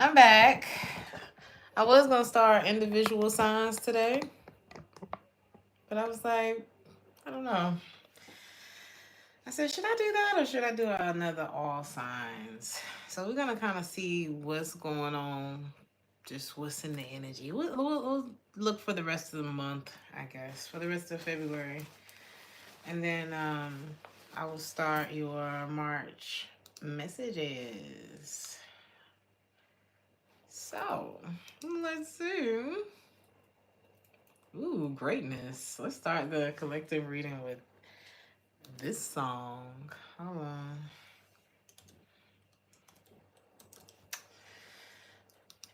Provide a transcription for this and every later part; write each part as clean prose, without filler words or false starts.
I'm back. I was gonna start individual signs today, but I was like, I don't know. I said, should I do that or should I do another all signs? So we're gonna kind of see what's going on, just what's in the energy. We'll look for the rest of the month, I guess, for the rest of February, and then I will start your March messages. So let's see. Ooh, greatness. Let's start the collective reading with this song. Hold on.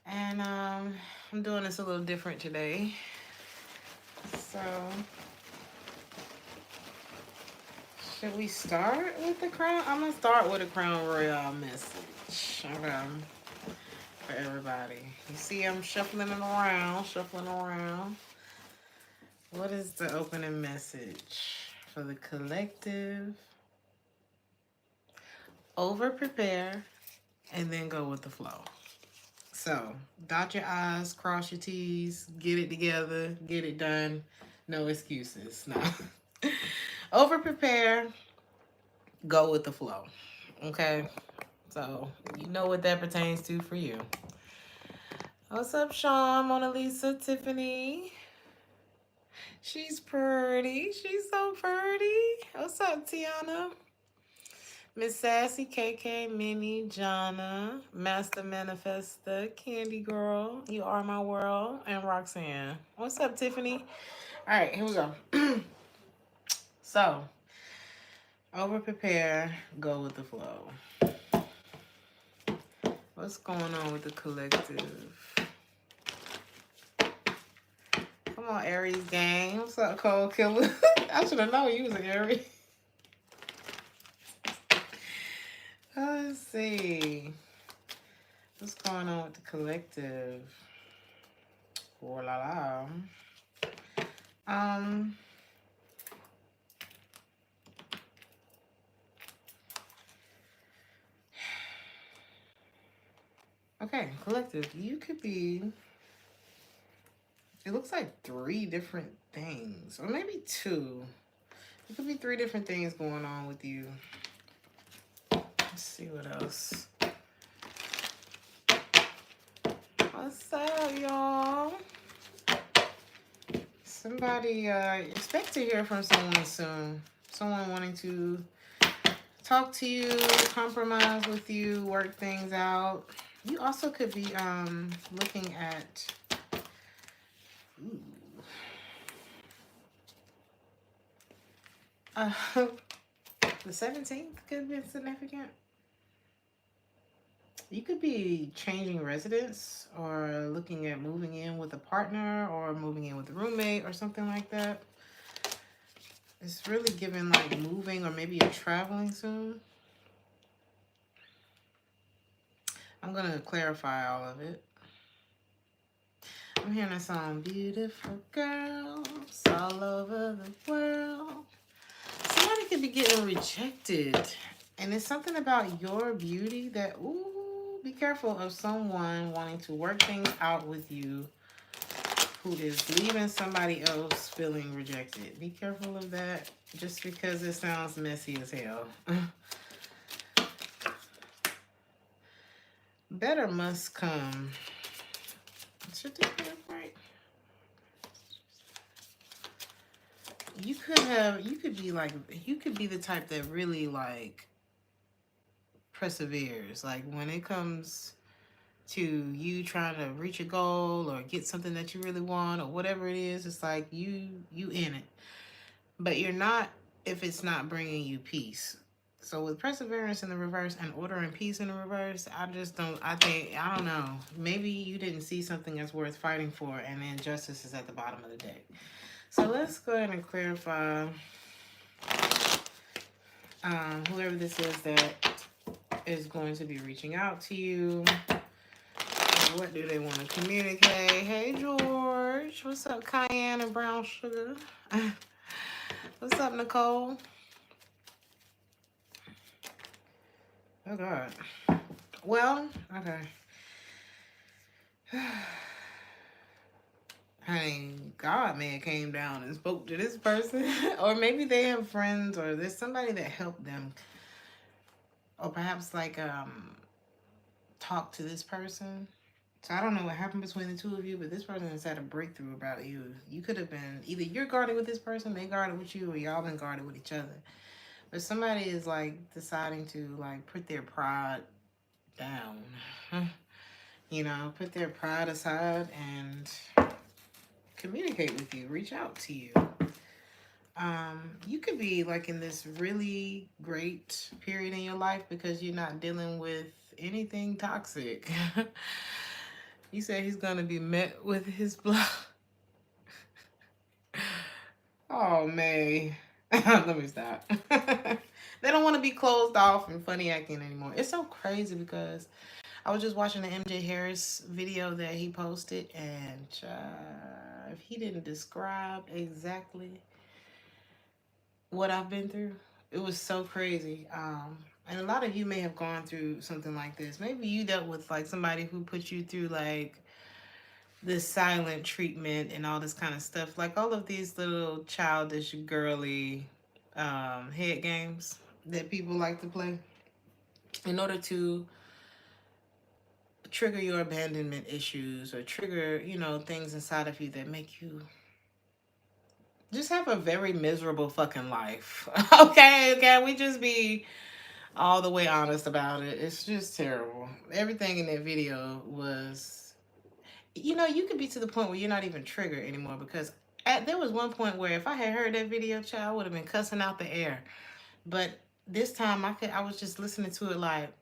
And I'm doing this a little different today. So, should we start with the crown? I'm gonna start with a crown royale message. Okay. For everybody. You see I'm shuffling it around, shuffling around. What is the opening message for the collective? Over prepare and then go with the flow. So, dot your I's, cross your T's, get it together, get it done. No excuses. No. Over prepare, go with the flow. Okay? So, you know what that pertains to for you. What's up, Sean, Mona Lisa, Tiffany? She's pretty. She's so pretty. What's up, Tiana? Miss Sassy, KK, Minnie, Jonna, Master Manifesta, Candy Girl, You Are My World, and Roxanne. What's up, Tiffany? All right, here we go. So, over prepare, go with the flow. What's going on with the collective? Come on, Aries gang. What's up, Cold Killer? I should have known you was an Aries. Let's see. What's going on with the collective? Oh la la. Okay, collective. You could be. It looks like 3 different things, or maybe 2. It could be 3 different things going on with you. Let's see what else. What's up, y'all? Somebody expect to hear from someone soon. Someone wanting to talk to you, compromise with you, work things out. You also could be looking at the 17th could be significant. You could be changing residence or looking at moving in with a partner or moving in with a roommate or something like that. It's really giving like moving, or maybe you're traveling soon. I'm going to clarify all of it. I'm hearing a song, beautiful girls all over the world. Somebody could be getting rejected. And it's something about your beauty that, ooh, be careful of someone wanting to work things out with you who is leaving somebody else feeling rejected. Be careful of that, just because it sounds messy as hell. Better must come. Should this be right? You could be the type that really like perseveres. Like when it comes to you trying to reach a goal or get something that you really want or whatever it is, it's like you in it. But you're not if it's not bringing you peace. So with perseverance in the reverse and order and peace in the reverse, I don't know. Maybe you didn't see something that's worth fighting for, and then justice is at the bottom of the deck. So let's go ahead and clarify whoever this is that is going to be reaching out to you. What do they want to communicate? Hey, George. What's up, Cayenne and Brown Sugar? What's up, Nicole? Oh, God. Well, okay. Honey, God man came down and spoke to this person. Or maybe they have friends or there's somebody that helped them. Or perhaps like talk to this person. So I don't know what happened between the two of you, but this person has had a breakthrough about you. You could have been either you're guarded with this person, they guarded with you, or y'all been guarded with each other. But somebody is like deciding to like put their pride down. You know, put their pride aside and communicate with you, reach out to you. You could be like in this really great period in your life because you're not dealing with anything toxic. He said he's gonna be met with his blood. Oh May. Let me stop. They don't want to be closed off and funny acting anymore. It's so crazy because I was just watching the MJ Harris video that he posted, and if he didn't describe exactly what I've been through, it was so crazy. And a lot of you may have gone through something like this. Maybe you dealt with like somebody who put you through like this silent treatment and all this kind of stuff, like all of these little childish girly head games that people like to play in order to trigger your abandonment issues or trigger, you know, things inside of you that make you just have a very miserable fucking life. Okay, we just be all the way honest about it. It's just terrible. Everything in that video was, you know, you could be to the point where you're not even triggered anymore because there was one point where if I had heard that video, child, I would have been cussing out the air. But this time I was just listening to it like,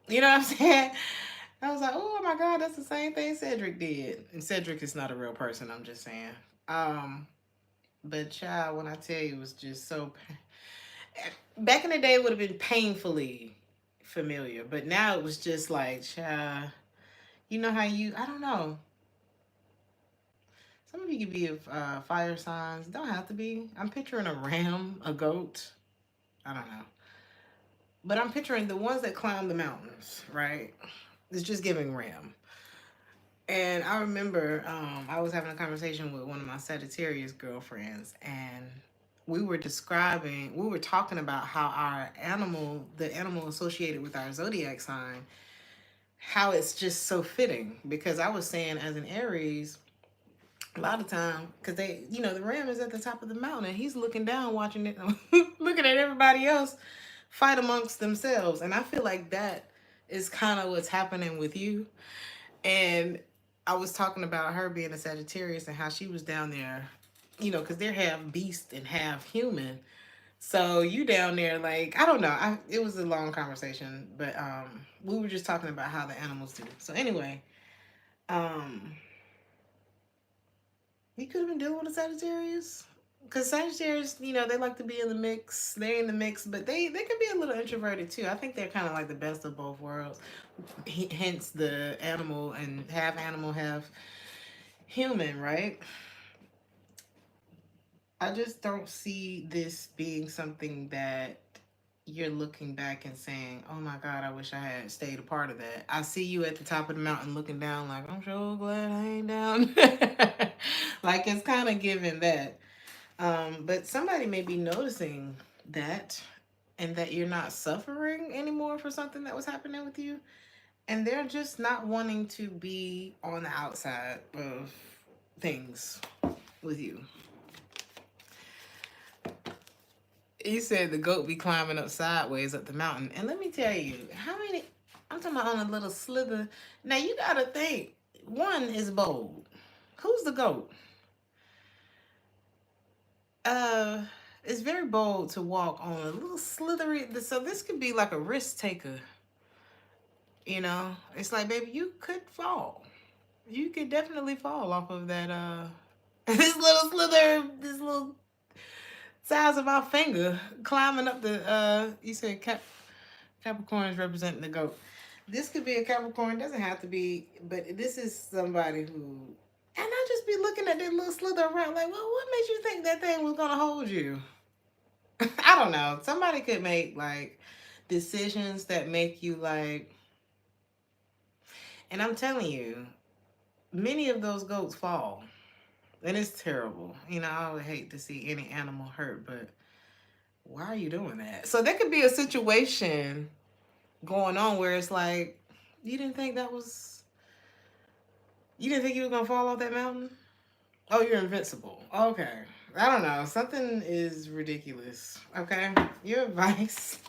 you know what I'm saying? I was like, oh my God, that's the same thing Cedric did. And Cedric is not a real person, I'm just saying. But child, when I tell you, it was just so. Back in the day, it would have been painfully familiar, but now it was just like, child, you know how I don't know. Some of you could be of fire signs. Don't have to be. I'm picturing a ram, a goat. I don't know. But I'm picturing the ones that climb the mountains, right? It's just giving ram. And I remember I was having a conversation with one of my Sagittarius girlfriends, and we were talking about how the animal associated with our zodiac sign, how it's just so fitting. Because I was saying, as an Aries, a lot of time, because the ram is at the top of the mountain, and he's looking down, watching it, looking at everybody else fight amongst themselves. And I feel like that is kind of what's happening with you. And I was talking about her being a Sagittarius and how she was down there, because they're half beast and half human. So you down there, like, I don't know. It was a long conversation, but we were just talking about how the animals do. So anyway, you could have been dealing with a Sagittarius. Because Sagittarius, they like to be in the mix. They're in the mix, but they can be a little introverted too. I think they're kind of like the best of both worlds. Hence the animal and half human, right? I just don't see this being something that you're looking back and saying, oh my God, I wish I had stayed a part of that. I see you at the top of the mountain looking down like, I'm so glad I ain't down. Like, it's kind of giving that. But somebody may be noticing that and that you're not suffering anymore for something that was happening with you. And they're just not wanting to be on the outside of things with you. You said the goat be climbing up sideways up the mountain. And let me tell you, I'm talking about on a little slither. Now you gotta think, one is bold. Who's the goat? It's very bold to walk on a little slithery. So this could be like a risk taker. It's like, baby, you could fall. You could definitely fall off of that. This little slither, this little size of our finger climbing up the. You said Capricorn is representing the goat. This could be a Capricorn. Doesn't have to be, but this is somebody who. And I just be looking at that little slither around like, well, what made you think that thing was gonna hold you? I don't know. Somebody could make like decisions that make you like, And I'm telling you, many of those goats fall. And it's terrible. You know, I would hate to see any animal hurt, but why are you doing that? So there could be a situation going on where it's like, you didn't think that was, you didn't think you were going to fall off that mountain? Oh, you're invincible. Okay. I don't know. Something is ridiculous. Okay. Your advice.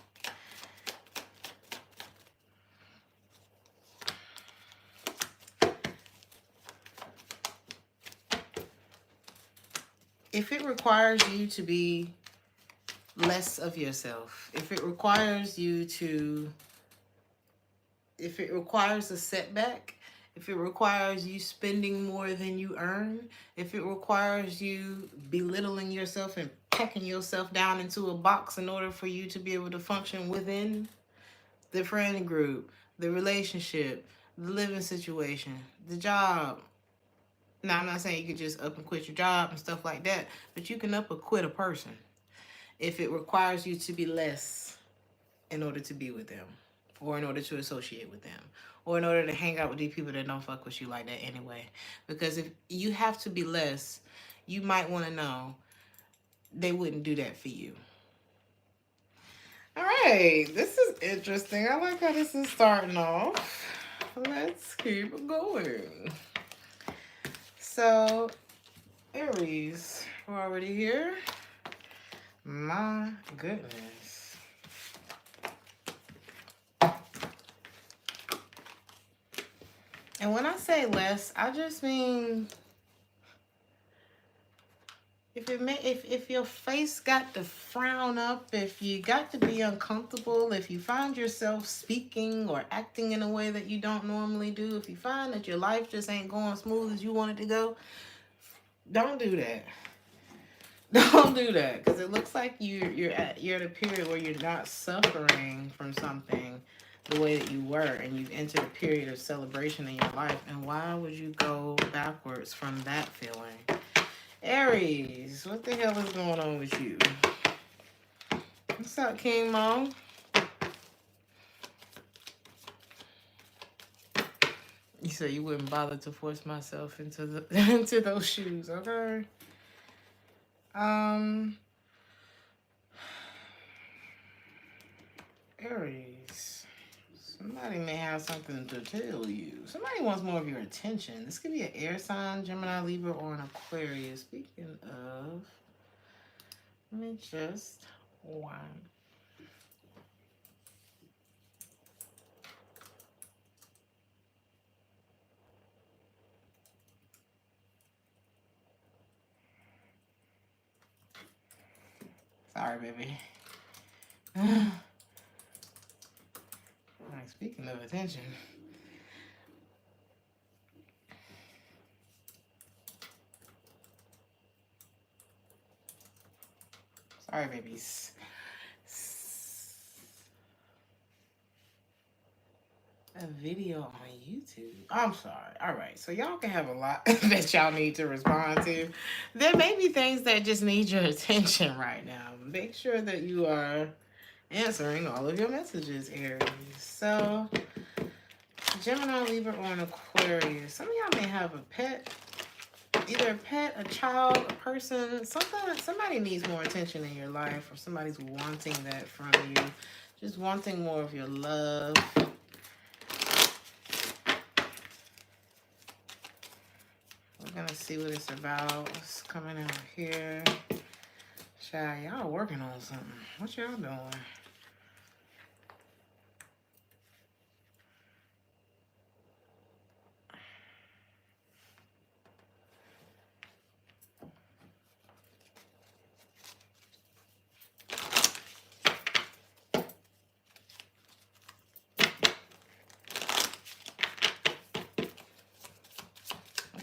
If it requires you to be less of yourself, if it requires you to, if it requires a setback, if it requires you spending more than you earn, if it requires you belittling yourself and packing yourself down into a box in order for you to be able to function within the friend group, the relationship, the living situation, the job. Now, I'm not saying you could just up and quit your job and stuff like that, but you can up or quit a person if it requires you to be less in order to be with them, or in order to associate with them, or in order to hang out with these people that don't fuck with you like that anyway. Because if you have to be less, you might want to know they wouldn't do that for you. All right, this is interesting. I like how this is starting off. Let's keep going. So, Aries, we're already here. My goodness. And when I say less, I just mean if your face got to frown up, if you got to be uncomfortable, if you find yourself speaking or acting in a way that you don't normally do, if you find that your life just ain't going smooth as you want it to go, don't do that. Don't do that, because it looks like you're at a period where you're not suffering from something the way that you were, and you've entered a period of celebration in your life. And why would you go backwards from that feeling? Aries, what the hell is going on with you? What's up, King Mo? You said you wouldn't bother to force myself into the into those shoes, okay? Aries, somebody may have something to tell you. Somebody wants more of your attention. This could be an air sign, Gemini, Libra, or an Aquarius. Speaking of, let me just one. Sorry, baby. Like, speaking of attention. Sorry, babies. A video on YouTube. I'm sorry. All right. So y'all can have a lot that y'all need to respond to. There may be things that just need your attention right now. Make sure that you are answering all of your messages, Aries. So, Gemini, Libra, or an Aquarius. Some of y'all may have a pet. Either a pet, a child, a person. Somebody needs more attention in your life, or somebody's wanting that from you. Just wanting more of your love. We're gonna see what it's about. What's coming out here? Child, y'all working on something. What y'all doing?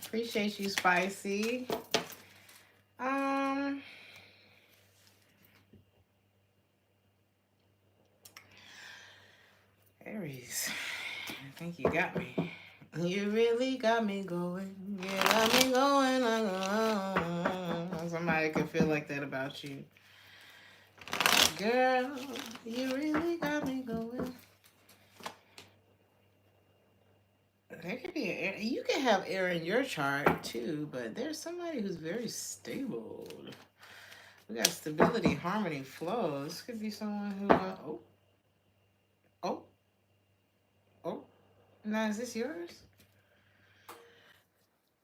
Appreciate you, Spicy. Aries, I think you got me. You really got me going. You got me going. Somebody can feel like that about you. Girl, you really got me going. There could be an air. You can have air in your chart too, but there's somebody who's very stable. We got stability, harmony, flow. This could be someone who. Oh, oh. Now is this yours?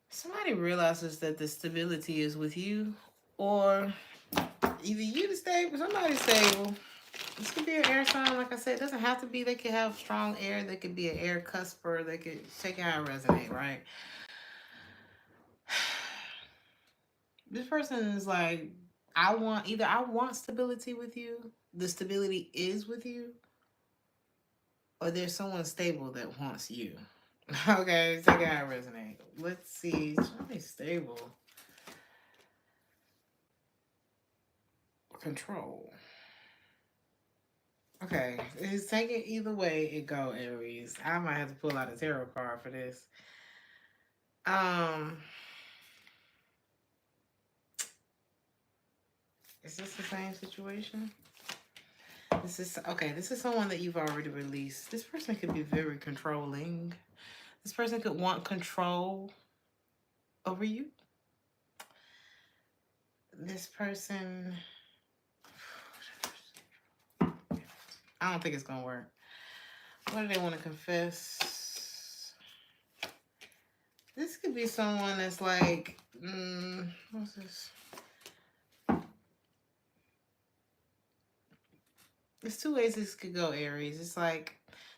Somebody realizes that the stability is with you, or either you the stable, somebody's stable. This could be an air sign, like I said. It doesn't have to be. They could have strong air. They could be an air cusper. They could take it how it resonate, right? This person is like, I want stability with you. The stability is with you, or there's someone stable that wants you. Okay, take it how it resonate. Let's see. Somebody stable. Control. Okay, it's take it either way it go, Aries. I might have to pull out a tarot card for this. Is this the same situation? This is okay. This is someone that you've already released. This person could be very controlling. This person could want control over you. This person, I don't think it's gonna work. What do they want to confess? This could be someone that's like, what's this? There's two ways this could go, Aries. It's like,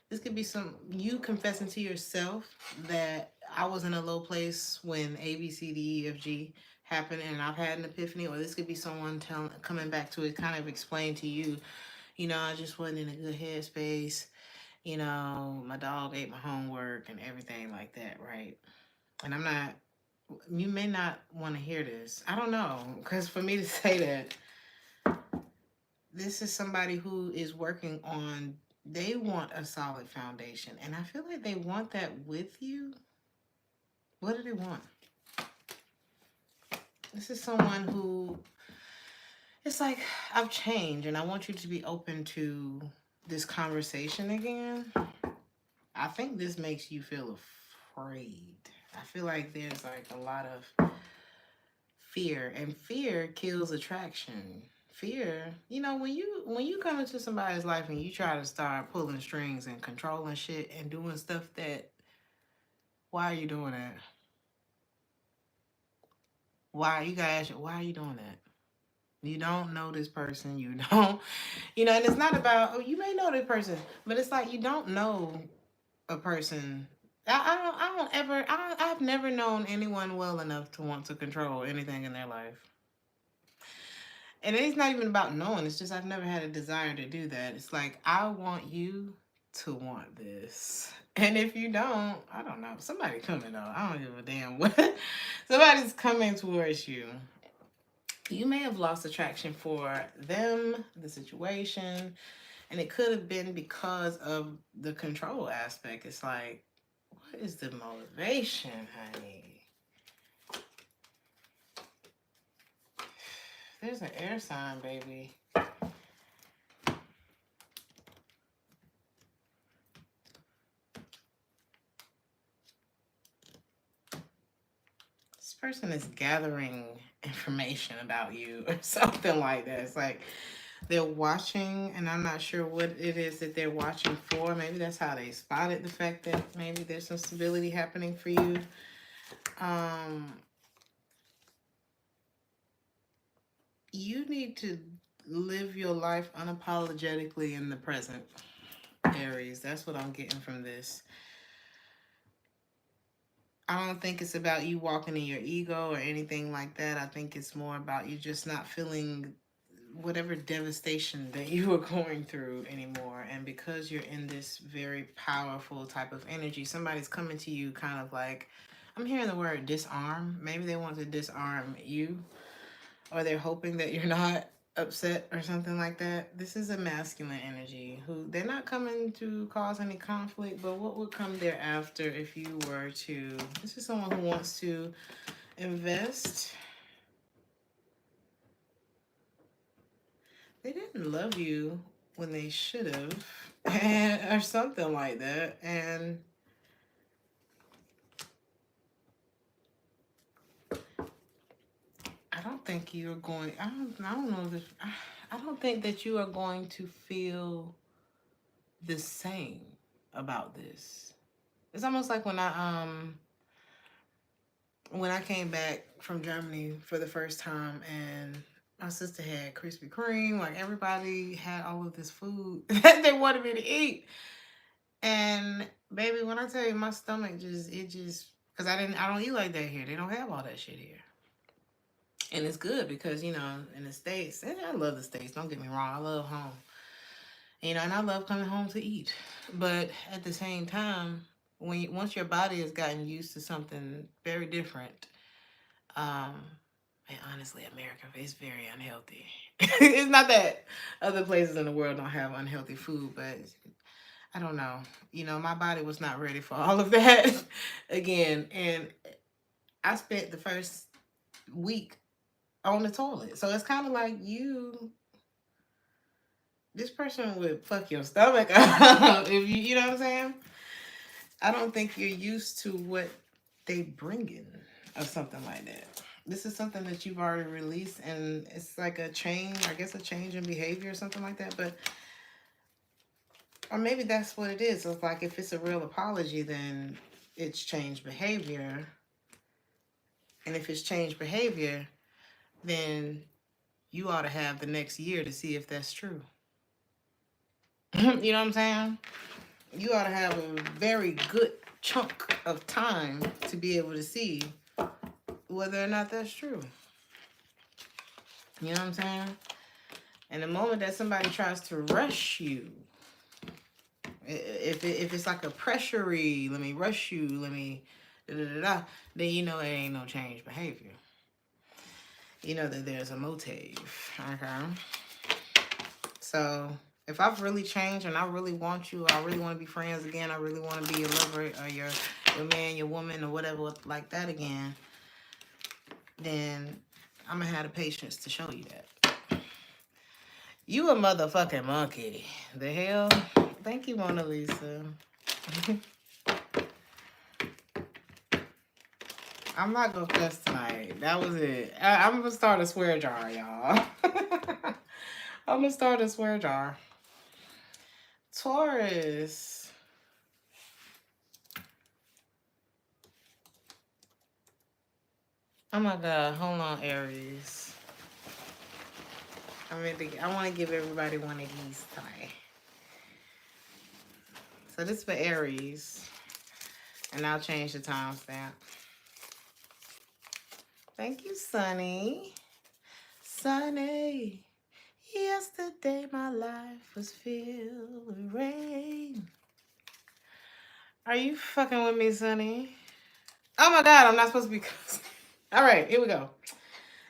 this could be you confessing to yourself that I was in a low place when A, B, C, D, E, F, G happened and I've had an epiphany. Or this could be someone coming back to it, kind of explain to you, I just wasn't in a good headspace. My dog ate my homework and everything like that, right? And you may not want to hear this. I don't know, because for me to say that, this is somebody who is working on, they want a solid foundation. And I feel like they want that with you. What do they want? This is someone who, it's like, I've changed and I want you to be open to this conversation again. I think this makes you feel afraid. I feel like there's like a lot of fear, and fear kills attraction. Fear, when you come into somebody's life and you try to start pulling strings and controlling shit and doing stuff that, why are you doing that? You gotta ask you, why are you doing that? You don't know this person. You don't, and it's not about, you may know this person, but it's like, you don't know a person. I've never known anyone well enough to want to control anything in their life. And it's not even about knowing. It's just I've never had a desire to do that. It's like, I want you to want this. And if you don't, I don't know. Somebody coming though. I don't give a damn what. Somebody's coming towards you. You may have lost attraction for them, the situation. And it could have been because of the control aspect. It's like, what is the motivation, honey? There's an air sign, baby. This person is gathering information about you or something like that. It's like they're watching, and I'm not sure what it is that they're watching for. Maybe that's how they spotted the fact that maybe there's some stability happening for you. You need to live your life unapologetically in the present, Aries. That's what I'm getting from this. I don't think it's about you walking in your ego or anything like that. I think it's more about you just not feeling whatever devastation that you were going through anymore. And because you're in this very powerful type of energy, somebody's coming to you kind of like, I'm hearing the word disarm. Maybe they want to disarm you, or they're hoping that you're not upset or something like that. This is a masculine energy who, they're not coming to cause any conflict, but what would come thereafter if you were to, this is someone who wants to invest. They didn't love you when they should have, or something like that. And I don't think you're going. I don't know this. I don't think that you are going to feel the same about this. It's almost like when I came back from Germany for the first time and my sister had Krispy Kreme, like everybody had all of this food that they wanted me to eat. And baby, when I tell you my stomach because I don't eat like that here. They don't have all that shit here. And it's good because, in the States, and I love the States, don't get me wrong, I love home. And I love coming home to eat. But at the same time, once your body has gotten used to something very different, um, and honestly, America is very unhealthy. It's not that other places in the world don't have unhealthy food, but I don't know. My body was not ready for all of that again. And I spent the first week on the toilet. So it's kind of like this person would fuck your stomach up if you know what I'm saying? I don't think you're used to what they bring in or something like that. This is something that you've already released, and it's like a change, I guess a change in behavior or something like that. Or maybe that's what it is. It's like if it's a real apology, then it's changed behavior. And if it's changed behavior, then you ought to have the next year to see if that's true. You know what I'm saying? You ought to have a very good chunk of time to be able to see whether or not that's true. You know what I'm saying? And the moment that somebody tries to rush you, if it's like a pressury, let me rush you, let me then it ain't no change behavior. You know that there's a motive. Okay. So if I've really changed and I really want you, I really want to be friends again, I really want to be your lover or your man, your woman, or whatever like that again, then I'm going to have the patience to show you that. You a motherfucking monkey. The hell? Thank you, Mona Lisa. I'm not going to cuss tonight. That was it. I'm going to start a swear jar, y'all. I'm going to start a swear jar. Taurus. Oh my God. Hold on, Aries. I want to give everybody one of these tonight. So this is for Aries. And I'll change the timestamp. Thank you, Sunny. Sunny. Yesterday my life was filled with rain. Are you fucking with me, Sunny? Oh my God, I'm not supposed to be cussing. All right, here we go.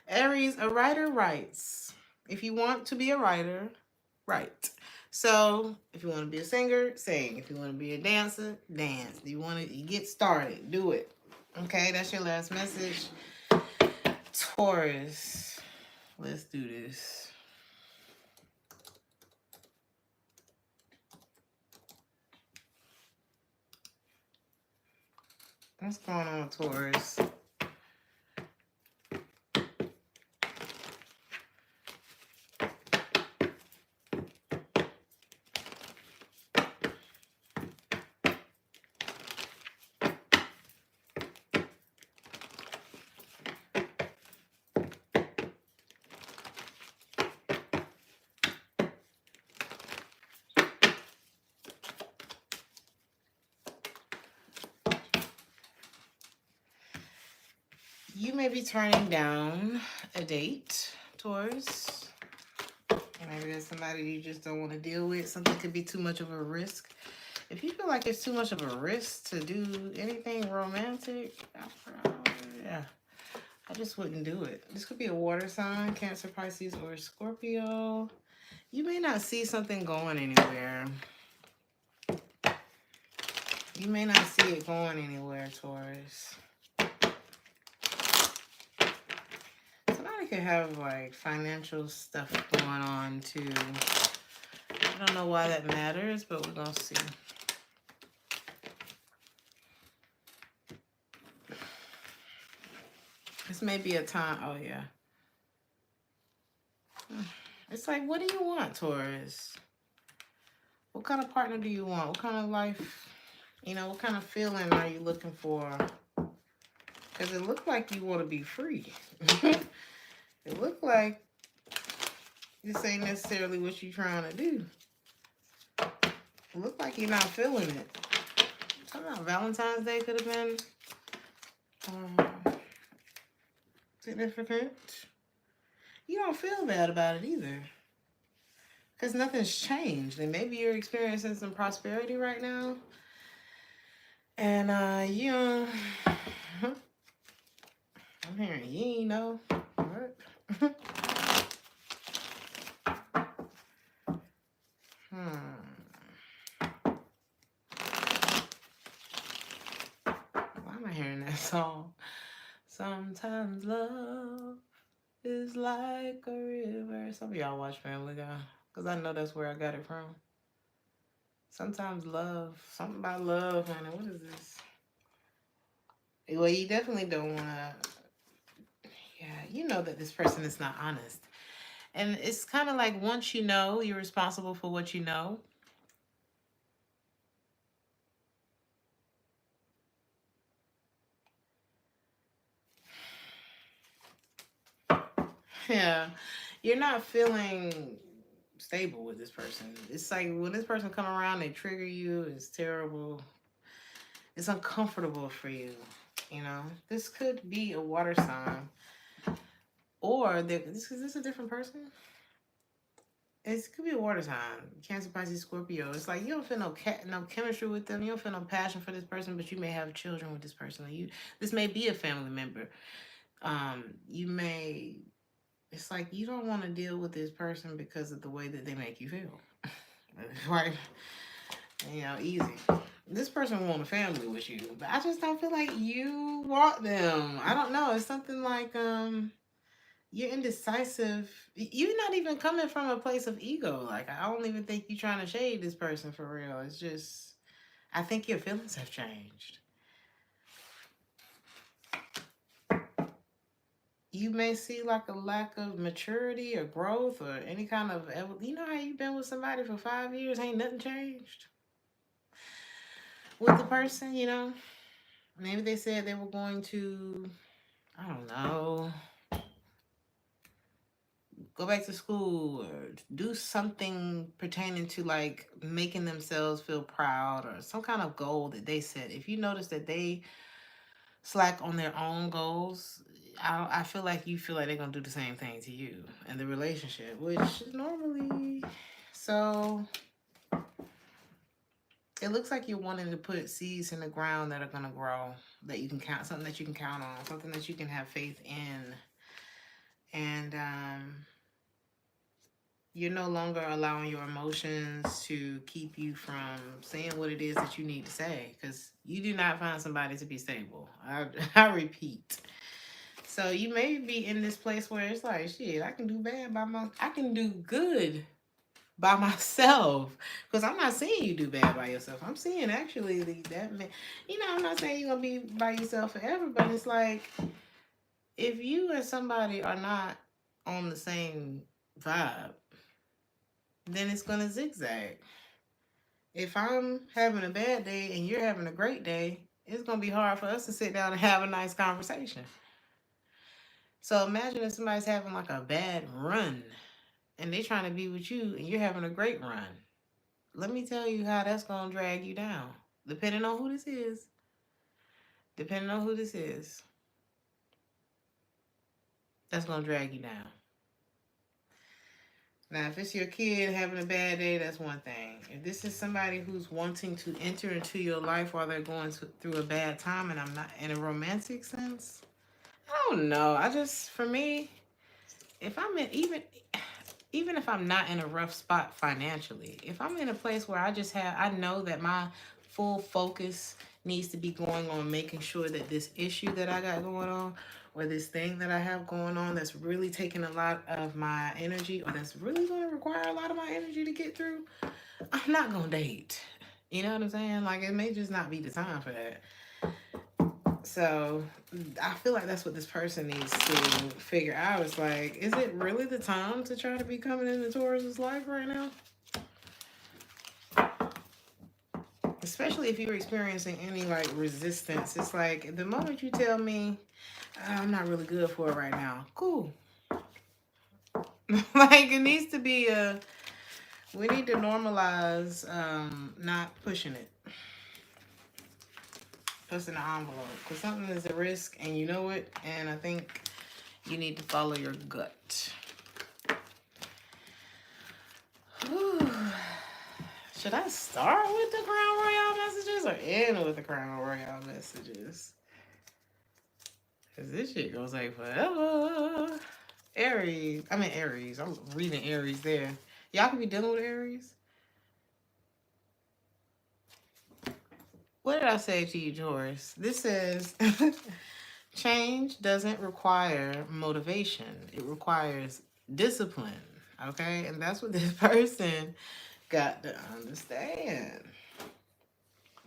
Aries, a writer writes. If you want to be a writer, write. So if you want to be a singer, sing. If you want to be a dancer, dance. If you want to get started, do it. Okay, that's your last message. Taurus, let's do this. What's going on, Taurus? You may be turning down a date, Taurus. Maybe there's somebody you just don't want to deal with. Something could be too much of a risk. If you feel like it's too much of a risk to do anything romantic, I just wouldn't do it. This could be a water sign, Cancer, Pisces, or Scorpio. You may not see something going anywhere. You may not see it going anywhere, Taurus. Somebody could have like financial stuff going on too. I don't know why that matters, but we're gonna see. This may be a time. Oh yeah, It's like, what do you want, Taurus? What kind of partner do you want? What kind of life, what kind of feeling are you looking for? Because it looked like you want to be free. It looked like this ain't necessarily what you're trying to do. It looked like you're not feeling it. I'm talking about Valentine's Day could have been significant. You don't feel bad about it either. Because nothing's changed. And maybe you're experiencing some prosperity right now. And I'm hearing you ain't know. What? Why am I hearing that song? Sometimes love is like a river. Some of y'all watch Family Guy, because I know that's where I got it from. Sometimes love, something about love, honey. What is this? Well, you definitely don't want to, you know that this person is not honest. And it's kind of like once you know, you're responsible for what you know. Yeah, you're not feeling stable with this person. It's like when this person come around, they trigger you. It's terrible. It's uncomfortable for you. This could be a water sign, or this is this a different person. It could be a water sign, Cancer, Pisces, Scorpio. It's like you don't feel no chemistry with them. You don't feel no passion for this person, but you may have children with this person. This may be a family member. You may. It's like you don't want to deal with this person because of the way that they make you feel. Right? Easy. This person want a family with you, but I just don't feel like you want them. I don't know. It's something like you're indecisive. You're not even coming from a place of ego. Like I don't even think you're trying to shade this person for real. It's just I think your feelings have changed. You may see like a lack of maturity or growth or any kind of, how you've been with somebody for 5 years, ain't nothing changed with the person, Maybe they said they were going to, I don't know, go back to school or do something pertaining to like making themselves feel proud or some kind of goal that they set. If you notice that they slack on their own goals, I feel like you feel like they're going to do the same thing to you in the relationship, which is normally, so it looks like you're wanting to put seeds in the ground that are going to grow, that you can count, something that you can count on, something that you can have faith in. And you're no longer allowing your emotions to keep you from saying what it is that you need to say, because you do not find somebody to be stable. I repeat. So you may be in this place where it's like, shit, I can do good by myself, because I'm not seeing you do bad by yourself. I'm seeing actually that man. I'm not saying you're gonna be by yourself forever, but it's like if you and somebody are not on the same vibe, then it's gonna zigzag. If I'm having a bad day and you're having a great day, it's gonna be hard for us to sit down and have a nice conversation. So imagine if somebody's having like a bad run and they trying to be with you and you're having a great run. Let me tell you how that's gonna drag you down. Depending on who this is. That's gonna drag you down. Now, if it's your kid having a bad day, that's one thing. If this is somebody who's wanting to enter into your life while they're going through a bad time, and I'm not in a romantic sense, I don't know. For me, if I'm in, even if I'm not in a rough spot financially, if I'm in a place where I know that my full focus needs to be going on making sure that this issue that I got going on, or this thing that I have going on that's really taking a lot of my energy, or that's really going to require a lot of my energy to get through, I'm not going to date. You know what I'm saying? Like, it may just not be the time for that. So I feel like that's what this person needs to figure out. It's like, is it really the time to try to be coming into Taurus's life right now? Especially if you're experiencing any like resistance. It's like the moment you tell me I'm not really good for it right now, cool. Like it needs to be we need to normalize not pushing it. Push in the envelope. Because something is a risk and you know it. And I think you need to follow your gut. Whew. Should I start with the Crown Royale messages or end with the Crown Royale messages? Because this shit goes like forever. Aries. I mean Aries. I'm reading Aries there. Y'all can be dealing with Aries. What did I say to you, Taurus? This says change doesn't require motivation. It requires discipline. Okay? And that's what this person got to understand.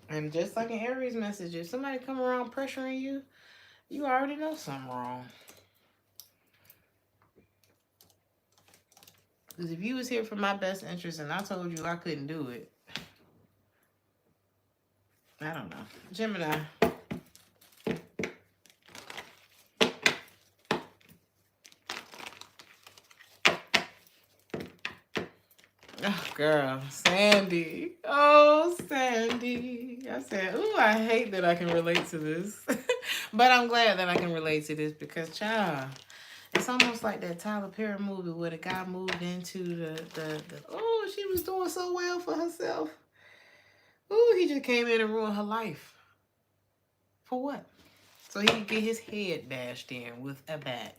And just like an Aries message, if somebody come around pressuring you, you already know something wrong. Because if you was here for my best interest and I told you I couldn't do it, I don't know. Gemini. Oh, girl. Sandy. Oh, Sandy. I said, ooh, I hate that I can relate to this. But I'm glad that I can relate to this because, child, it's almost like that Tyler Perry movie where the guy moved into the oh, she was doing so well for herself. Ooh, he just came in and ruined her life. For what? So he could get his head bashed in with a bat.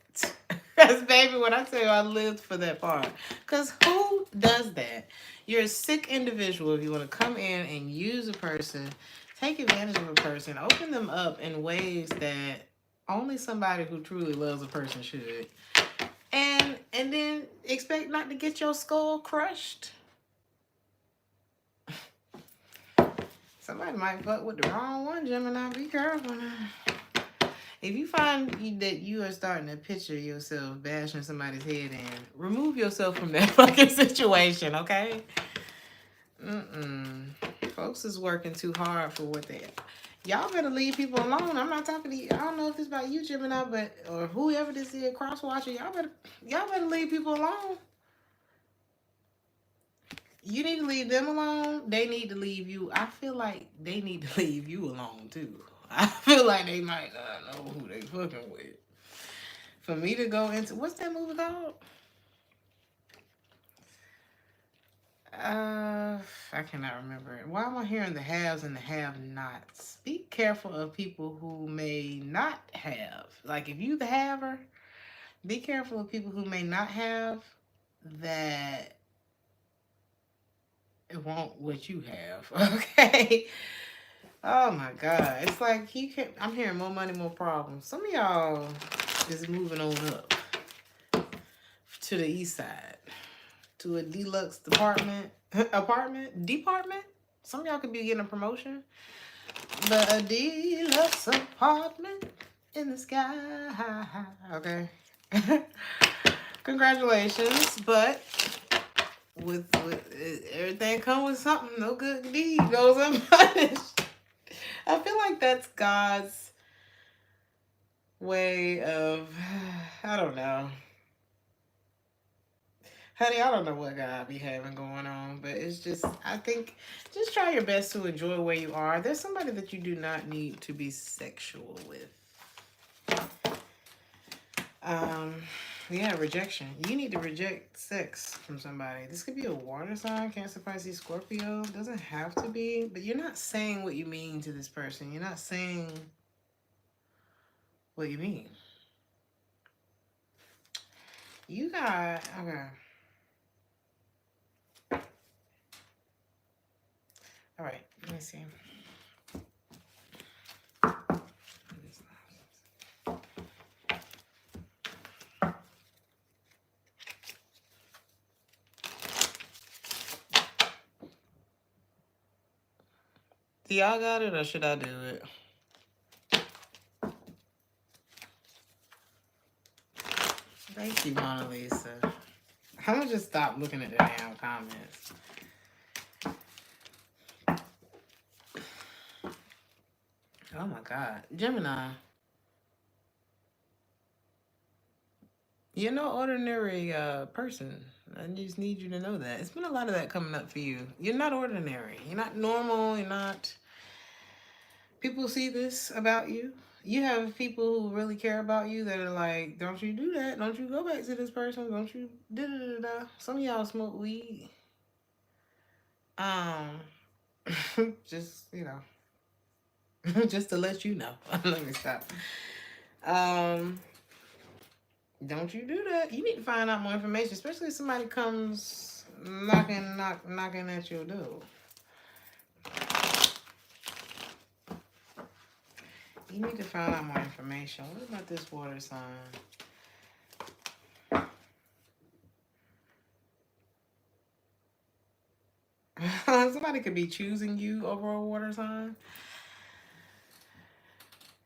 Because, baby, when I tell you I lived for that part. Because who does that? You're a sick individual if you want to come in and use a person, take advantage of a person, open them up in ways that only somebody who truly loves a person should. And then expect not to get your skull crushed. Somebody might fuck with the wrong one, Gemini. Be careful now. If you find that you are starting to picture yourself bashing somebody's head in, remove yourself from that fucking situation, okay? Folks is working too hard for what they... Y'all better leave people alone. I'm not talking to you. I don't know if it's about you, Gemini, but or whoever this is, cross-watcher, y'all better leave people alone. You need to leave them alone. They need to leave you. I feel like they need to leave you alone, too. I feel like they might not know who they fucking with. For me to go into... What's that movie called? I cannot remember it. Why am I hearing the haves and the have-nots? Be careful of people who may not have. Like, if you the haver, be careful of people who may not have that it won't what you have. Okay? Oh my God. It's like I'm hearing more money, more problems. Some of y'all is moving on up to the east side. To a deluxe department. Some of y'all could be getting a promotion. But a deluxe apartment in the sky. Okay. Congratulations. But with everything comes with something. No good deed goes unpunished. I feel like that's God's way of, I don't know. Honey, I don't know what God be having going on, but it's just, I think, just try your best to enjoy where you are. There's somebody that you do not need to be sexual with. Yeah, rejection. You need to reject sex from somebody. This could be a water sign, Cancer, Pisces, Scorpio. It doesn't have to be, but you're not saying what you mean to this person. You're not saying what you mean. You got, okay. All right, let me see. Do y'all got it or should I do it? Thank you, Mona Lisa. I'm gonna just stop looking at the damn comments. Oh my God, Gemini, you're no ordinary person. I just need you to know that. It's been a lot of that coming up for you. You're not ordinary. You're not normal. You're not. People see this about you. You have people who really care about you that are like, don't you do that. Don't you go back to this person. Don't you da da da da. Some of y'all smoke weed. Um, just, just to let you know. Let me stop. Um, don't you do that. You need to find out more information, especially if somebody comes knocking at your door. You need to find out more information. What about this water sign? Somebody could be choosing you over a water sign.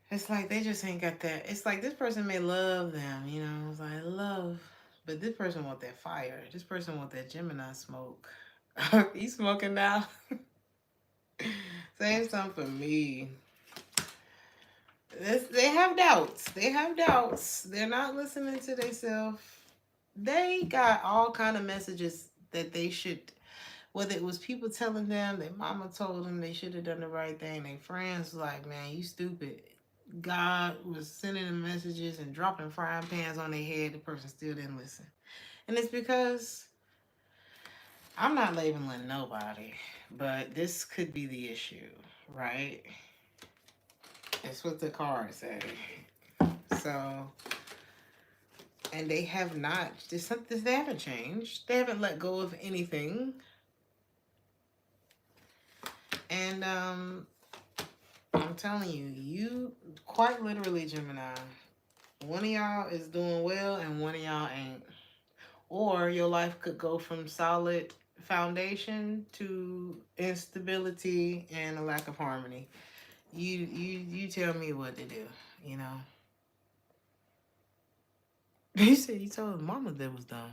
It's like they just ain't got that. It's like this person may love them, It's like love, but this person want that fire. This person want that Gemini smoke. You smoking now? Saying something for me. They have doubts. They have doubts. They're not listening to themselves. They got all kind of messages that they should. Whether it was people telling them, their mama told them they should have done the right thing, their friends was like, man, you stupid. God was sending them messages and dropping frying pans on their head. The person still didn't listen. And it's because I'm not labeling nobody, but this could be the issue, right? That's what the cards say. So, and they have not, they haven't changed. They haven't let go of anything. And I'm telling you, you quite literally, Gemini, one of y'all is doing well and one of y'all ain't. Or your life could go from solid foundation to instability and a lack of harmony. You tell me what to do, You said you told mama that was dumb.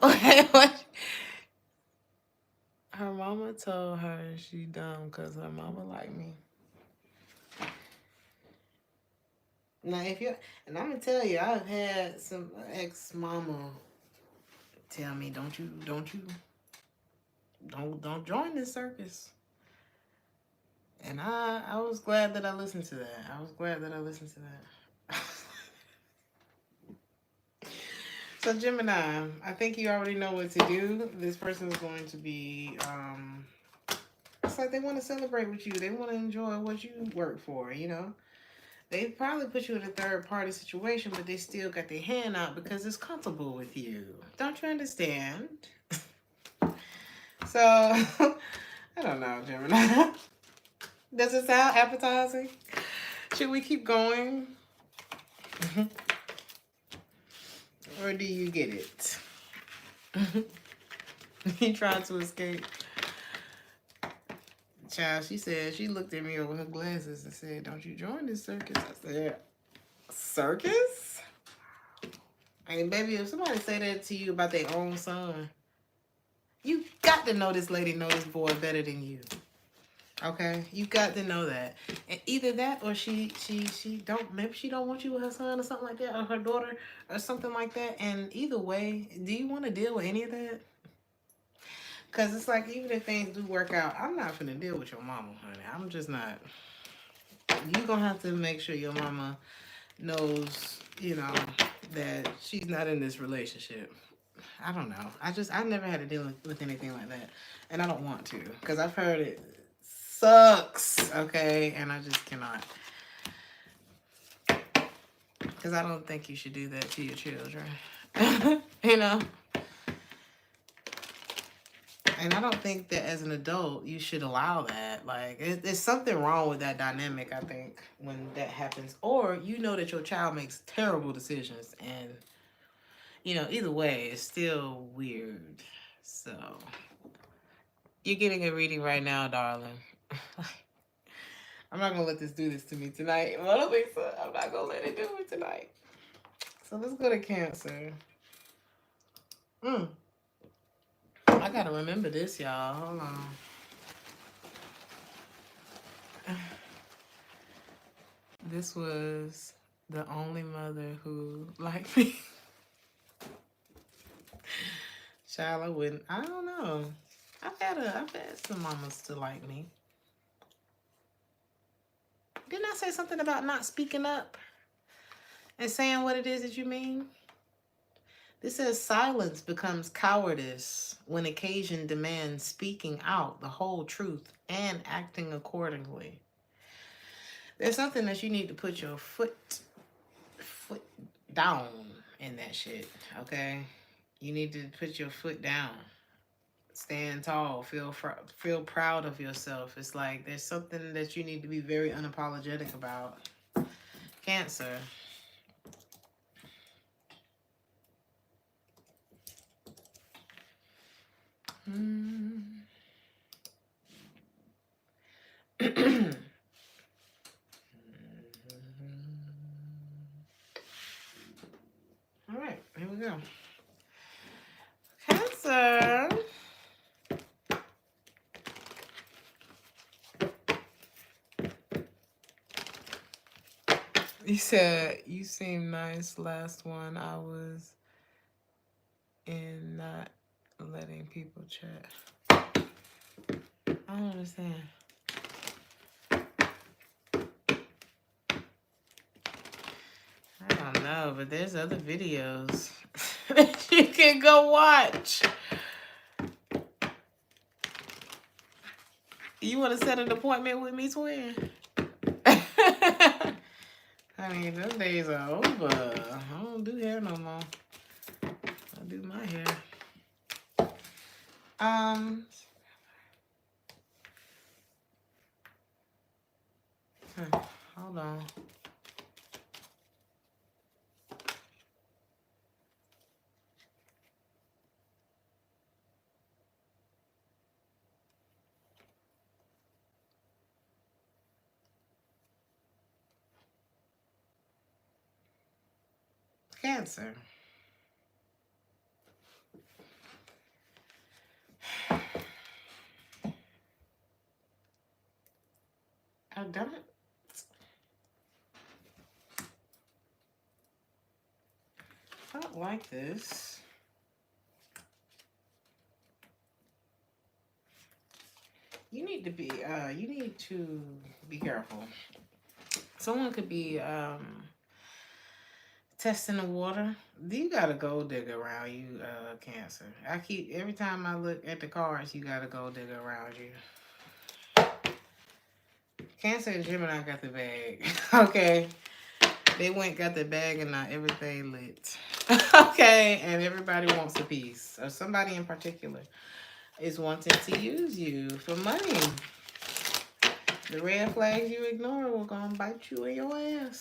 What? Her mama told her she dumb because her mama like me. Now, and I'm gonna tell you, I've had some ex-mama tell me, don't join this circus. And I was glad that I listened to that. So Gemini, I think you already know what to do. This person is going to be, it's like they want to celebrate with you. They want to enjoy what you work for, They probably put you in a third party situation, but they still got their hand out because it's comfortable with you. Don't you understand? So, I don't know, Gemini. Does it sound appetizing? Should we keep going? Or do you get it? You tried to escape. Child, she said, she looked at me over her glasses and said, don't you join this circus? I said, circus? And baby, if somebody say that to you about their own son, you got to know this lady know this boy better than you. Okay? You got to know that. And either that or she don't, maybe she don't want you with her son or something like that, or her daughter or something like that. And either way, do you want to deal with any of that? Because it's like, even if things do work out, I'm not finna deal with your mama, honey. I'm just not. You're going to have to make sure your mama knows, that she's not in this relationship. I don't know. I never had to deal with anything like that. And I don't want to. Because I've heard it sucks, okay? And I just cannot. Because I don't think you should do that to your children. And I don't think that as an adult, you should allow that. Like, there's something wrong with that dynamic, I think, when that happens. Or you know that your child makes terrible decisions. And, either way, it's still weird. So, you're getting a reading right now, darling. I'm not gonna let this do this to me tonight. Mona Lisa, I'm not gonna let it do it tonight. So let's go to Cancer. I gotta remember this, y'all. Hold on. This was the only mother who liked me. Child, I wouldn't. I don't know. I've had some mamas to like me. Didn't I say something about not speaking up and saying what it is that you mean? This says silence becomes cowardice when occasion demands speaking out the whole truth and acting accordingly. There's something that you need to put your foot down in that shit, okay? You need to put your foot down. Stand tall. Feel proud of yourself. It's like there's something that you need to be very unapologetic about. Cancer. All right, here we go. Cancer. You said you seemed nice last one. I was in not letting people chat. I don't understand. I don't know, but there's other videos that you can go watch. You want to set an appointment with me, twin? I mean, those days are over. I don't do hair no more. I do my hair. Hold on. Cancer. I've done it. I don't like this. You need to be careful. Someone could be testing the water. You got a gold digger around you, Cancer. Every time I look at the cards, you got a gold digger around you. Cancer and Gemini got the bag. Okay. They got the bag and not everything lit. Okay. And everybody wants a piece. Or somebody in particular is wanting to use you for money. The red flags you ignore will gonna bite you in your ass.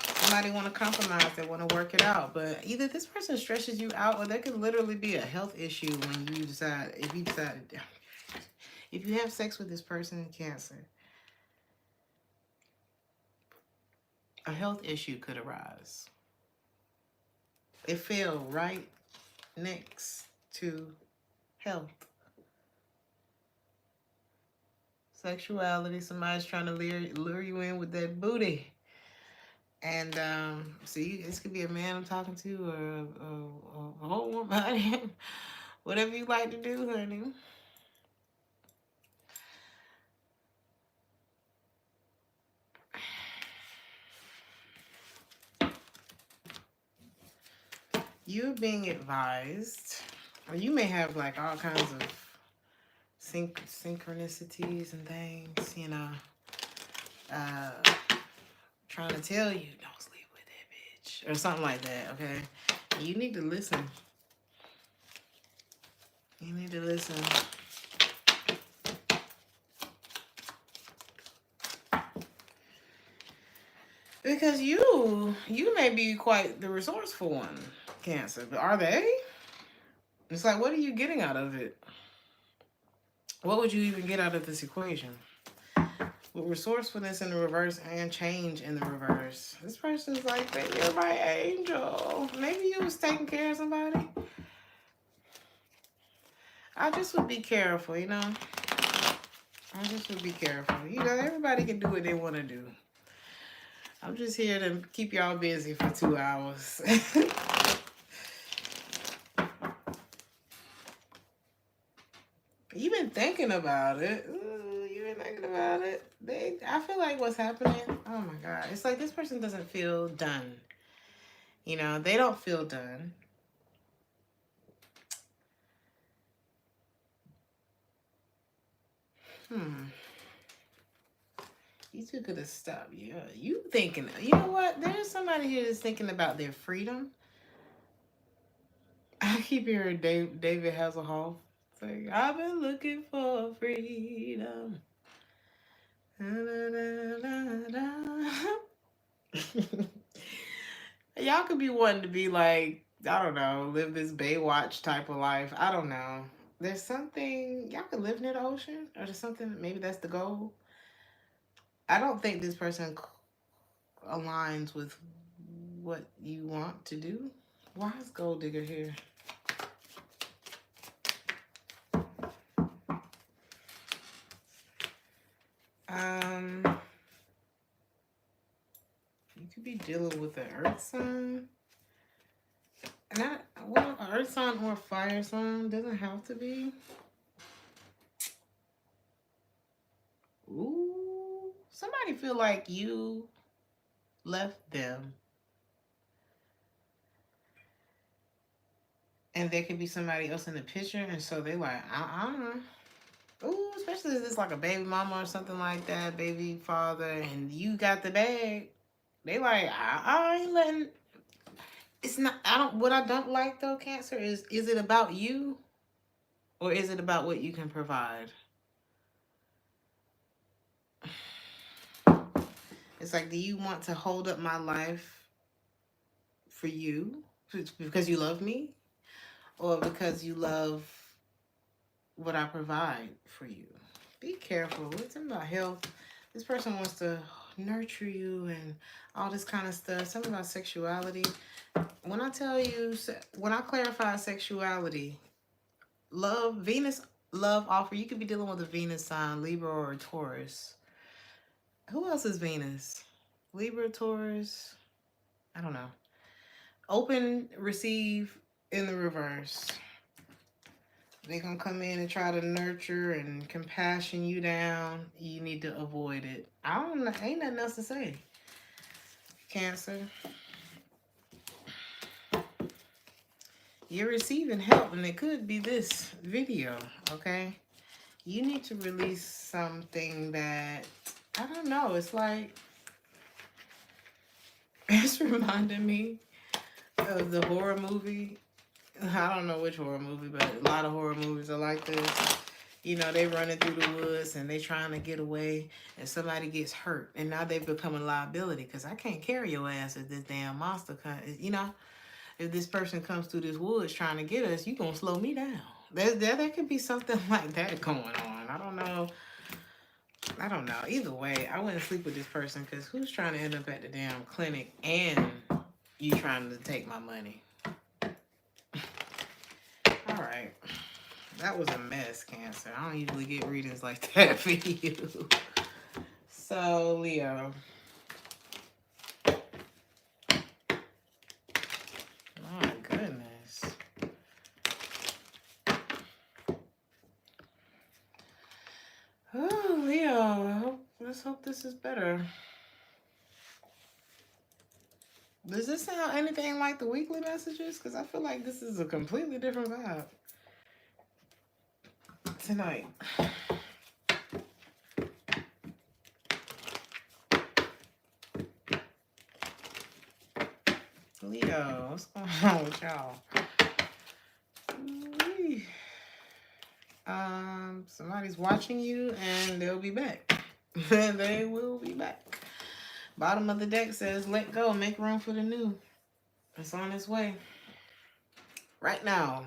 Somebody want to compromise, they want to work it out, but either this person stresses you out, or there could literally be a health issue when you decide. If you have sex with this person in Cancer, a health issue could arise. It fell right next to health. Sexuality, somebody's trying to lure you in with that booty. And this could be a man I'm talking to, or a whole woman. Whatever you like to do, honey. You're being advised, or you may have like all kinds of synchronicities and things, trying to tell you, don't sleep with that bitch, or something like that, okay? You need to listen. You need to listen. Because you may be quite the resourceful one, Cancer, but are they? It's like, what are you getting out of it? What would you even get out of this equation? With resourcefulness in the reverse and change in the reverse. This person's like, baby, you're my angel. Maybe you was taking care of somebody. I just would be careful, you know. I just would be careful. You know, everybody can do what they want to do. I'm just here to keep y'all busy for 2 hours. You've been thinking about it. Ooh, you've been thinking about it. I feel like what's happening, oh my God. It's like this person doesn't feel done. You know, they don't feel done. You two could have stopped. Yeah, you thinking, you know what? There's somebody here that's thinking about their freedom. I keep hearing David Hasselhoff saying, I've been looking for freedom. Y'all could be wanting to be like, I don't know, live this Baywatch type of life. I don't know. There's something, y'all could live near the ocean, or there's something, maybe that's the goal. I don't think this person aligns with what you want to do. Why is Gold Digger here? You could be dealing with an earth sign. Not well, an earth sign or a fire sign. Doesn't have to be. Ooh. Somebody feel like you left them. And there could be somebody else in the picture, and so they like, Ooh, especially if it's like a baby mama or something like that, baby father, and you got the bag. They like, I ain't letting. It's not. What I don't like though, Cancer, is it about you, or is it about what you can provide? It's like, do you want to hold up my life for you because you love me, or because you love what I provide for you? Be careful. It's about health. This person wants to nurture you and all this kind of stuff. Something about sexuality. When I tell you, when I clarify sexuality, love, Venus, love offer, you could be dealing with a Venus sign, Libra or Taurus. Who else is Venus? Libra, Taurus. I don't know. Open, receive in the reverse. They're going to come in and try to nurture and compassion you down. You need to avoid it. I don't know. Ain't nothing else to say. Cancer. You're receiving help, and it could be this video, okay? You need to release something that, I don't know, it's like, it's reminding me of the horror movie. I don't know which horror movie, but a lot of horror movies are like this. You know, they running through the woods and they trying to get away, and somebody gets hurt, and now they've become a liability because I can't carry your ass if this damn monster comes. You know, if this person comes through this woods trying to get us, you gonna slow me down. There could be something like that going on. I don't know. Either way, I wouldn't sleep with this person because who's trying to end up at the damn clinic and you trying to take my money? All right. That was a mess, Cancer. I don't usually get readings like that for you. So, Leo. My goodness. Oh, Leo. Let's hope this is better. Does this sound anything like the weekly messages? Because I feel like this is a completely different vibe tonight. Leo, what's going on with y'all? Somebody's watching you and they'll be back. They will be back. Bottom of the deck says, let go, make room for the new. It's on its way. Right now.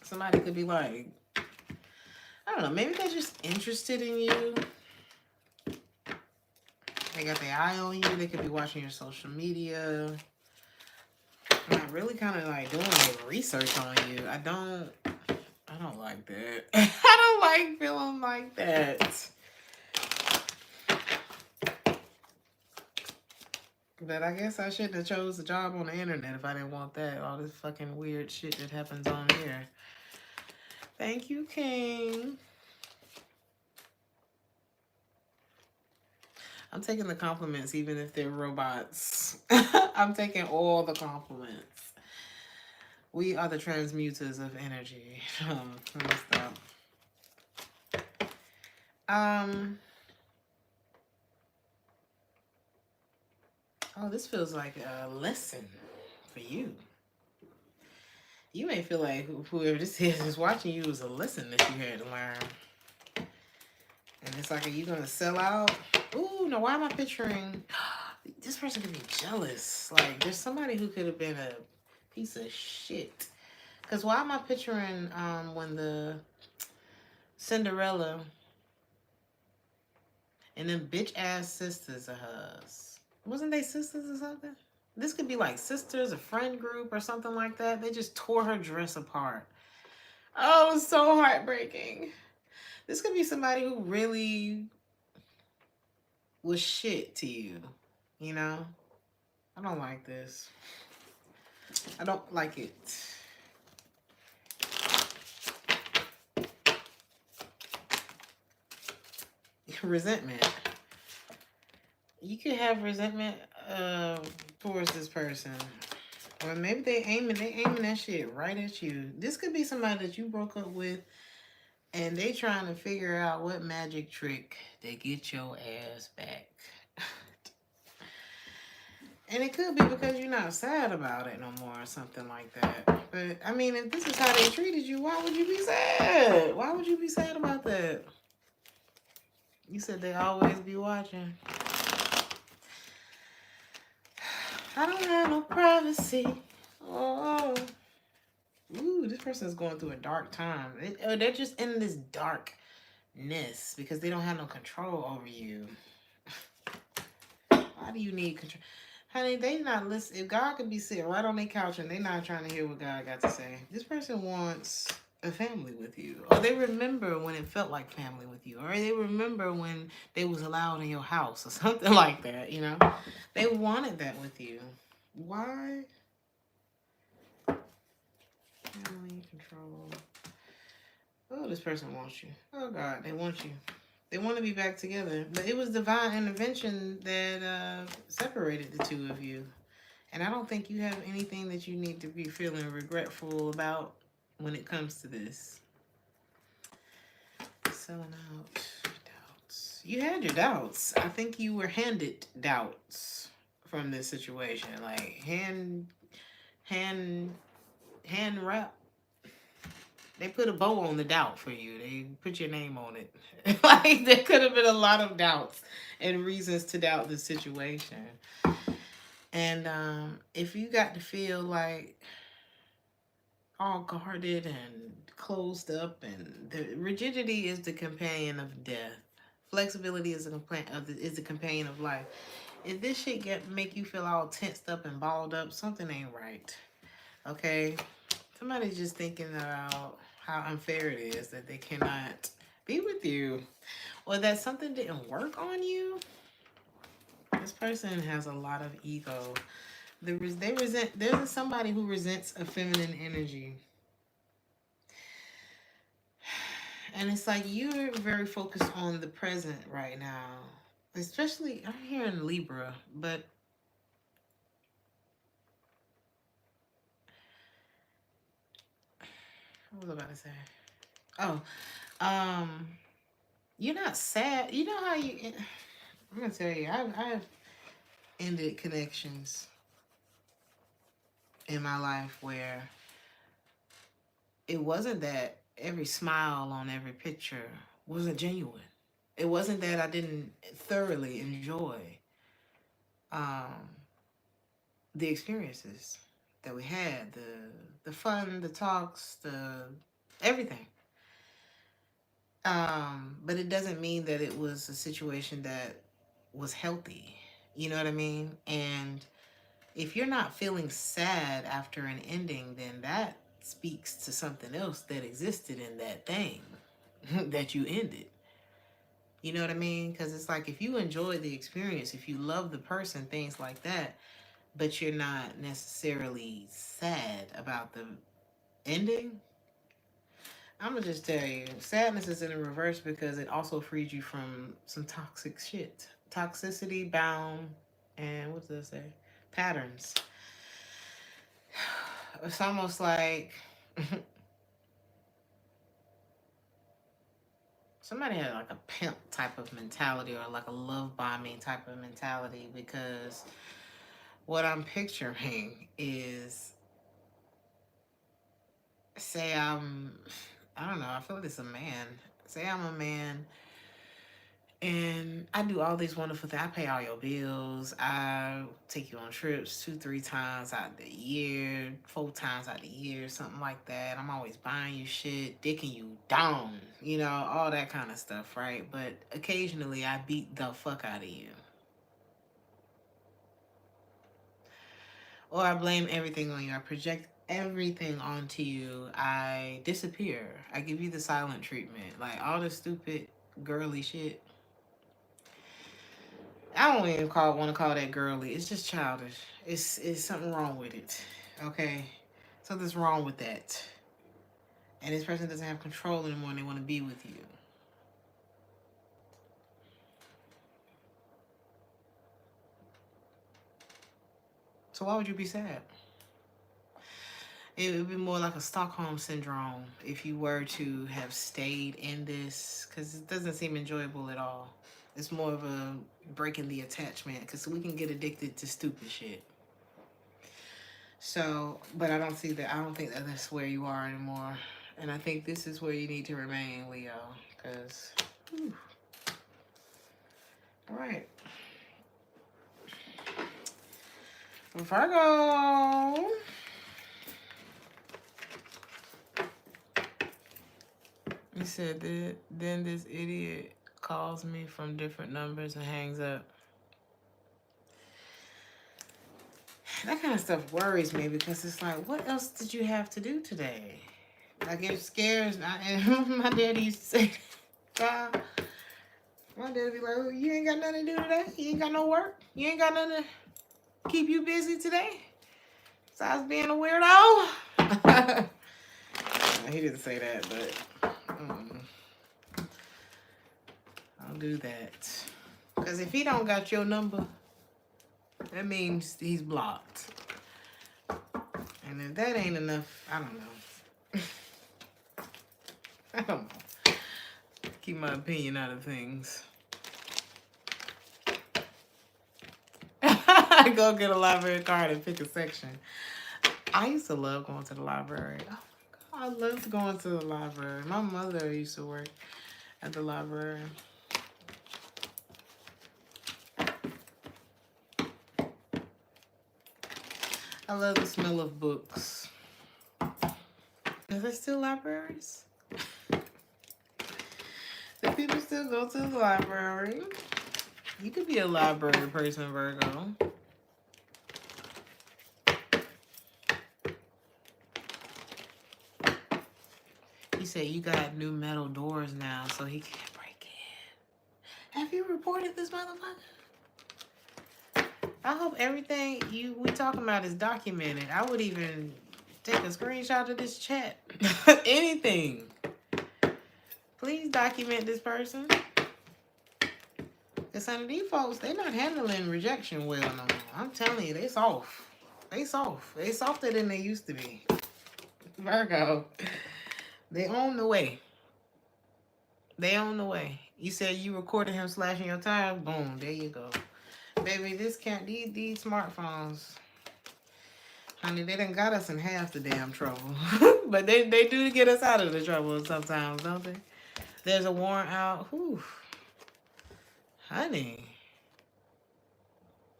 Somebody could be like, I don't know, maybe they're just interested in you. They got their eye on you. They could be watching your social media. Not really kind of like doing like research on you. I don't like that. I don't like feeling like that. But I guess I shouldn't have chose a job on the internet if I didn't want that. All this fucking weird shit that happens on here. Thank you, King. I'm taking the compliments even if they're robots. I'm taking all the compliments. We are the transmuters of energy. Let me stop. Oh, this feels like a lesson for you. You may feel like whoever this is watching you is a lesson that you had to learn. And it's like, are you going to sell out? Ooh, no, why am I picturing... This person could be jealous. Like, there's somebody who could have been a piece of shit. Because why am I picturing when the Cinderella and them bitch-ass sisters of hers. Wasn't they sisters or something? This could be like sisters, a friend group or something like that. They just tore her dress apart. Oh, it was so heartbreaking. This could be somebody who really was shit to you, you know? I don't like this. I don't like it. Resentment. You could have resentment towards this person. Or maybe they aiming that shit right at you. This could be somebody that you broke up with and they trying to figure out what magic trick to get your ass back. And it could be because you're not sad about it no more or something like that. But, I mean, if this is how they treated you, why would you be sad? Why would you be sad about that? You said they always be watching. I don't have no privacy. Oh. Ooh, this person is going through a dark time. They're just in this darkness because they don't have no control over you. Why do you need control? Honey, they not listening. If God could be sitting right on their couch and they not trying to hear what God got to say, this person wants a family with you. Or they remember when it felt like family with you. Or they remember when they was allowed in your house or something like that, you know? They wanted that with you. Why? Family control. Oh, this person wants you. Oh, God, they want you. They want to be back together. But it was divine intervention that separated the two of you. And I don't think you have anything that you need to be feeling regretful about when it comes to this. Selling out. Doubts. You had your doubts. I think you were handed doubts from this situation. Like, hand wrap. They put a bow on the doubt for you. They put your name on it. Like, there could have been a lot of doubts and reasons to doubt the situation. And if you got to feel like all guarded and closed up, and the rigidity is the companion of death. Flexibility is the companion of life. If this shit make you feel all tensed up and balled up, something ain't right. Okay? Somebody's just thinking about how unfair it is that they cannot be with you, or that something didn't work on you. This person has a lot of ego. There's somebody who resents a feminine energy. And it's like you're very focused on the present right now. Especially, I'm hearing Libra, but what was I about to say? Oh, you're not sad. You know how you... I'm going to tell you, I've ended connections in my life where it wasn't that every smile on every picture wasn't genuine. It wasn't that I didn't thoroughly enjoy um, the experiences that we had, the fun, the talks, the Everything. But it doesn't mean that it was a situation that was healthy. You know what I mean? And if you're not feeling sad after an ending, then that speaks to something else that existed in that thing that you ended. You know what I mean? Because it's like if you enjoy the experience, if you love the person, things like that, but you're not necessarily sad about the ending, I'm gonna just tell you, sadness is in the reverse because it also frees you from some toxic shit, toxicity bound, and what does that say? Patterns. It's almost like somebody had like a pimp type of mentality or like a love bombing type of mentality, because what I'm picturing is, say I don't know, I feel like it's a man. Say I'm a man and I do all these wonderful things. I pay all your bills. I take you on trips 2, 3 times out the year, 4 times out the year, something like that. I'm always buying you shit, dicking you down, you know, all that kind of stuff, right? But occasionally I beat the fuck out of you. Or I blame everything on you. I project everything onto you. I disappear. I give you the silent treatment. Like all the stupid girly shit. I don't even want to call that girly. It's just childish. It's something wrong with it. Okay? Something's wrong with that. And this person doesn't have control anymore and they want to be with you. So why would you be sad? It would be more like a Stockholm syndrome if you were to have stayed in this, because it doesn't seem enjoyable at all. It's more of a breaking the attachment, because we can get addicted to stupid shit. So, but I don't see that. I don't think that that's where you are anymore. And I think this is where you need to remain, Leo, because, all right. Virgo. He said that then this idiot calls me from different numbers and hangs up. That kind of stuff worries me because it's like, what else did you have to do today? Like, it scares me. My daddy used to say, God, my daddy be like, oh, you ain't got nothing to do today? You ain't got no work? You ain't got nothing to keep you busy today? Besides being a weirdo? He didn't say that, but I'll do that. Because if he don't got your number, that means he's blocked. And if that ain't enough, I don't know. I don't know. Keep my opinion out of things. Go get a library card and pick a section. I used to love going to the library. Oh my God, I loved going to the library. My mother used to work at the library. I love the smell of books. Are there still libraries? Do people still go to the library? You could be a library person, Virgo. He said you got new metal doors now, so he can't break in. Have you reported this motherfucker? I hope everything we talking about is documented. I would even take a screenshot of this chat. Anything. Please document this person. Because some of these folks, they're not handling rejection well no more. I'm telling you, they soft. They soft. They softer than they used to be. Virgo. They own the way. They own the way. You said you recorded him slashing your tires. Boom. There you go. Baby, these smartphones, honey, they done got us in half the damn trouble. But they do get us out of the trouble sometimes, don't they? There's a warrant out. Whew. Honey.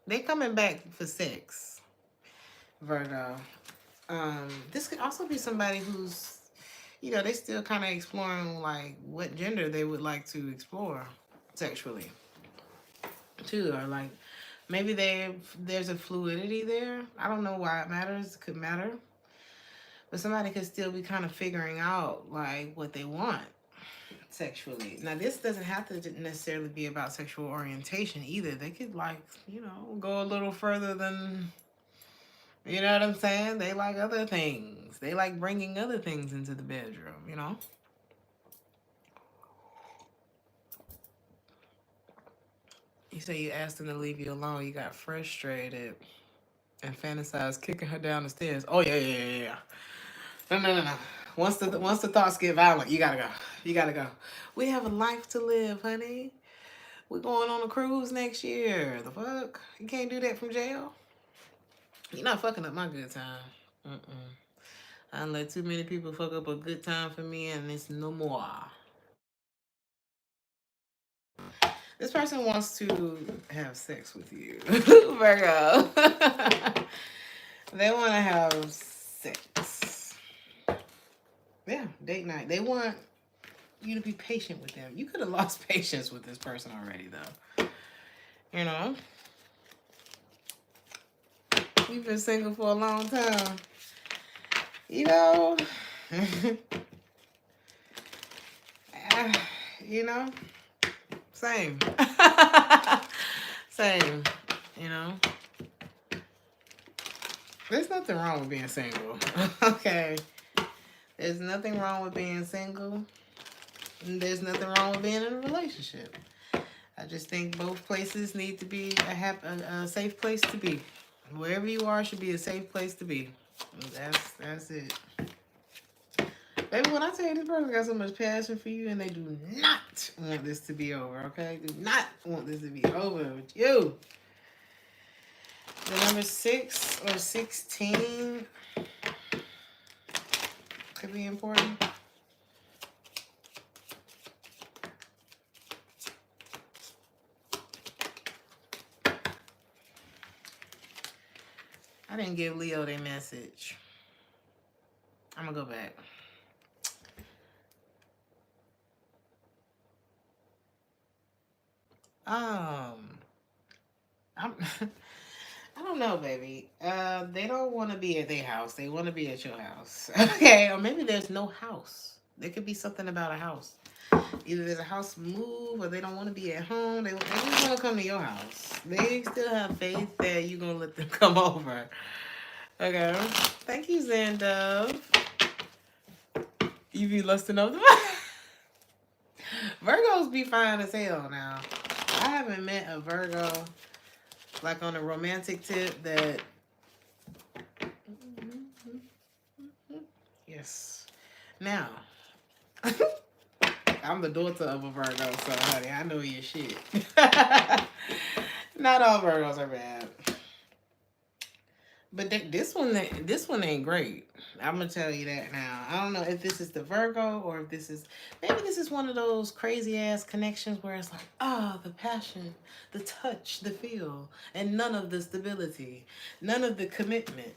They coming back for sex, Virgo. This could also be somebody who's you know, they still kind of exploring like what gender they would like to explore sexually too, or like maybe there's a fluidity there. I don't know why it matters. It could matter, but somebody could still be kind of figuring out like what they want sexually. Now, this doesn't have to necessarily be about sexual orientation either. They could like, you know, go a little further than, you know what I'm saying? They like other things. They like bringing other things into the bedroom, you know? You say you asked them to leave you alone. You got frustrated and fantasized kicking her down the stairs. Oh, yeah. No. Once the thoughts get violent, you gotta go. You gotta go. We have a life to live, honey. We're going on a cruise next year. The fuck? You can't do that from jail? You're not fucking up my good time. Mm-mm. I done let too many people fuck up a good time for me, and it's no more. This person wants to have sex with you, Virgo. They want to have sex. Yeah, date night. They want you to be patient with them. You could have lost patience with this person already, though. You know? You've been single for a long time. You know? You know? Same. Same. You know? There's nothing wrong with being single. Okay? There's nothing wrong with being single. And there's nothing wrong with being in a relationship. I just think both places need to be a safe place to be. Wherever you are should be a safe place to be. That's it. Baby, when I tell you this person got so much passion for you and they do not want this to be over, okay? Do not want this to be over with you. The number 6 or 16 could be important. I didn't give Leo their message. I'm gonna go back. I'm I don't know, baby. They don't want to be at their house. They want to be at your house. Okay, or maybe there's no house. There could be something about a house. Either there's a house move, or they don't want to be at home. They just want to come to your house. They still have faith that you're gonna let them come over. Okay. Thank you, Zandove. You be lusting over the Virgos be fine as hell now. I haven't met a Virgo like on a romantic tip that yes. Now I'm the daughter of a Virgo, so honey, I know your shit. Not all Virgos are bad. But this one ain't great. I'm gonna tell you that now. I don't know if this is the Virgo or if this is maybe this is one of those crazy ass connections where it's like, the passion, the touch, the feel, and none of the stability, none of the commitment.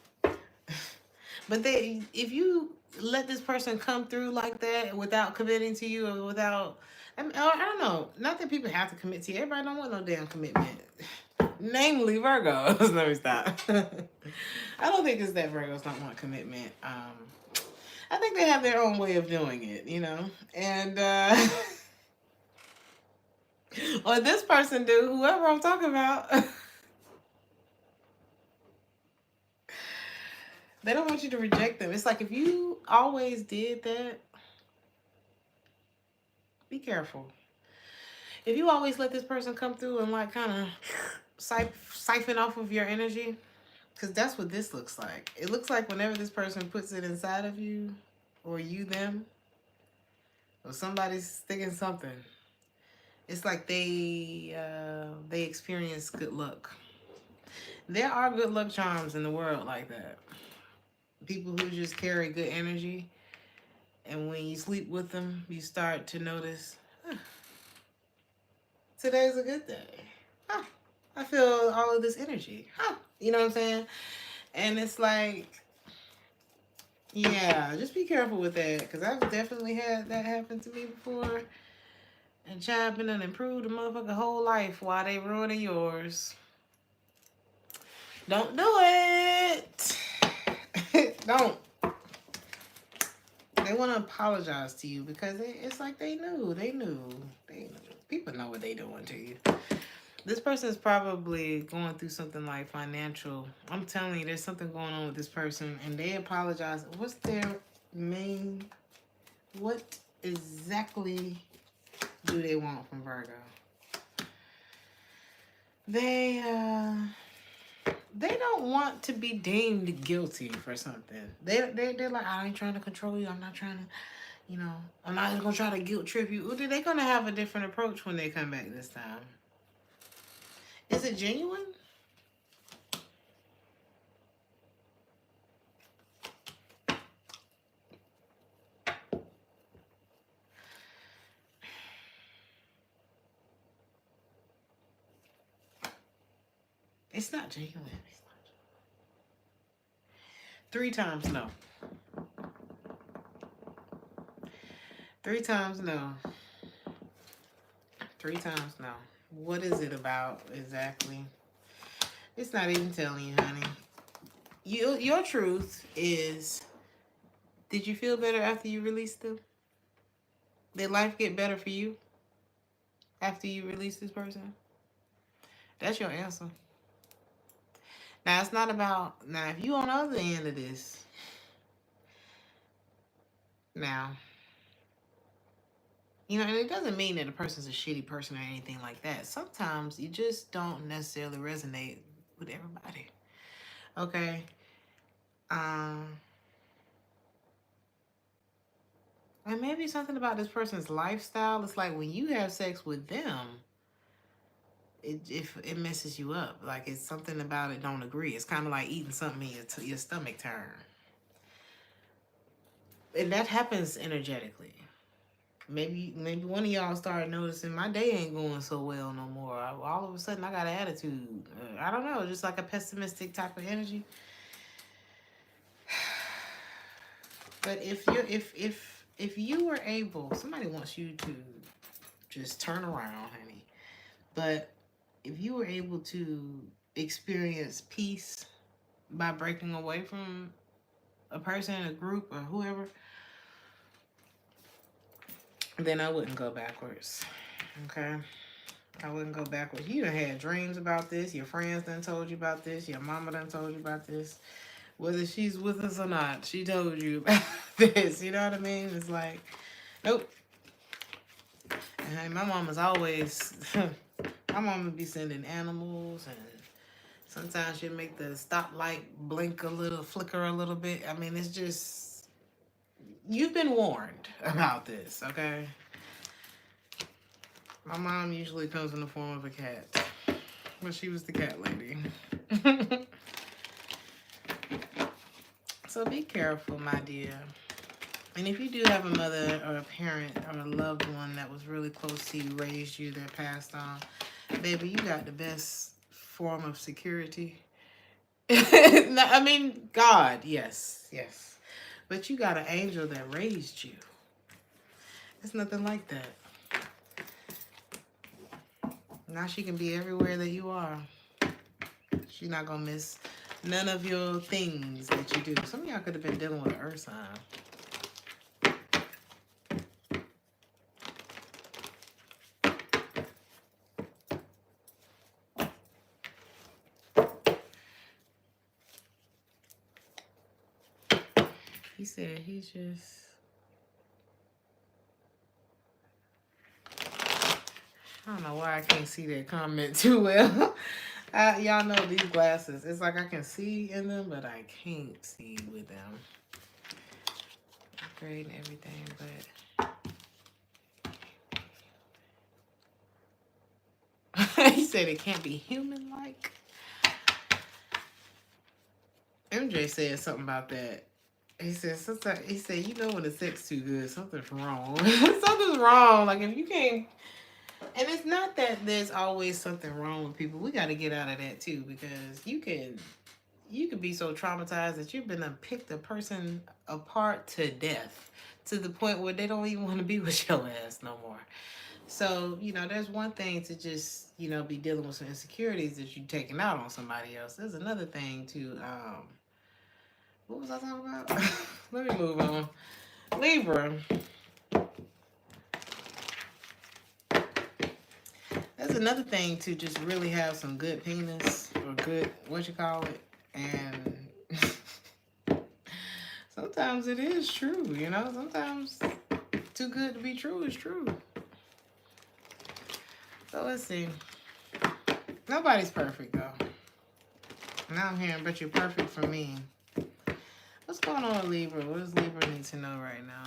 But if you let this person come through like that without committing to you or without, I don't know. Not that people have to commit to you. Everybody don't want no damn commitment. Namely Virgos. Let me stop. I don't think it's that Virgos don't want commitment. I think they have their own way of doing it, you know? And, or this person do, whoever I'm talking about. They don't want you to reject them. It's like if you always did that, be careful. If you always let this person come through and like kind of siphon off of your energy, because that's what this looks like. It looks like whenever this person puts it inside of you, or you them, or somebody's sticking something, it's like they experience good luck. There are good luck charms in the world like that. People who just carry good energy, and when you sleep with them, you start to notice, today's a good day. I feel all of this energy. You know what I'm saying? And it's like, Yeah, just be careful with that, because I've definitely had that happen to me before. And child been and improved a motherfucker whole life while they ruining yours. Don't do it. Don't. They want to apologize to you because it's like they knew. They knew. They knew. People know what they doing to you. This person is probably going through something like financial. I'm telling you, there's something going on with this person, and they apologize. What's their main? What exactly do they want from Virgo? They don't want to be deemed guilty for something. They're like, I ain't trying to control you. I'm not trying to, I'm not gonna try to guilt trip you. They're gonna have a different approach when they come back this time. Is it genuine? It's not genuine. It's not genuine. 3 times no. 3 times no. 3 times no. What is it about exactly? It's not even telling you, honey. Your truth is, did you feel better after you released them? Did life get better for you after you released this person? That's your answer. Now, it's not about... Now, if you on the other end of this... Now... and it doesn't mean that a person's a shitty person or anything like that. Sometimes you just don't necessarily resonate with everybody. Okay? And maybe something about this person's lifestyle. It's like when you have sex with them, it messes you up. Like it's something about it don't agree. It's kind of like eating something in your stomach turn. And that happens energetically. Maybe one of y'all started noticing my day ain't going so well no more. All of a sudden I got an attitude. I don't know, just like a pessimistic type of energy. But if you were able, somebody wants you to just turn around, honey. But if you were able to experience peace by breaking away from a person, a group, or whoever, then I wouldn't go backwards. Okay? I wouldn't go backwards. You done had dreams about this. Your friends done told you about this. Your mama done told you about this. Whether she's with us or not, she told you about this. You know what I mean? It's like, nope. And my mama's always... My mama be sending animals, and sometimes she'll make the stoplight blink a little, flicker a little bit. I mean, it's just... You've been warned about this, okay? My mom usually comes in the form of a cat. But she was the cat lady. So be careful, my dear. And if you do have a mother or a parent or a loved one that was really close to you, raised you, they're passed on, baby, you got the best form of security. I mean, God, yes, yes. But you got an angel that raised you. It's nothing like that. Now she can be everywhere that you are. She's not going to miss none of your things that you do. Some of y'all could have been dealing with an earth sign. He said he just... I don't know why I can't see that comment too well. Y'all know these glasses. It's like I can see in them, but I can't see with them. Great and everything, but... He said it can't be human-like. MJ said something about that. He said, you know when the sex too good, something's wrong. Something's wrong. Like if you can't... And it's not that there's always something wrong with people. We got to get out of that too, because you can you could be so traumatized that you've been picked a person apart to death, to the point where they don't even want to be with your ass no more. So, there's one thing to just, be dealing with some insecurities that you're taking out on somebody else. There's another thing to, what was I talking about? Let me move on. Libra. That's another thing to just really have some good penis or good, what you call it. And sometimes it is true, Sometimes too good to be true is true. So let's see. Nobody's perfect, though. Now I'm hearing, but you're perfect for me. What's going on with Libra? What does Libra need to know right now?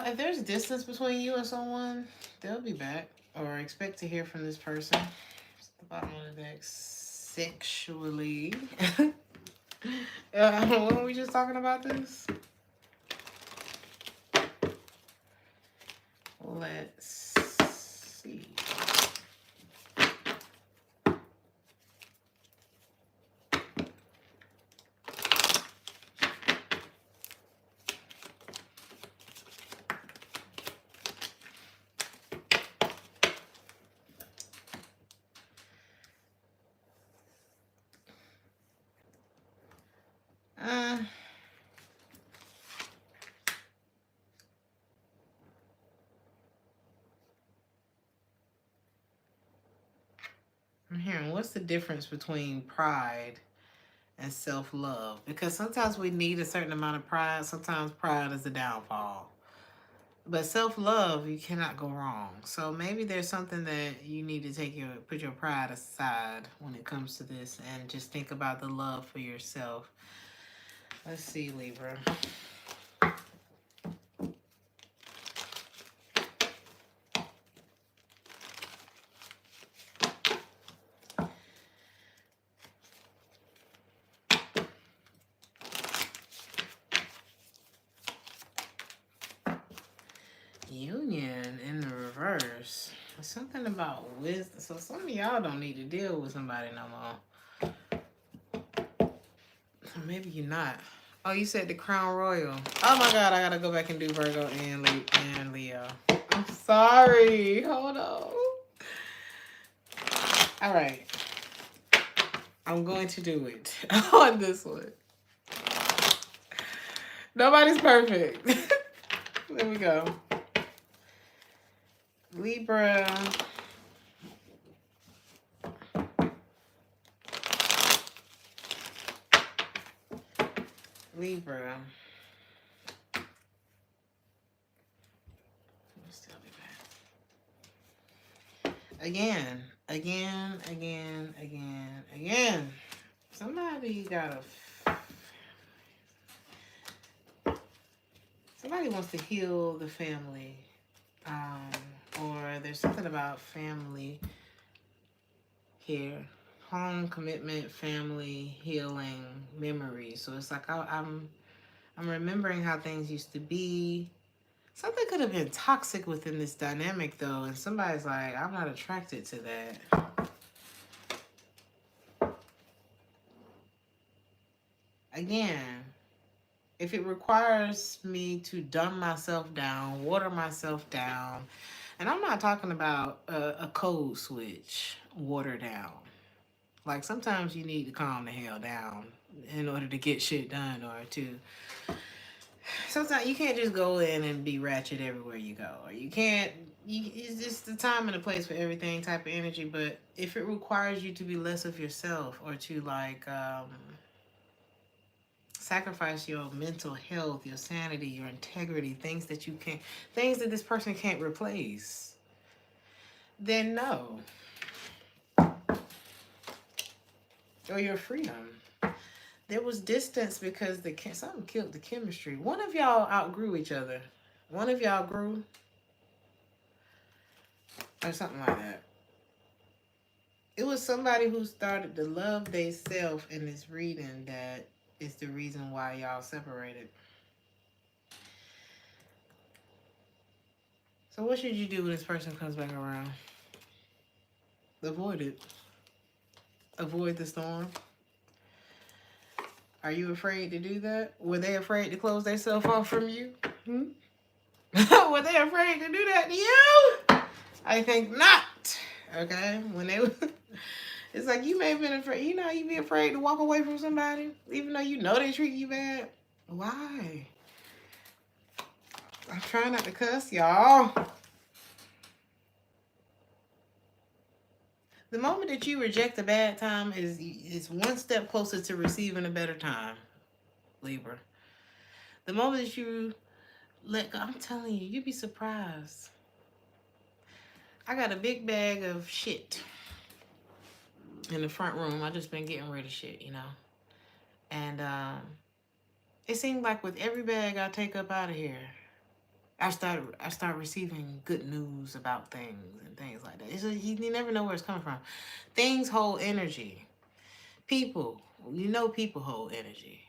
If there's distance between you and someone, they'll be back. Or expect to hear from this person. It's the bottom of the deck. Sexually. When were we just talking about this? Let's see. I'm hearing, what's the difference between pride and self-love? Because sometimes we need a certain amount of pride. Sometimes pride is a downfall. But self-love, you cannot go wrong. So maybe there's something that you need to put your pride aside when it comes to this and just think about the love for yourself. Let's see, Libra. Union in the reverse. Something about wisdom. So some of y'all don't need to deal with somebody no more. Maybe you're not. Oh, you said the Crown Royal. Oh my God, I gotta go back and do Virgo and Leo. I'm sorry. Hold on. All right. I'm going to do it on this one. Nobody's perfect. There we go. Libra. Libra. Still be back. Again. Somebody wants to heal the family. Or there's something about family here. Home, commitment, family, healing, memory. So it's like I'm remembering how things used to be. Something could have been toxic within this dynamic, though, and somebody's like, I'm not attracted to that. Again, if it requires me to dumb myself down, water myself down, and I'm not talking about a code switch, water down. Like, sometimes you need to calm the hell down in order to get shit done, or to... Sometimes you can't just go in and be ratchet everywhere you go. Or you can't... it's just the time and the place for everything type of energy. But if it requires you to be less of yourself, or to, like... sacrifice your mental health, your sanity, your integrity, things that this person can't replace, then no. Or your freedom. There was distance because something killed the chemistry. One of y'all outgrew each other. One of y'all grew, or something like that. It was somebody who started to love theyself in this reading that is the reason why y'all separated. So what should you do when this person comes back around? Avoid it. Avoid the storm. Are you afraid to do that? Were they afraid to close themselves off from you? Hmm? Were they afraid to do that to you? I think not. Okay? When they it's like you may have been afraid. You know, you be afraid to walk away from somebody, even though you know they treat you bad. Why? I'm trying not to cuss, y'all. The moment that you reject a bad time is one step closer to receiving a better time, Libra. The moment that you let go, I'm telling you, you'd be surprised. I got a big bag of shit in the front room. I just been getting rid of shit, you know. And it seemed like with every bag I take up out of here, I start receiving good news about things and things like that. You never know where it's coming from. Things hold energy. People, people hold energy.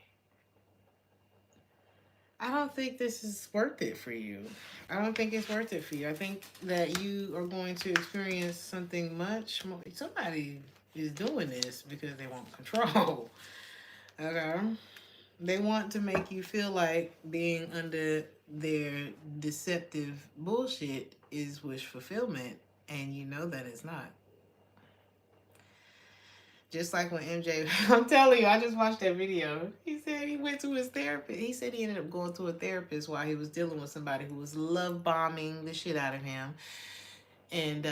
I don't think this is worth it for you. I don't think it's worth it for you. I think that you are going to experience something much more. Somebody is doing this because they want control. Okay? They want to make you feel like being under their deceptive bullshit is wish fulfillment, and you know that it's not. Just like when MJ, I'm telling you, I just watched that video. He said he went to his therapist. He said he ended up going to a therapist while he was dealing with somebody who was love bombing the shit out of him. And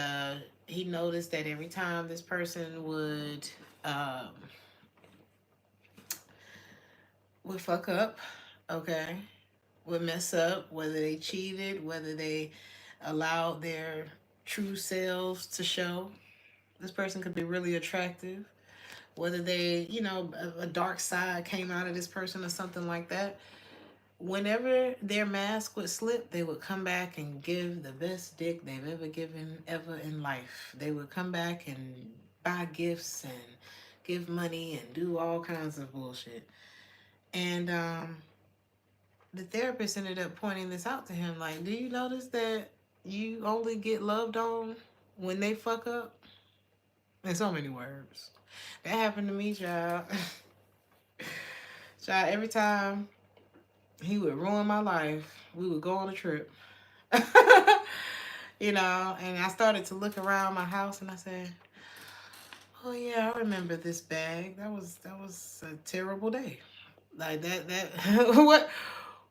he noticed that every time this person would fuck up, okay, would mess up, whether they cheated, whether they allowed their true selves to show. This person could be really attractive. Whether they, a dark side came out of this person or something like that. Whenever their mask would slip, they would come back and give the best dick they've ever given ever in life. They would come back and buy gifts and give money and do all kinds of bullshit. And the therapist ended up pointing this out to him. Like, do you notice that you only get loved on when they fuck up? In so many words. That happened to me, child. Child, every time he would ruin my life, we would go on a trip. And I started to look around my house and I said, oh yeah, I remember this bag. That was a terrible day. Like that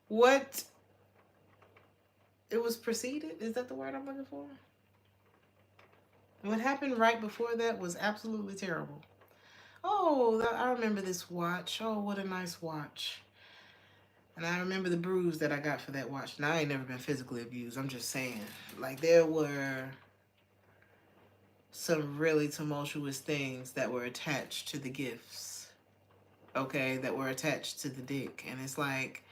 what it was preceded? Is that the word I'm looking for? What happened right before that was absolutely terrible. Oh, I remember this watch. Oh, what a nice watch. And I remember the bruise that I got for that watch. Now, I ain't never been physically abused. I'm just saying. Like, there were some really tumultuous things that were attached to the gifts. Okay? That were attached to the dick. And it's like,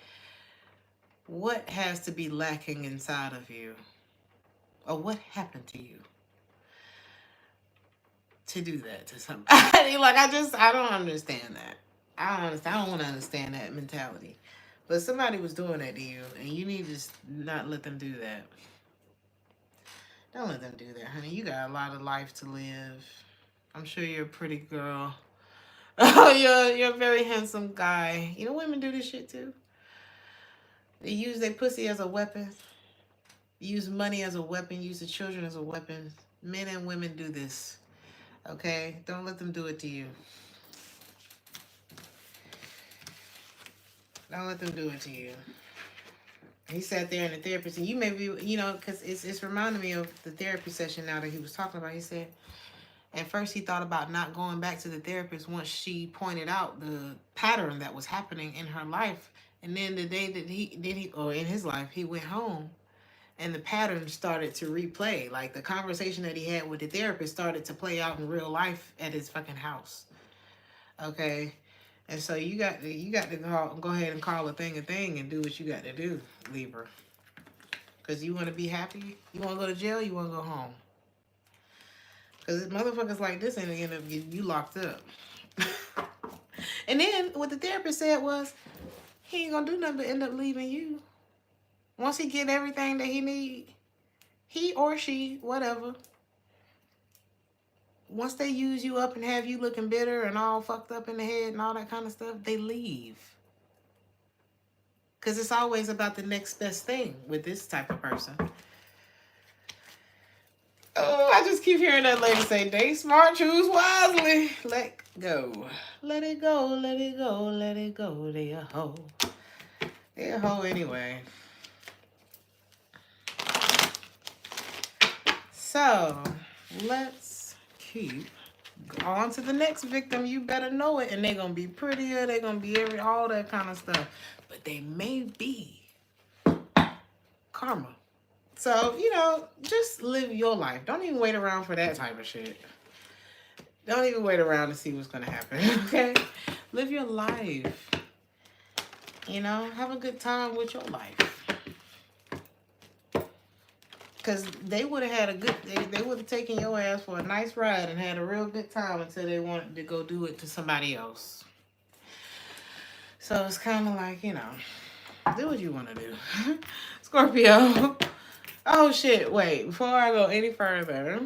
what has to be lacking inside of you? Or what happened to you to do that to somebody? Like, I don't understand that. I don't want to understand that mentality. But somebody was doing that to you, and you need to just not let them do that. Don't let them do that, honey. You got a lot of life to live. I'm sure you're a pretty girl. You're a very handsome guy. You know, women do this shit too. They use their pussy as a weapon. Use money as a weapon. Use the children as a weapon. Men and women do this. Okay? Don't let them do it to you. Don't let them do it to you. He sat there in the therapist, and you may be, because it's reminding me of the therapy session now that he was talking about. He said, at first he thought about not going back to the therapist once she pointed out the pattern that was happening in her life. And then the day that or in his life, he went home, and the pattern started to replay. Like, the conversation that he had with the therapist started to play out in real life at his fucking house. Okay? And so you got to go ahead and call a thing and do what you got to do, Libra. Because you want to be happy? You want to go to jail? You want to go home? Because motherfuckers like this ain't end up getting you locked up. And then what the therapist said was, he ain't gonna do nothing but end up leaving you. Once he get everything that he need, he or she, whatever, once they use you up and have you looking bitter and all fucked up in the head and all that kind of stuff, they leave. Because it's always about the next best thing with this type of person. Oh, I just keep hearing that lady say, date smart, choose wisely. Let go. Let it go, let it go, let it go. They a hoe. They a hoe anyway. So, let's keep on to the next victim. You better know it. And they're going to be prettier. They're going to be all that kind of stuff. But they may be karma. So, you know, just live your life. Don't even wait around for that type of shit. Don't even wait around to see what's going to happen, okay? Live your life. You know, have a good time with your life. Because they would have had a good, they would have taken your ass for a nice ride and had a real good time until they wanted to go do it to somebody else. So it's kind of like, you know, do what you want to do. Scorpio. Oh, shit. Wait, before I go any further.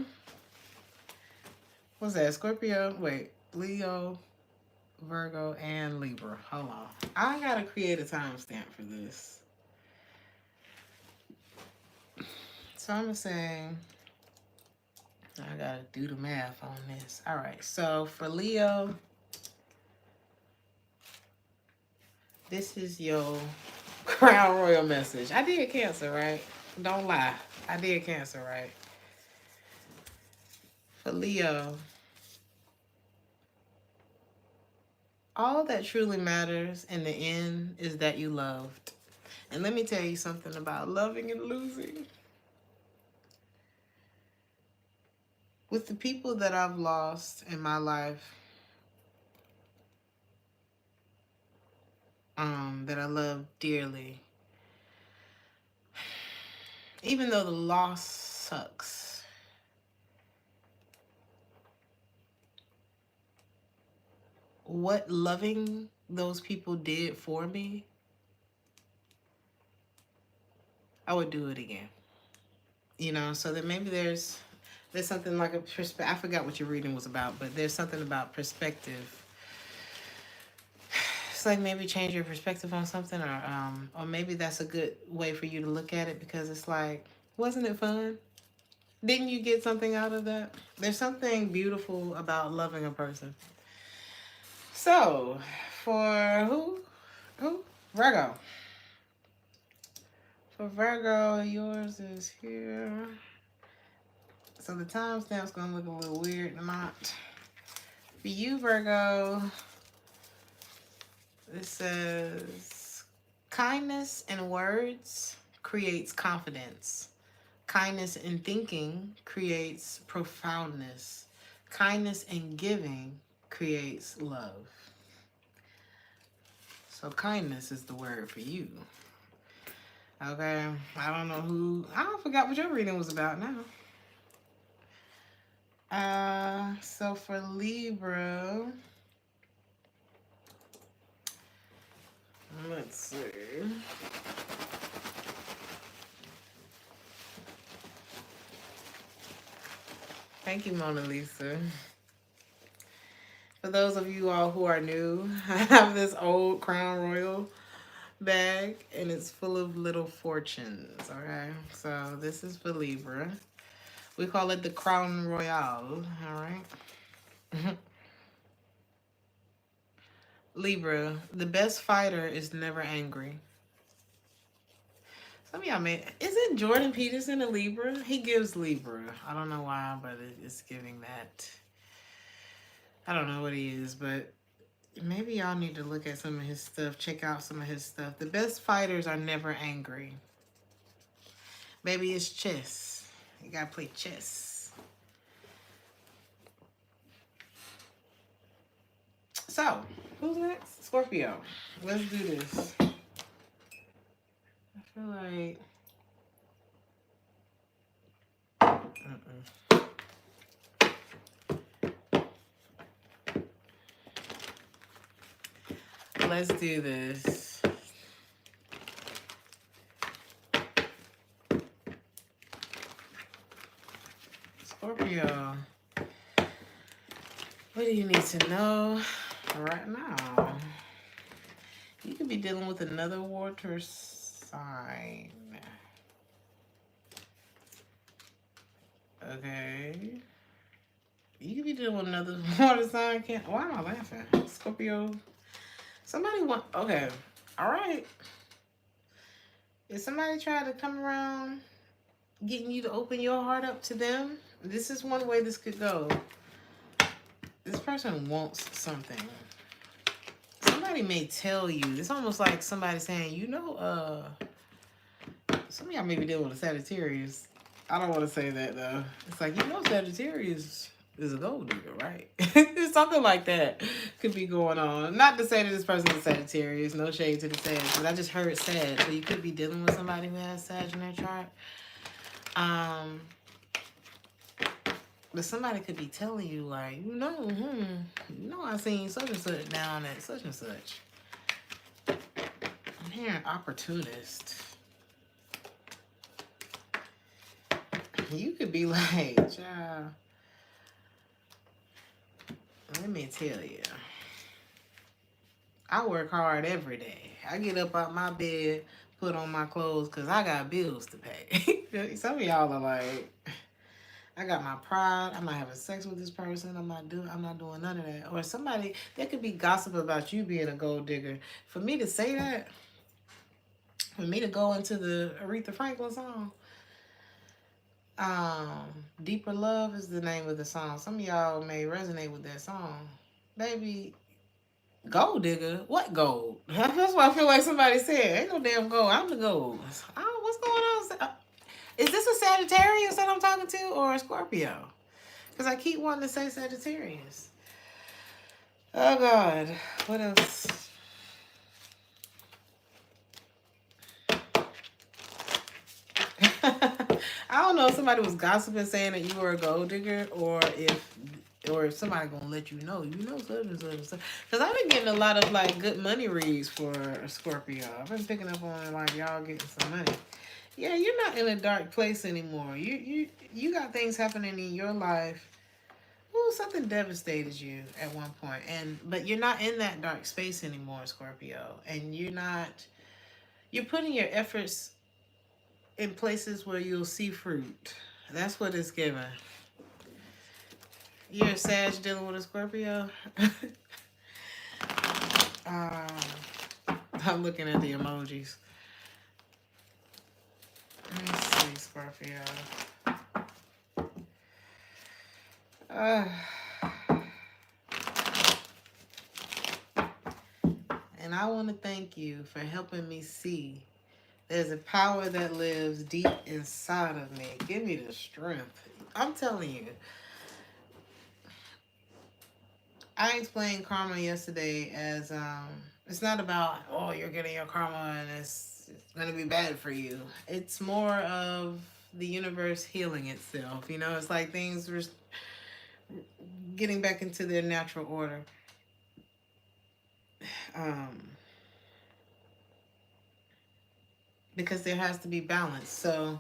What's that? Scorpio? Wait. Leo, Virgo, and Libra. Hold on. I got to create a timestamp for this. So I'm going to say, I got to do the math on this. All right. So for Leo, this is your Crown Royal message. I did Cancer, right? Don't lie. I did Cancer, right? For Leo, all that truly matters in the end is that you loved. And let me tell you something about loving and losing. With the people that I've lost in my life, that I love dearly, even though the loss sucks, what loving those people did for me, I would do it again. You know, so that maybe there's something like a perspective. I forgot what your reading was about, but there's something about perspective. It's like maybe change your perspective on something, or maybe that's a good way for you to look at it, because it's like, wasn't it fun? Didn't you get something out of that? There's something beautiful about loving a person. So, for who? Virgo. For Virgo, yours is here. So the timestamp's gonna look a little weird tonight. For you, Virgo, it says, kindness in words creates confidence. Kindness in thinking creates profoundness. Kindness in giving creates love. So kindness is the word for you. Okay, I don't know who, I forgot what your reading was about now. So for Libra, let's see. Thank you, Mona Lisa. For those of you all who are new, I have this old Crown Royal bag, and it's full of little fortunes, okay? So this is for Libra. We call it the Crown Royale, all right? Libra, the best fighter is never angry. Some of y'all may, isn't Jordan Peterson a Libra? He gives Libra. I don't know why, but it's giving that. I don't know what he is, but maybe y'all need to look at some of his stuff, check out some of his stuff. The best fighters are never angry. Maybe it's chess. You gotta play chess. So, who's next? Scorpio. Let's do this. I feel like... let's do this. Scorpio, what do you need to know right now? You could be dealing with another water sign. Okay. You could be dealing with another water sign. Why am I laughing? Scorpio. Somebody want. Okay. All right. If somebody tried to come around getting you to open your heart up to them, this is one way this could go. This person wants something. Somebody may tell you. It's almost like somebody saying, you know, some of y'all may be dealing with a Sagittarius. I don't want to say that though. It's like, you know, Sagittarius is a gold digger, right? Something like that could be going on. Not to say that this person is Sagittarius, no shade to the Sag, but I just heard Sag. So you could be dealing with somebody who has Sag in their chart. But somebody could be telling you, like, you know, I seen such and such down at such and such. I'm hearing opportunist. You could be like, child, let me tell you, I work hard every day. I get up out my bed, put on my clothes, because I got bills to pay. Some of y'all are like, I got my pride. I'm not having sex with this person. I'm not doing none of that. Or somebody, there could be gossip about you being a gold digger. For me to say that, for me to go into the Aretha Franklin song, Deeper Love is the name of the song. Some of y'all may resonate with that song. Baby, gold digger? What gold? That's what I feel like somebody said. Ain't no damn gold. I'm the gold. Oh, what's going on? Is this a Sagittarius that I'm talking to or a Scorpio? Because I keep wanting to say Sagittarius. Oh, God. What else? I don't know if somebody was gossiping saying that you were a gold digger or if somebody gonna let you know such and such and such. Because I've been getting a lot of like good money reads for Scorpio. I've been picking up on like y'all getting some money. Yeah, you're not in a dark place anymore. You got things happening in your life. Ooh, something devastated you at one point, but you're not in that dark space anymore, Scorpio. And you're putting your efforts in places where you'll see fruit. That's what it's giving. You're a Sag dealing with a Scorpio. I'm looking at the emojis. Let me see, Scorpio. And I want to thank you for helping me see there's a power that lives deep inside of me. Give me the strength. I'm telling you. I explained karma yesterday as it's not about, oh, you're getting your karma and it's going to be bad for you. It's more of the universe healing itself. You know, it's like things were getting back into their natural order. Because there has to be balance. So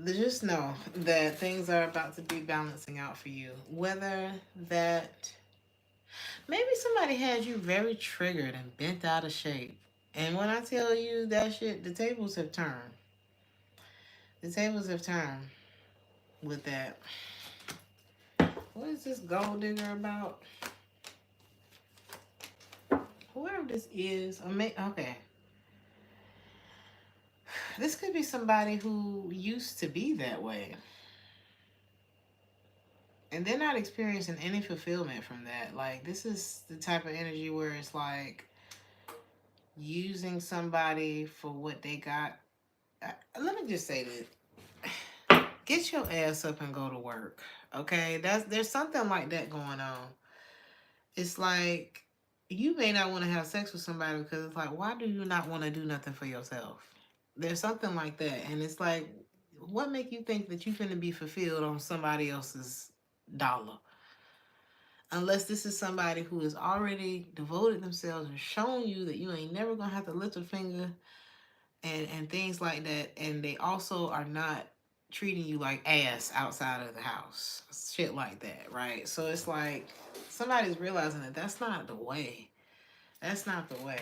just know that things are about to be balancing out for you. Whether that maybe somebody had you very triggered and bent out of shape. And when I tell you that shit, the tables have turned. The tables have turned with that. What is this gold digger about? Whoever this is, okay. This could be somebody who used to be that way. And they're not experiencing any fulfillment from that. Like, this is the type of energy where it's like using somebody for what they got. Let me just say this. Get your ass up and go to work. Okay? There's something like that going on. It's like you may not want to have sex with somebody because it's like, why do you not want to do nothing for yourself? There's something like that. And it's like, what make you think that you're going to be fulfilled on somebody else's dollar? Unless this is somebody who has already devoted themselves and shown you that you ain't never gonna have to lift a finger and things like that. And they also are not treating you like ass outside of the house. Shit like that, right? So it's like somebody's realizing that that's not the way. That's not the way.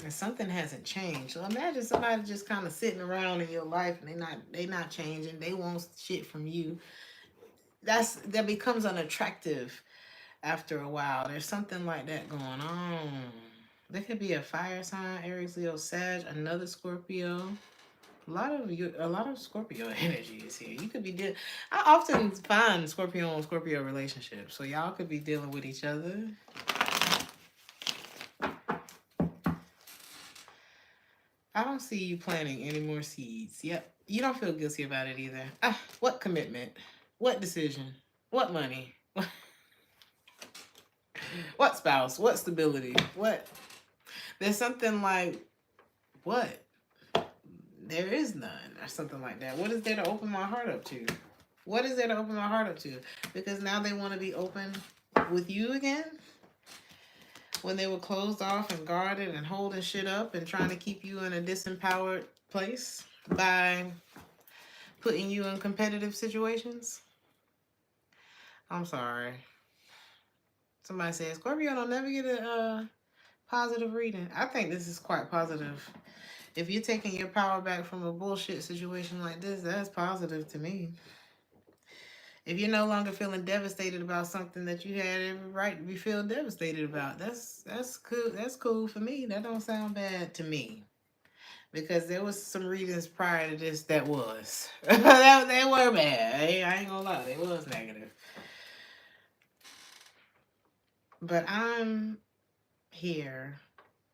And something hasn't changed. So imagine somebody just kind of sitting around in your life and they not changing. They want shit from you. That becomes unattractive after a while. There's something like that going on. There could be a fire sign, Aries, Leo, Sag, another Scorpio. A lot of Scorpio energy is here. You could be dealing. I often find Scorpio on Scorpio relationships, so y'all could be dealing with each other. I don't see you planting any more seeds. Yep, you don't feel guilty about it either. What commitment? What decision? What money? What spouse? What stability? What? There's something like what? There is none, or something like that. What is there to open my heart up to? What is there to open my heart up to? Because now they want to be open with you again? When they were closed off and guarded and holding shit up and trying to keep you in a disempowered place by putting you in competitive situations? I'm sorry. Somebody says, Scorpio don't never get a positive reading. I think this is quite positive. If you're taking your power back from a bullshit situation like this, that's positive to me. If you're no longer feeling devastated about something that you had every right to be feel devastated about, that's cool. That's cool for me. That don't sound bad to me. Because there was some readings prior to this that was. They were bad. I ain't gonna lie. They was negative. But I'm here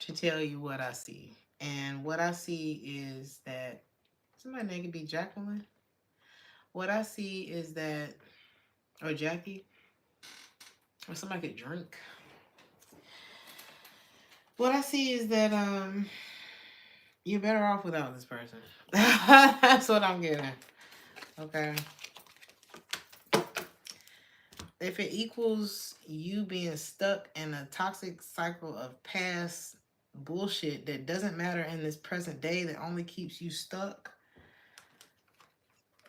to tell you what I see. And what I see is that somebody name could be Jacqueline. What I see is that, or Jackie, or somebody could drink. What I see is that you're better off without this person. That's what I'm getting. Okay. If it equals you being stuck in a toxic cycle of past bullshit that doesn't matter in this present day, that only keeps you stuck,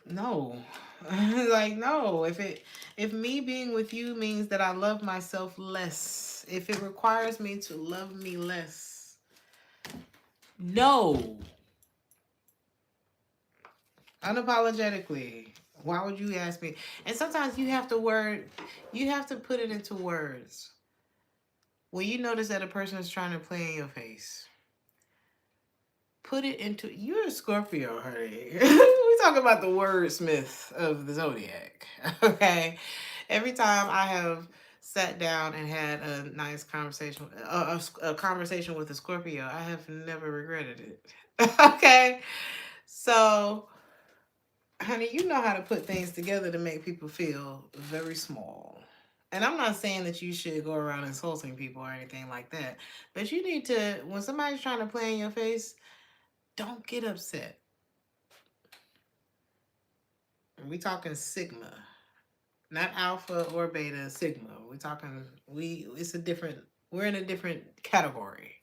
no. Like, no. If me being with you means that I love myself less, if it requires me to love me less, no. Unapologetically. Why would you ask me? And sometimes you have to put it into words. When you notice that a person is trying to play in your face, put it into, you're a Scorpio, honey. We talk about the wordsmith of the zodiac. Okay. Every time I have sat down and had a nice conversation, a conversation with a Scorpio, I have never regretted it. Okay. So, honey, you know how to put things together to make people feel very small. And I'm not saying that you should go around insulting people or anything like that. But you need to, when somebody's trying to play in your face, don't get upset. We talking sigma, not alpha or beta, sigma. We're in a different category.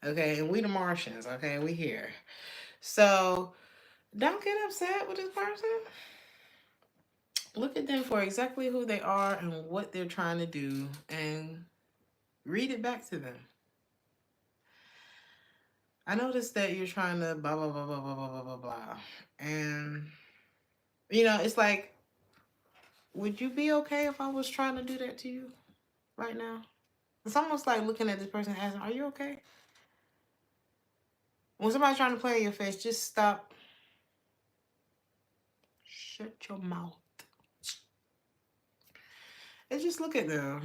Okay, and we the Martians, okay? We here. So don't get upset with this person. Look at them for exactly who they are and what they're trying to do and read it back to them. I noticed that you're trying to blah, blah, blah, blah, blah, blah, blah, blah, blah. And, it's like, would you be okay if I was trying to do that to you right now? It's almost like looking at this person and asking, are you okay? When somebody's trying to play in your face, just stop. Shut your mouth. And just look at them.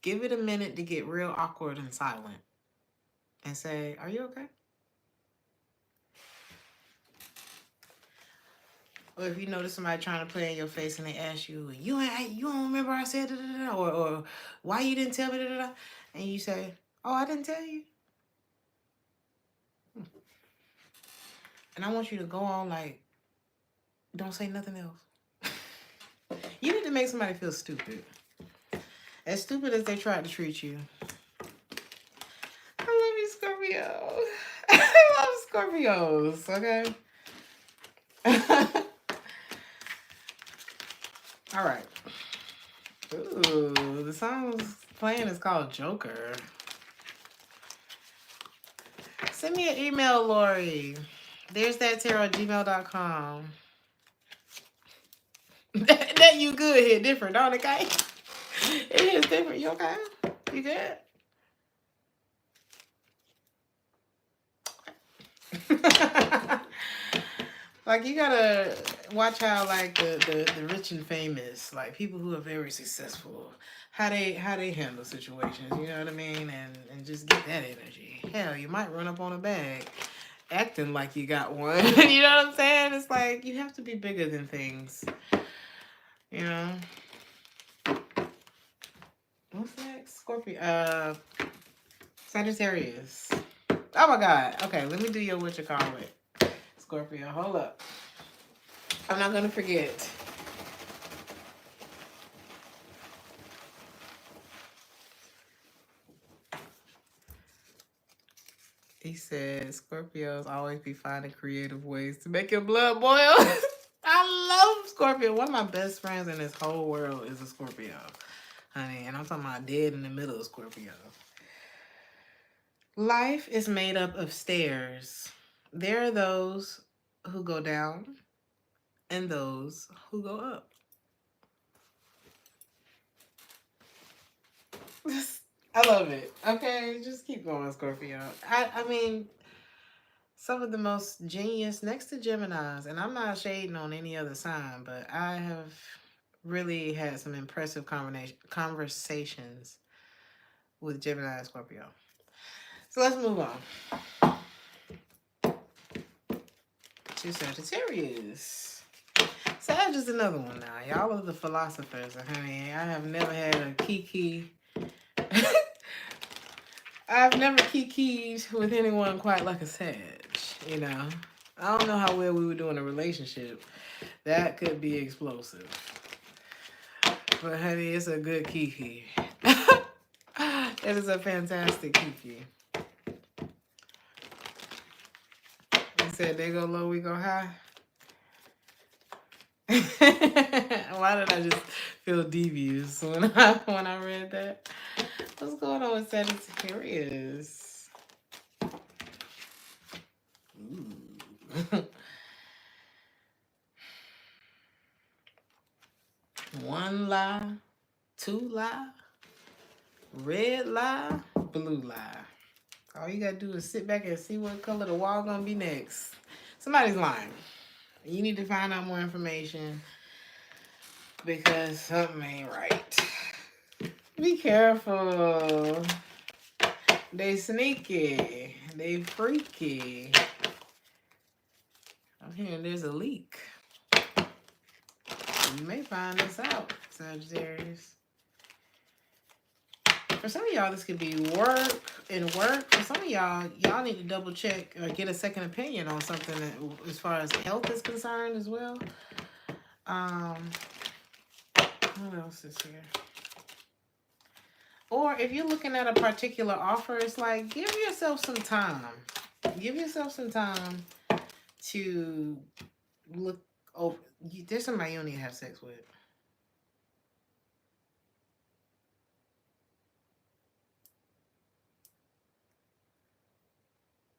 Give it a minute to get real awkward and silent. And say, are you okay? Or if you notice somebody trying to play in your face and they ask you, you don't remember I said da-da-da-da, or why you didn't tell me da-da-da, and you say, oh, I didn't tell you. And I want you to go on like Don't say nothing else. You need to make somebody feel stupid. As stupid as they tried to treat you. I love you, Scorpio. I love Scorpios, okay? All right. Ooh, the song playing is called Joker. Send me an email, Lori. Theresthattarot@gmail.com. That you good hit different, don't it, okay? It is different. You okay? You good? Like, you gotta watch how, like, the rich and famous, like people who are very successful, how they handle situations, you know what I mean? And just get that energy. Hell, you might run up on a bag acting like you got one. You know what I'm saying? It's like you have to be bigger than things. You know? What's next? Scorpio. Sagittarius. Oh my God. Okay, let me do your what you call it. Scorpio, hold up. I'm not gonna forget. He said Scorpios always be finding creative ways to make your blood boil. I love Scorpio. One of my best friends in this whole world is a Scorpio, honey. And I'm talking about dead in the middle of Scorpio. Life is made up of stairs. There are those who go down and those who go up. I love it. Okay, just keep going, Scorpio. I mean, some of the most genius next to Geminis, and I'm not shading on any other sign, but I have really had some impressive conversations with Gemini and Scorpio. So let's move on to Sagittarius. Sag is another one now. Y'all are the philosophers, honey. I have never had a kiki. I've never kikied with anyone quite like a Sag, you know. I don't know how well we would do in a relationship. That could be explosive. But honey, it's a good kiki. It is a fantastic kiki. He said they go low, we go high. Why did I just feel devious when I read that? What's going on with Sagittarius? Ooh. One lie, two lie, red lie, blue lie. All you gotta do is sit back and see what color the wall gonna be next. Somebody's lying. You need to find out more information because something ain't right. Be careful. They sneaky. They freaky. I'm hearing there's a leak. You may find this out, Sagittarius. For some of y'all, this could be work. For some of y'all need to double check or get a second opinion on something that, as far as health is concerned as well. What else is here? Or if you're looking at a particular offer, it's like, give yourself some time. Give yourself some time to look over. There's somebody you don't need to have sex with.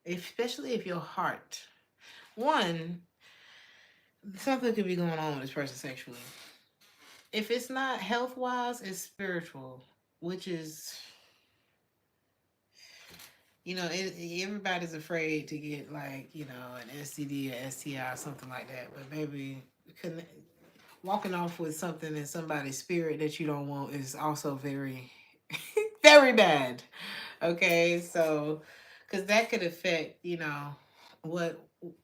Especially if your heart. One, something could be going on with this person sexually. If it's not health-wise, it's spiritual, which is, you know, everybody's afraid to get, like, you know, an STD or STI or something like that. But baby, walking off with something in somebody's spirit that you don't want is also very, very bad. Okay, so, because that could affect, you know,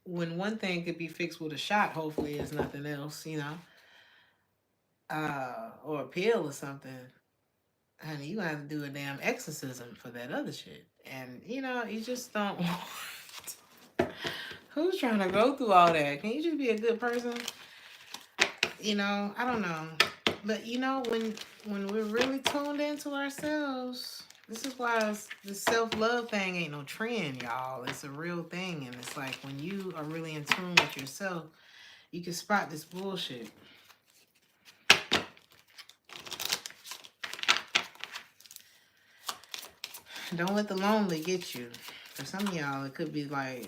when one thing could be fixed with a shot, hopefully it's nothing else, you know, or a pill or something. Honey, you have to do a damn exorcism for that other shit. And, you know, you just don't want... Who's trying to go through all that? Can you just be a good person? You know, I don't know. But you know, when we're really tuned into ourselves, this is why the self-love thing ain't no trend, y'all. It's a real thing. And it's like when you are really in tune with yourself, you can spot this bullshit. Don't let the lonely get you. For some of y'all, it could be like,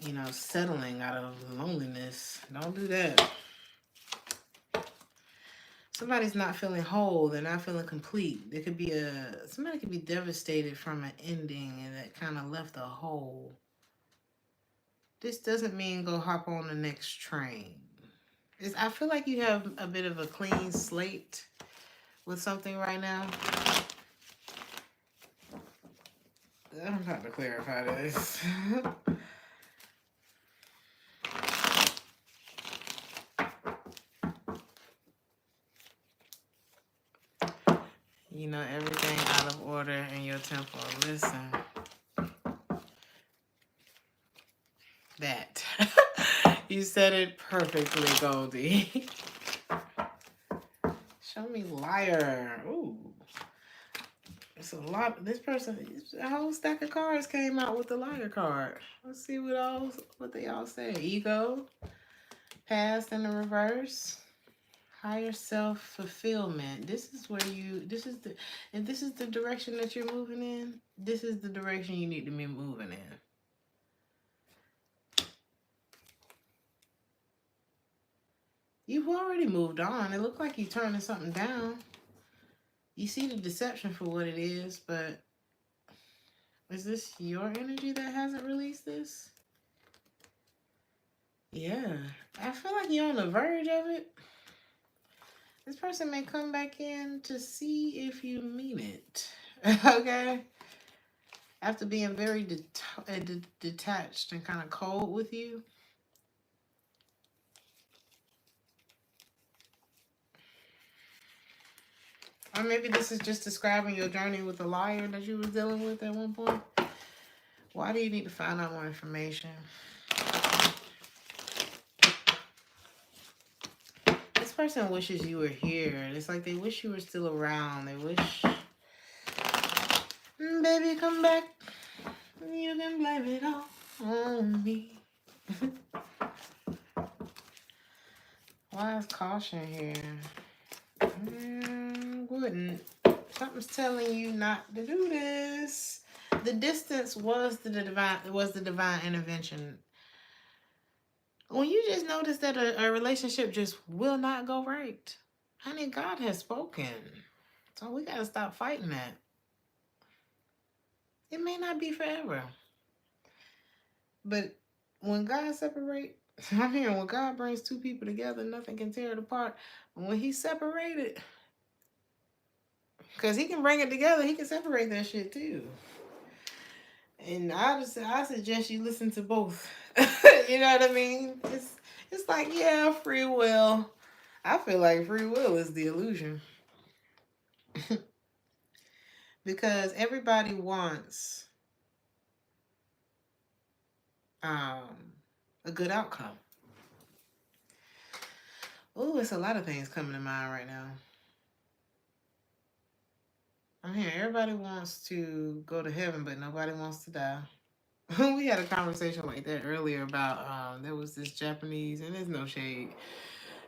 you know, settling out of loneliness. Don't do that. Somebody's not feeling whole. They're not feeling complete. There could be somebody could be devastated from an ending and that kind of left a hole. This doesn't mean go hop on the next train. I feel like you have a bit of a clean slate with something right now. I'm trying to clarify this. You know, everything out of order in your temple. Listen. That. You said it perfectly, Goldie. Show me liar. Ooh. It's a lot. This person, a whole stack of cards came out with the liar card. Let's see what they all say. Ego, past in the reverse, higher self fulfillment. This is if this is the direction that you're moving in, this is the direction you need to be moving in. You've already moved on. It looked like you're turning something down. You see the deception for what it is, but is this your energy that hasn't released this? Yeah. I feel like you're on the verge of it. This person may come back in to see if you mean it. Okay? After being very detached and kind of cold with you. Or maybe this is just describing your journey with the liar that you were dealing with at one point. Why do you need to find out more information? This person wishes you were here. It's like they wish you were still around. They wish, baby, come back. You can blame it all on me. Why is caution here? Wouldn't. Something's telling you not to do this. The distance was the divine intervention. When you just notice that a relationship just will not go right, honey, God has spoken. So we got to stop fighting that. It may not be forever. But when God separates, I'm hearing when God brings two people together, nothing can tear it apart. When he separated, because he can bring it together, he can separate that shit too. And I suggest you listen to both. You know what I mean? It's like, yeah, free will. I feel like free will is the illusion. Because everybody wants a good outcome. Oh, it's a lot of things coming to mind right now. I'm hearing everybody wants to go to heaven, but nobody wants to die. We had a conversation like that earlier about there was this Japanese, and there's no shade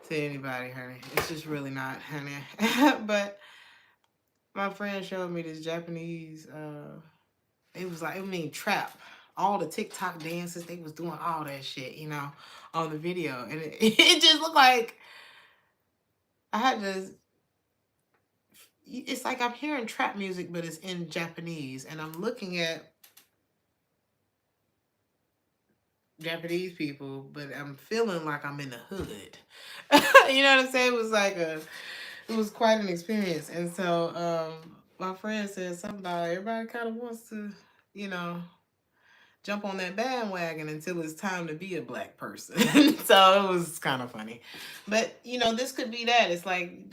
to anybody, honey. It's just really not, honey. But my friend showed me this Japanese, it was like, trap. All the TikTok dances, they was doing all that shit, you know, on the video. And it just looked like I had to, it's like I'm hearing trap music, but it's in Japanese. And I'm looking at Japanese people, but I'm feeling like I'm in the hood. You know what I'm saying? It was quite an experience. And so my friend said something about everybody kind of wants to, you know, jump on that bandwagon until it's time to be a black person. So it was kind of funny. But, you know, this could be that. It's like,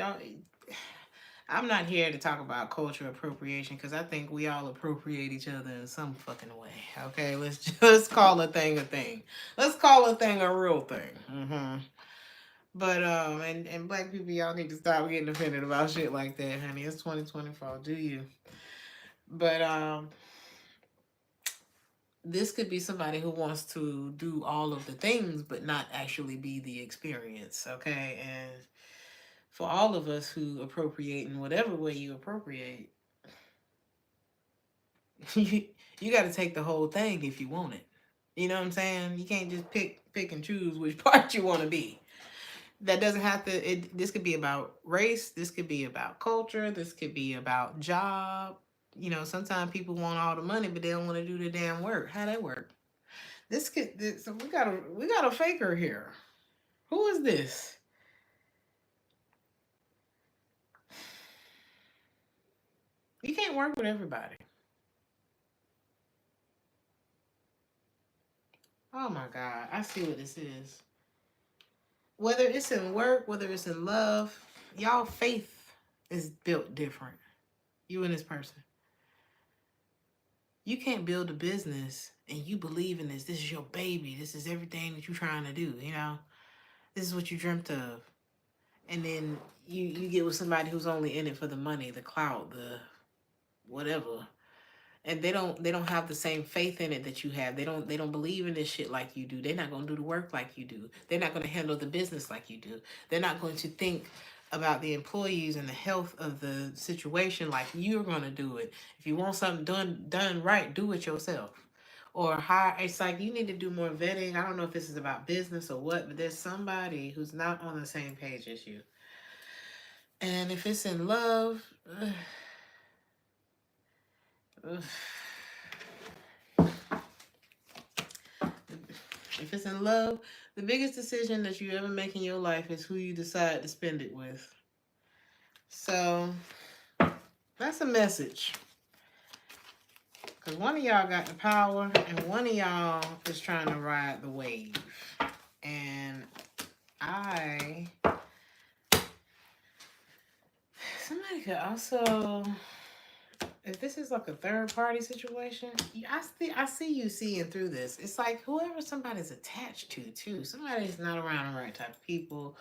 I'm not here to talk about cultural appropriation because I think we all appropriate each other in some fucking way. Okay, let's just call a thing a thing. Let's call a thing a real thing. But and black people, y'all need to stop getting offended about shit like that, honey. It's 2024. Do you? But this could be somebody who wants to do all of the things but not actually be the experience, okay? And for all of us who appropriate in whatever way you appropriate, you got to take the whole thing if you want it. You know what I'm saying? You can't just pick and choose which part you want to be. That doesn't have to. This could be about race. This could be about culture. This could be about job. You know, sometimes people want all the money, but they don't want to do the damn work. How that work? So we got a faker here. Who is this? You can't work with everybody. Oh my God, I see what this is. Whether it's in work, whether it's in love, y'all faith is built different. You and this person. You can't build a business and you believe in this. This is your baby. This is everything that you're trying to do, you know? This is what you dreamt of. And then you get with somebody who's only in it for the money, the clout, the whatever. And they don't have the same faith in it that you have. They don't believe in this shit like you do. They're not gonna do the work like you do. They're not gonna handle the business like you do. They're not going to think about the employees and the health of the situation like you're gonna do it. If you want something done right, do it yourself. Or hire. It's like you need to do more vetting. I don't know if this is about business or what, but there's somebody who's not on the same page as you. And if it's in love, ugh, if it's in love, the biggest decision that you ever make in your life is who you decide to spend it with. So that's a message. Because one of y'all got the power and one of y'all is trying to ride the wave. And somebody could also, if this is like a third party situation, I see you seeing through this. It's like whoever somebody's attached to too. Somebody's not around the right type of people,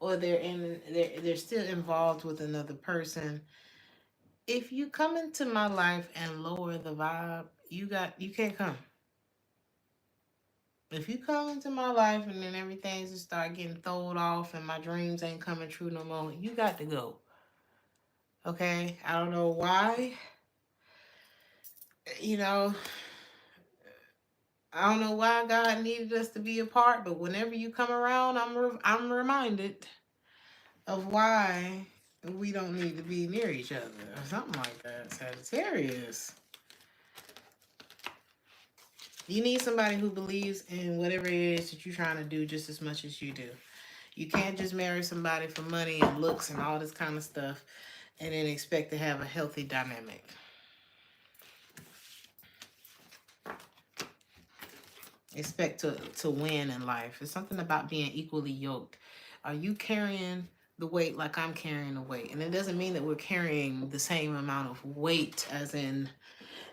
or they're still involved with another person. If you come into my life and lower the vibe, you can't come. If you come into my life and then everything just start getting thrown off and my dreams ain't coming true no more, you got to go. Okay? I don't know why. You know, I don't know why God needed us to be apart, but whenever you come around, I'm reminded of why we don't need to be near each other or something like that. Sagittarius. You need somebody who believes in whatever it is that you're trying to do just as much as you do. You can't just marry somebody for money and looks and all this kind of stuff and then expect to have a healthy dynamic. Expect to win in life. It's something about being equally yoked. Are you carrying the weight like I'm carrying the weight? And it doesn't mean that we're carrying the same amount of weight as in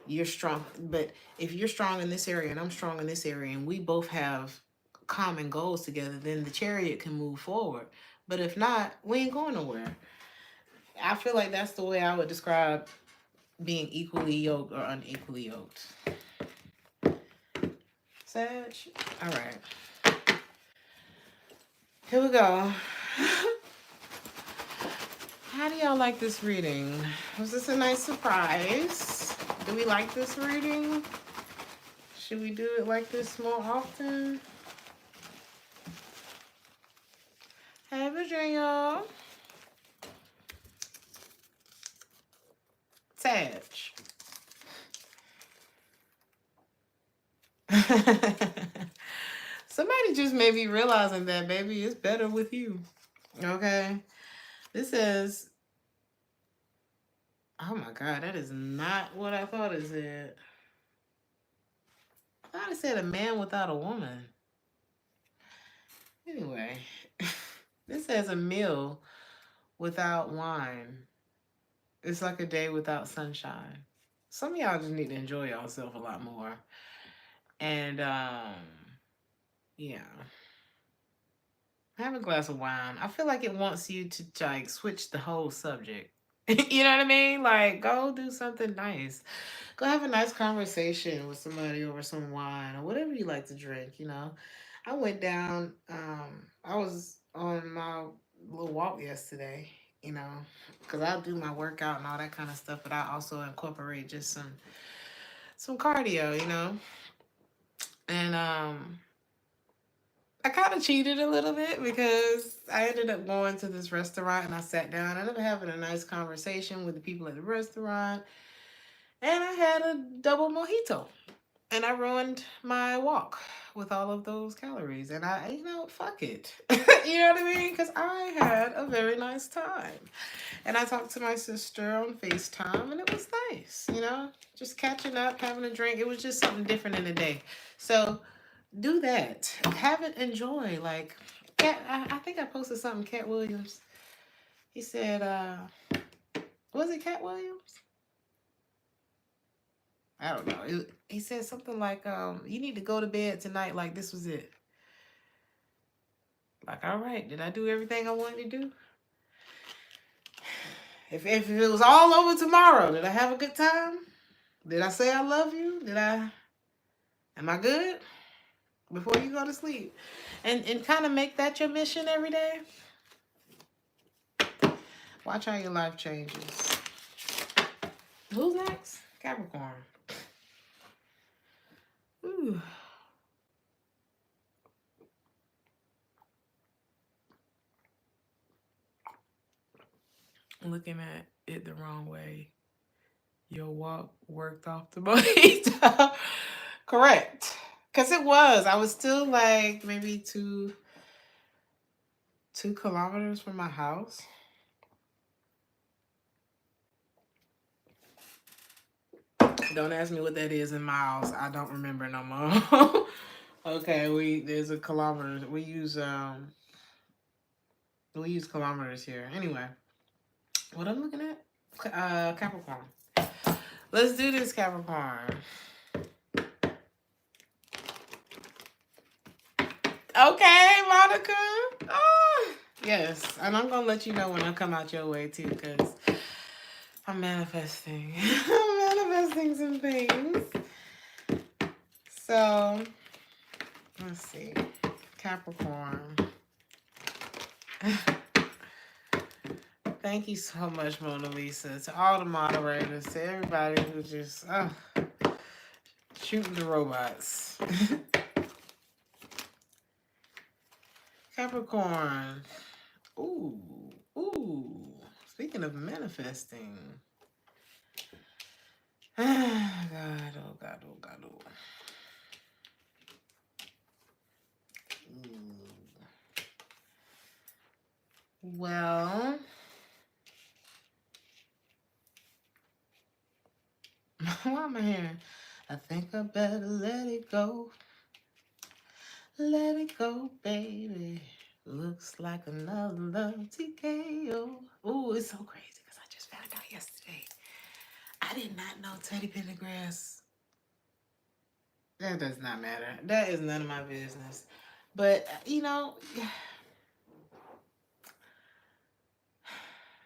you're strong. But if you're strong in this area and I'm strong in this area and we both have common goals together, then the chariot can move forward. But if not, we ain't going nowhere. I feel like that's the way I would describe being equally yoked or unequally yoked. Sag? All right. Here we go. How do y'all like this reading? Was this a nice surprise? Do we like this reading? Should we do it like this more often? Hey, Virginia. Sag. Somebody just made me realizing that, baby, it's better with you. Okay? This says, oh my God, that is not what I thought it said. I thought it said a man without a woman. Anyway, this says a meal without wine. It's like a day without sunshine. Some of y'all just need to enjoy yourself a lot more. And, yeah. Have a glass of wine. I feel like it wants you to like switch the whole subject. You know what I mean? Like, go do something nice. Go have a nice conversation with somebody over some wine or whatever you like to drink, you know. I went down, I was on my little walk yesterday, you know, because I do my workout and all that kind of stuff, but I also incorporate just some cardio, you know. And I kind of cheated a little bit because I ended up going to this restaurant and I sat down. I ended up having a nice conversation with the people at the restaurant, and I had a double mojito. And I ruined my walk with all of those calories. And I, you know, fuck it. You know what I mean? Because I had a very nice time. And I talked to my sister on FaceTime, and it was nice, you know, just catching up, having a drink. It was just something different in the day. So do that. Have it, enjoy. Like, Cat, I think I posted something, Cat Williams. He said, was it Cat Williams? I don't know. He said something like, you need to go to bed tonight like this was it. Like, all right, did I do everything I wanted to do? If it was all over tomorrow, did I have a good time? Did I say I love you? Am I good? Before you go to sleep. And kind of make that your mission every day. Watch how your life changes. Who's next? Capricorn. Ooh. Looking at it the wrong way. Your walk worked off the mojito. Correct. Because it was. I was still like maybe 2 kilometers from my house. Don't ask me what that is in miles. I don't remember no more. Okay, there's a kilometer. We use kilometers here. Anyway, what I'm looking at? Capricorn. Let's do this, Capricorn. Okay, Monica. Oh, yes. And I'm going to let you know when I come out your way, too, because I'm manifesting. I'm manifesting some things. So, let's see. Capricorn. Thank you so much, Mona Lisa. To all the moderators, to everybody who just shooting the robots. Capricorn. Ooh. Speaking of manifesting. God, oh God, oh God, oh. Well, why am I hearing? I think I better let it go. Let it go, baby. Looks like another love TKO. Ooh, it's so crazy because I just found out yesterday. I did not know Teddy Pendergrass. That does not matter. That is none of my business. But, you know,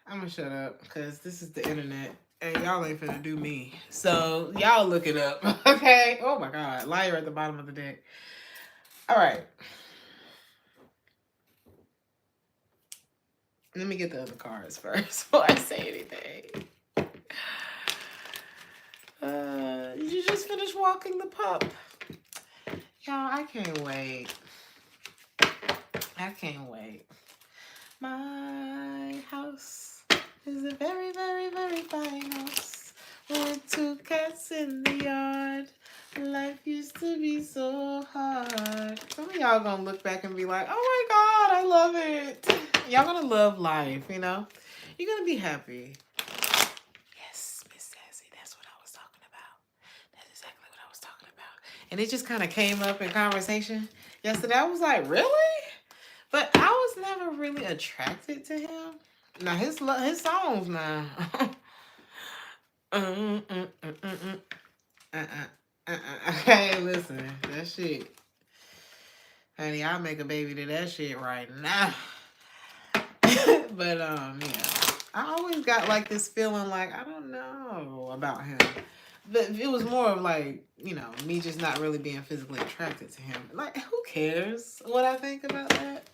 I'm going to shut up because this is the internet. And y'all ain't finna do me. So, y'all look it up. Okay? Oh, my God. Liar at the bottom of the deck. All right. Let me get the other cards first before I say anything. Did you just finish walking the pup? Y'all, I can't wait. I can't wait. My house is a very, very, very fine house with 2 cats in the yard. Life used to be so hard. Some of y'all gonna look back and be like, oh my God, I love it. Y'all gonna love life, you know? You're gonna be happy. Yes, Miss Sassy, that's what I was talking about. That's exactly what I was talking about. And it just kind of came up in conversation yesterday. I was like, really? But I was never really attracted to him. Now, his songs now. Hey, listen, that shit. Honey, I'll make a baby to that shit right now. But yeah. I always got like this feeling like I don't know about him. But it was more of like, you know, me just not really being physically attracted to him. Like, who cares what I think about that?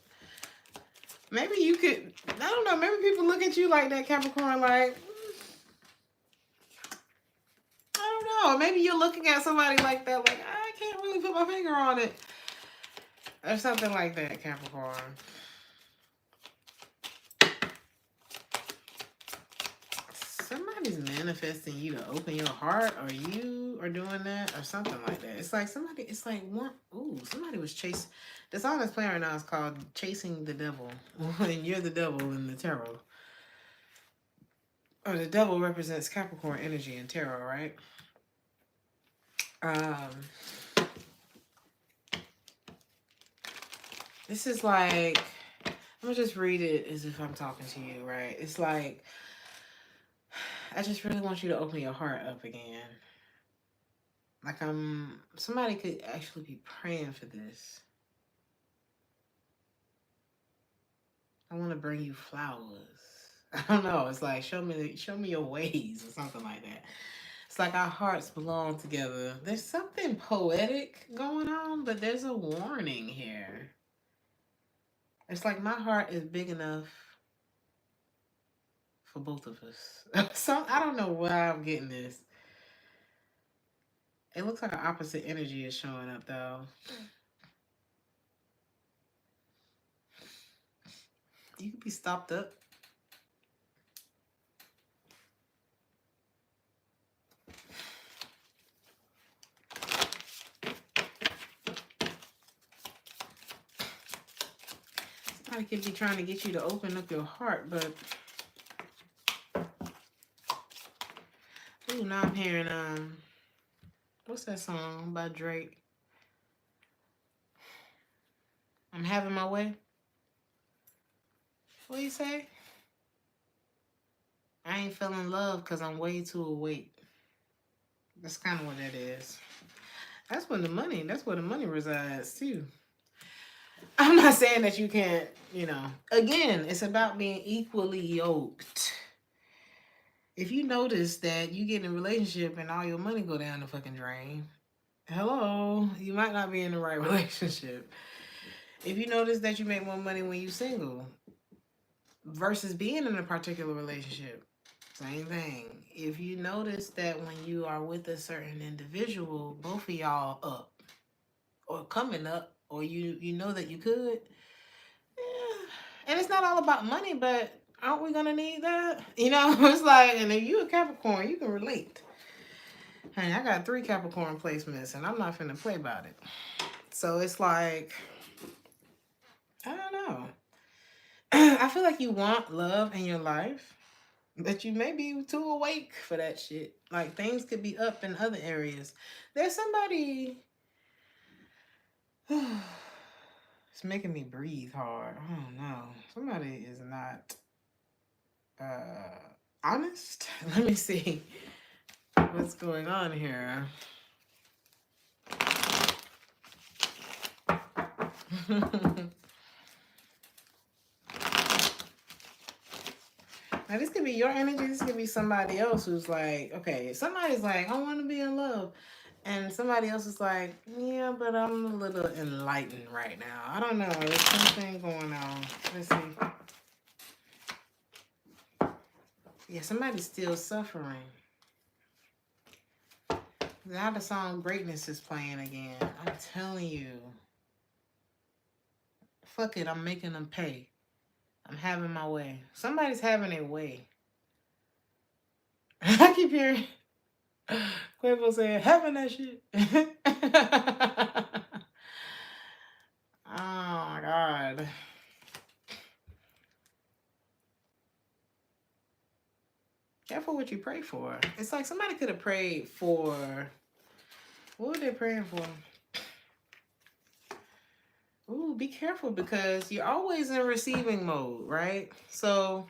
Maybe you could, I don't know, maybe people look at you like that, Capricorn, like, I don't know. Maybe you're looking at somebody like that, like, I can't really put my finger on it. Or something like that, Capricorn. Somebody's manifesting you to open your heart, or you are doing that, or something like that. It's like somebody, it's like one, ooh, somebody was chasing. The song that's playing right now is called Chasing the Devil. And you're the devil in the tarot. Or the devil represents Capricorn energy in tarot, right? This is like, I'm gonna just read it as if I'm talking to you, right? It's like, I just really want you to open your heart up again. Like somebody could actually be praying for this. I want to bring you flowers. I don't know. It's like show me your ways or something like that. It's like our hearts belong together. There's something poetic going on, but there's a warning here. It's like my heart is big enough for both of us. So I don't know why I'm getting this. It looks like an opposite energy is showing up though. You could be stopped up. Somebody could be trying to get you to open up your heart, but ooh, now I'm hearing what's that song by Drake? I'm having my way. What do you say? I ain't feeling love because I'm way too awake. That's kind of what that is. That's where the money resides too. I'm not saying that you can't, you know. Again, it's about being equally yoked. If you notice that you get in a relationship and all your money go down the fucking drain, hello, you might not be in the right relationship. If you notice that you make more money when you're single versus being in a particular relationship, same thing. If you notice that when you are with a certain individual, both of y'all up or coming up, or you know that you could, yeah. And it's not all about money, but aren't we gonna need that? You know, it's like, and if you a Capricorn, you can relate. Hey, I got 3 Capricorn placements, and I'm not finna play about it. So it's like, I don't know. I feel like you want love in your life, but you may be too awake for that shit. Like things could be up in other areas. There's somebody. It's making me breathe hard. I don't know. Somebody is not honest. Let me see what's going on here. Now this could be your energy. This could be somebody else who's like, okay, somebody's like, I want to be in love. And somebody else is like, yeah, but I'm a little enlightened right now. I don't know. There's something going on. Let's see. Yeah, somebody's still suffering. Now the song Greatness is playing again. I'm telling you. Fuck it, I'm making them pay. I'm having my way. Somebody's having a way. I keep hearing Quavo saying, having that shit. Oh my God. Careful what you pray for. It's like somebody could have prayed for, what were they praying for? Ooh, be careful because you're always in receiving mode, right? So,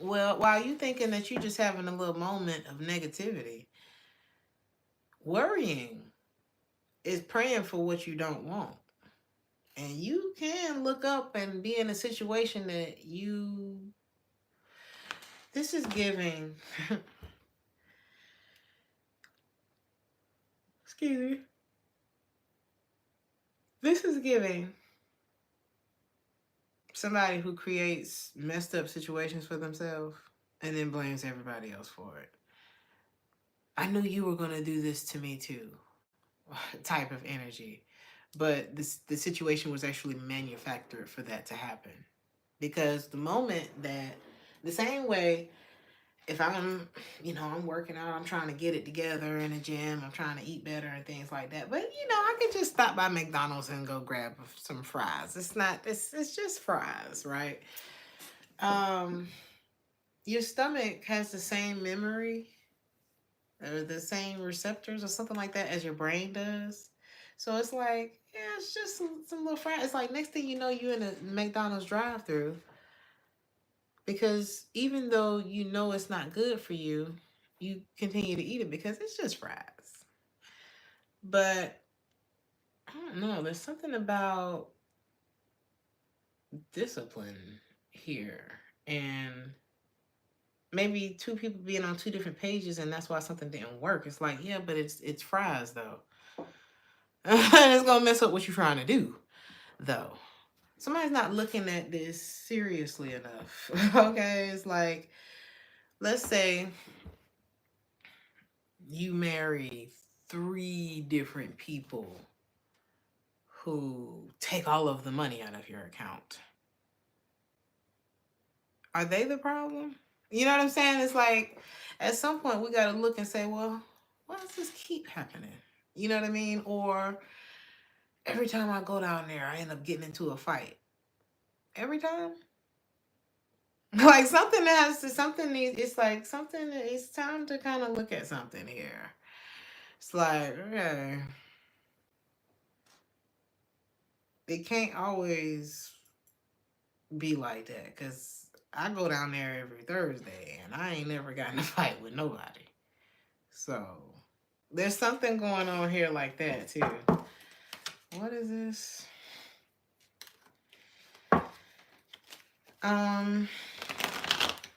well, while you thinking that you're just having a little moment of negativity, worrying is praying for what you don't want. And you can look up and be in a situation that you... This is giving... Excuse me. This is giving somebody who creates messed up situations for themselves and then blames everybody else for it. I knew you were going to do this to me too, type of energy. But the situation was actually manufactured for that to happen. Because the moment that, the same way, if I'm, I'm working out, I'm trying to get it together in the gym, I'm trying to eat better and things like that. But, I could just stop by McDonald's and go grab some fries. It's just fries, right? Your stomach has the same memory or the same receptors or something like that as your brain does. So it's like, yeah, it's just some little fries. It's like next thing you know, you're in a McDonald's drive-thru. Because even though you know it's not good for you, you continue to eat it because it's just fries. But I don't know, there's something about discipline here. And maybe two people being on two different pages and that's why something didn't work. It's like, yeah, but it's fries though. It's gonna mess up what you're trying to do, though. Somebody's not looking at this seriously enough. Okay, it's like, let's say you marry 3 different people who take all of the money out of your account. Are they the problem? You know what I'm saying? It's like, at some point we got to look and say, well, why does this keep happening? You know what I mean? Or every time I go down there, I end up getting into a fight. Every time? Like it's time to kind of look at something here. It's like, okay, it can't always be like that because I go down there every Thursday and I ain't never gotten a fight with nobody. So there's something going on here like that too. What is this?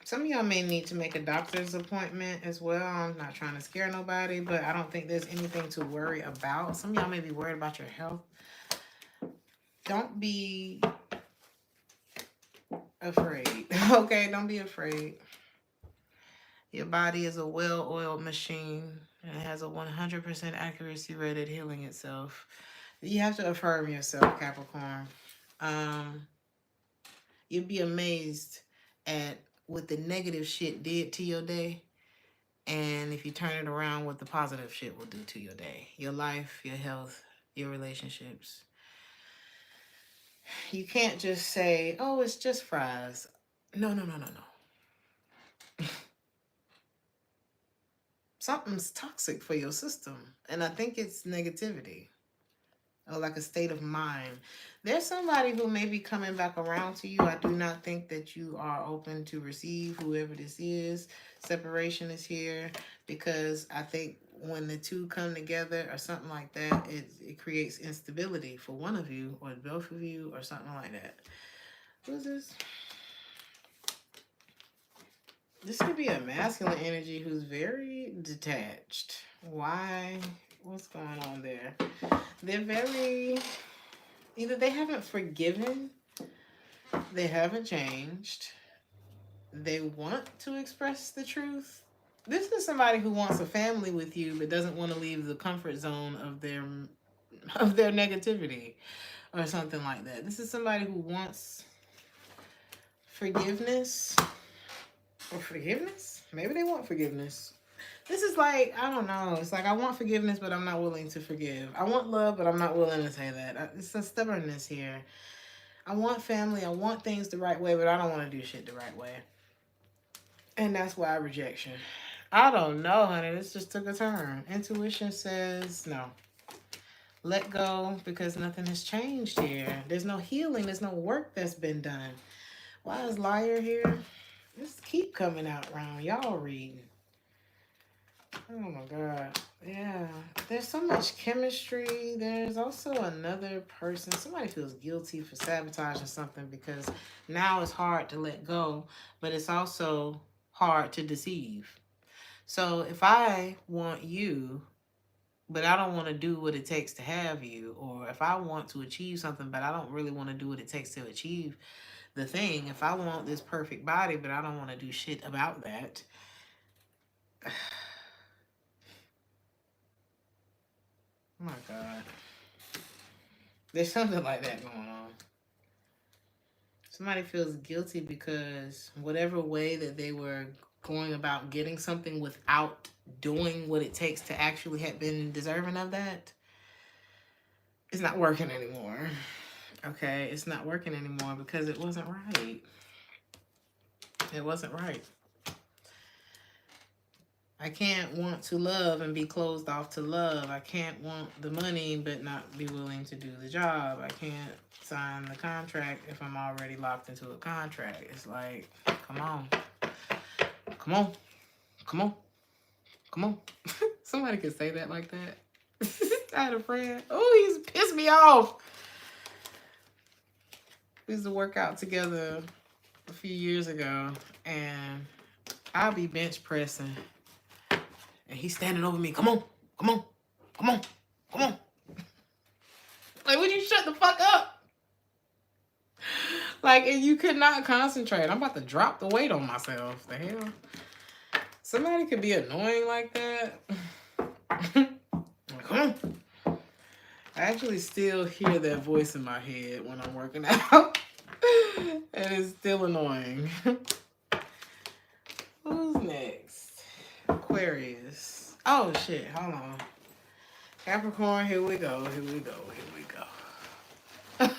Some of y'all may need to make a doctor's appointment as well. I'm not trying to scare nobody, but I don't think there's anything to worry about. Some of y'all may be worried about your health. Don't be afraid. Okay, don't be afraid. Your body is a well-oiled machine and it has a 100% accuracy rate at healing itself. You have to affirm yourself, Capricorn. You'd be amazed at what the negative shit did to your day. And if you turn it around, what the positive shit will do to your day. Your life, your health, your relationships. You can't just say, oh, it's just fries. No. Something's toxic for your system. And I think it's negativity. Or like a state of mind. There's somebody who may be coming back around to you. I do not think that you are open to receive whoever this is. Separation is here because I think when the two come together or something like that, it creates instability for one of you or both of you or something like that. Who's this? This could be a masculine energy who's very detached. Why? What's going on there? They're very... Either they haven't forgiven, they haven't changed, they want to express the truth. This is somebody who wants a family with you but doesn't want to leave the comfort zone of their negativity or something like that. This is somebody who wants forgiveness or forgiveness. Maybe they want forgiveness. This is like, I don't know. It's like I want forgiveness, but I'm not willing to forgive. I want love, but I'm not willing to say that. It's a stubbornness here. I want family. I want things the right way, but I don't want to do shit the right way. And that's why rejection. I don't know, honey. This just took a turn. Intuition says no. Let go because nothing has changed here. There's no healing. There's no work that's been done. Why is liar here? Just keep coming out round. Y'all reading. Oh my God. Yeah. There's so much chemistry. There's also another person. Somebody feels guilty for sabotaging something because now it's hard to let go, but it's also hard to deceive. So if I want you, but I don't want to do what it takes to have you, or if I want to achieve something, but I don't really want to do what it takes to achieve the thing, if I want this perfect body, but I don't want to do shit about that. Oh my God. There's something like that going on. Somebody feels guilty because whatever way that they were going about getting something without doing what it takes to actually have been deserving of that, it's not working anymore. Okay, it's not working anymore because it wasn't right. It wasn't right. I can't want to love and be closed off to love. I can't want the money but not be willing to do the job. I can't sign the contract if I'm already locked into a contract. It's like, come on. Come on. Come on. Come on. Somebody could say that like that. I had a friend. Oh, he's pissed me off. We used to work out together a few years ago, and I'll be bench pressing. And he's standing over me. Come on, come on, come on, come on. Like, would you shut the fuck up? Like, and you could not concentrate. I'm about to drop the weight on myself. The hell? Somebody could be annoying like that. Come on. I actually still hear that voice in my head when I'm working out. And it's still annoying. Who's next? Aquarius. Oh, shit. Hold on. Capricorn, here we go. Here we go. Here we go.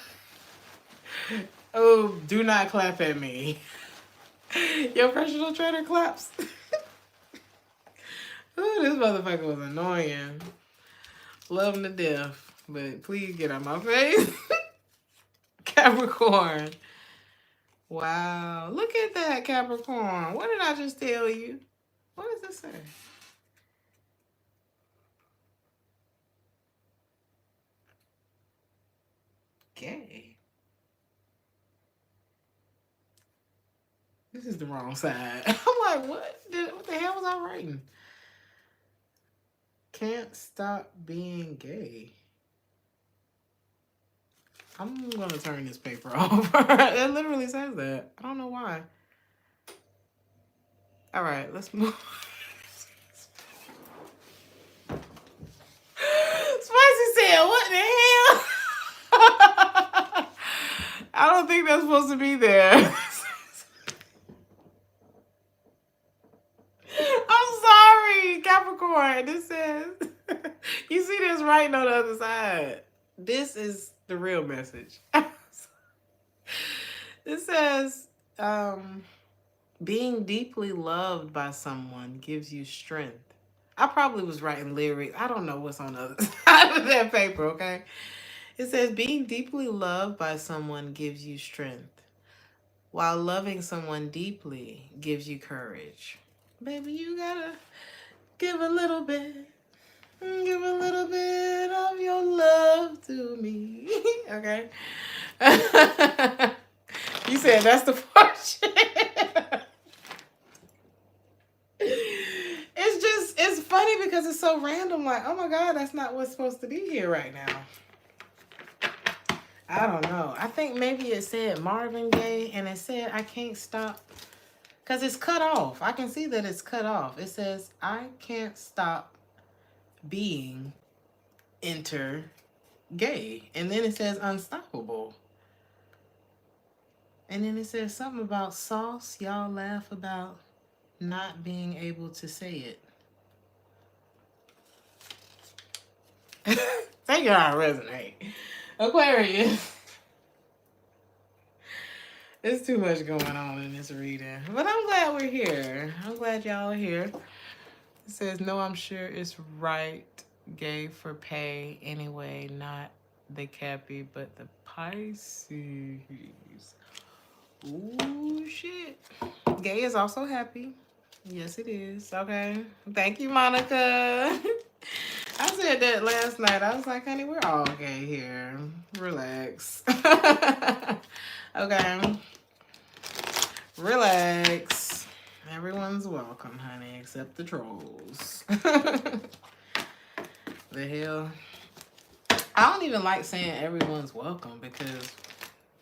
Oh, do not clap at me. Your personal trainer claps. Oh, this motherfucker was annoying. Love him to death. But please get out my face. Capricorn. Wow. Look at that, Capricorn. What did I just tell you? What does this say? Gay. This is the wrong side. I'm like, what? What the hell was I writing? Can't stop being gay. I'm going to turn this paper over. It literally says that. I don't know why. All right, let's move. Spicy said, what the hell? I don't think that's supposed to be there. I'm sorry, Capricorn. This says, you see this writing on the other side. This is the real message. It says, being deeply loved by someone gives you strength. I probably was writing lyrics. I don't know what's on the other side of that paper, okay? It says, being deeply loved by someone gives you strength, while loving someone deeply gives you courage. Baby, you gotta give a little bit. Give a little bit of your love to me. Okay? You said that's the portion. It's funny because it's so random. Like, oh my God, that's not what's supposed to be here right now. I don't know. I think maybe it said Marvin Gaye and it said I can't stop. Because it's cut off. I can see that it's cut off. It says, I can't stop being enter gay. And then it says unstoppable. And then it says something about sauce. Y'all laugh about not being able to say it. Thank God resonate. Aquarius. There's too much going on in this reading. But I'm glad we're here. I'm glad y'all are here. It says, no, I'm sure it's right. Gay for pay anyway, not the Cappy, but the Pisces. Ooh, shit. Gay is also happy. Yes, it is. Okay. Thank you, Monica. I said that last night. I was like, honey, we're all gay here. Relax. Okay. Relax. Everyone's welcome, honey, except the trolls. The hell? I don't even like saying everyone's welcome because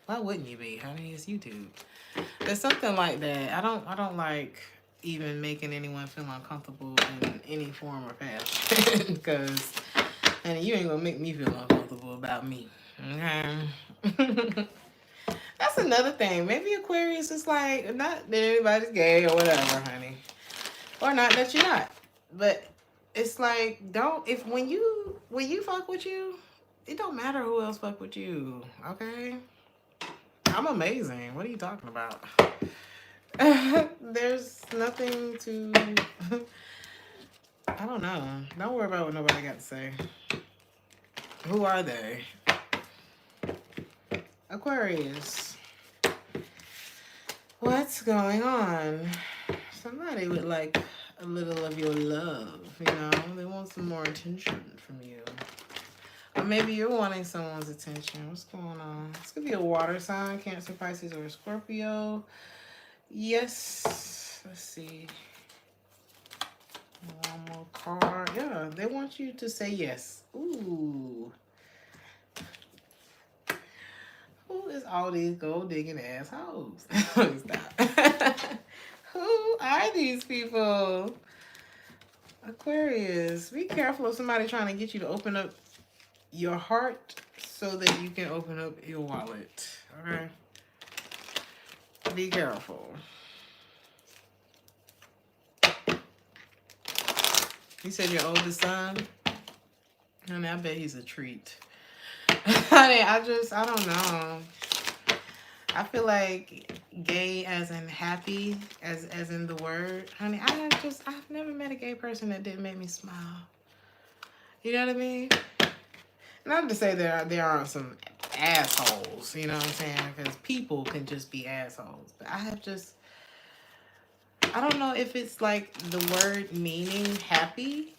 why wouldn't you be, honey? It's YouTube. There's something like that. I don't like even making anyone feel uncomfortable in any form or fashion. Because, honey, you ain't gonna make me feel uncomfortable about me. Okay. That's another thing. Maybe Aquarius is like, not that anybody's gay or whatever, honey. Or not that you're not. But it's like, when you fuck with you, it don't matter who else fuck with you. Okay? I'm amazing. What are you talking about? There's nothing to I don't know. Don't worry about what nobody got to say. Who are they? Aquarius. What's going on? Somebody would like a little of your love, you know? They want some more attention from you. Or maybe you're wanting someone's attention. What's going on? This could be a water sign, Cancer, Pisces, or Scorpio. Yes. Let's see. One more card. Yeah, they want you to say yes. Ooh. Who is all these gold digging assholes? Stop. Who are these people? Aquarius. Be careful of somebody trying to get you to open up your heart so that you can open up your wallet. Okay? Be careful. You said your oldest son? Honey, I bet he's a treat. Honey, I don't know. I feel like gay as in happy, as in the word. Honey, I've never met a gay person that didn't make me smile. You know what I mean? Not to say there aren't some assholes, you know what I'm saying? Because people can just be assholes. But I don't know if it's like the word meaning happy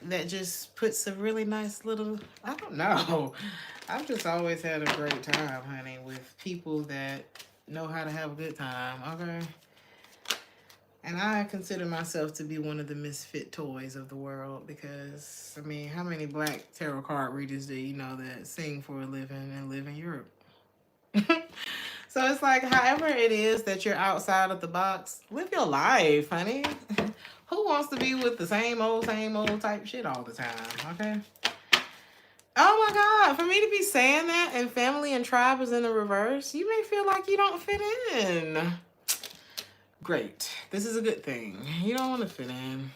that just puts a really nice little, I don't know. I've just always had a great time, honey, with people that know how to have a good time, okay? And I consider myself to be one of the misfit toys of the world because, I mean, how many black tarot card readers do you know that sing for a living and live in Europe? So it's like, however it is that you're outside of the box, live your life, honey. Who wants to be with the same old type shit all the time, okay? Oh my God, for me to be saying that and family and tribe is in the reverse, you may feel like you don't fit in. Great. This is a good thing. You don't want to fit in.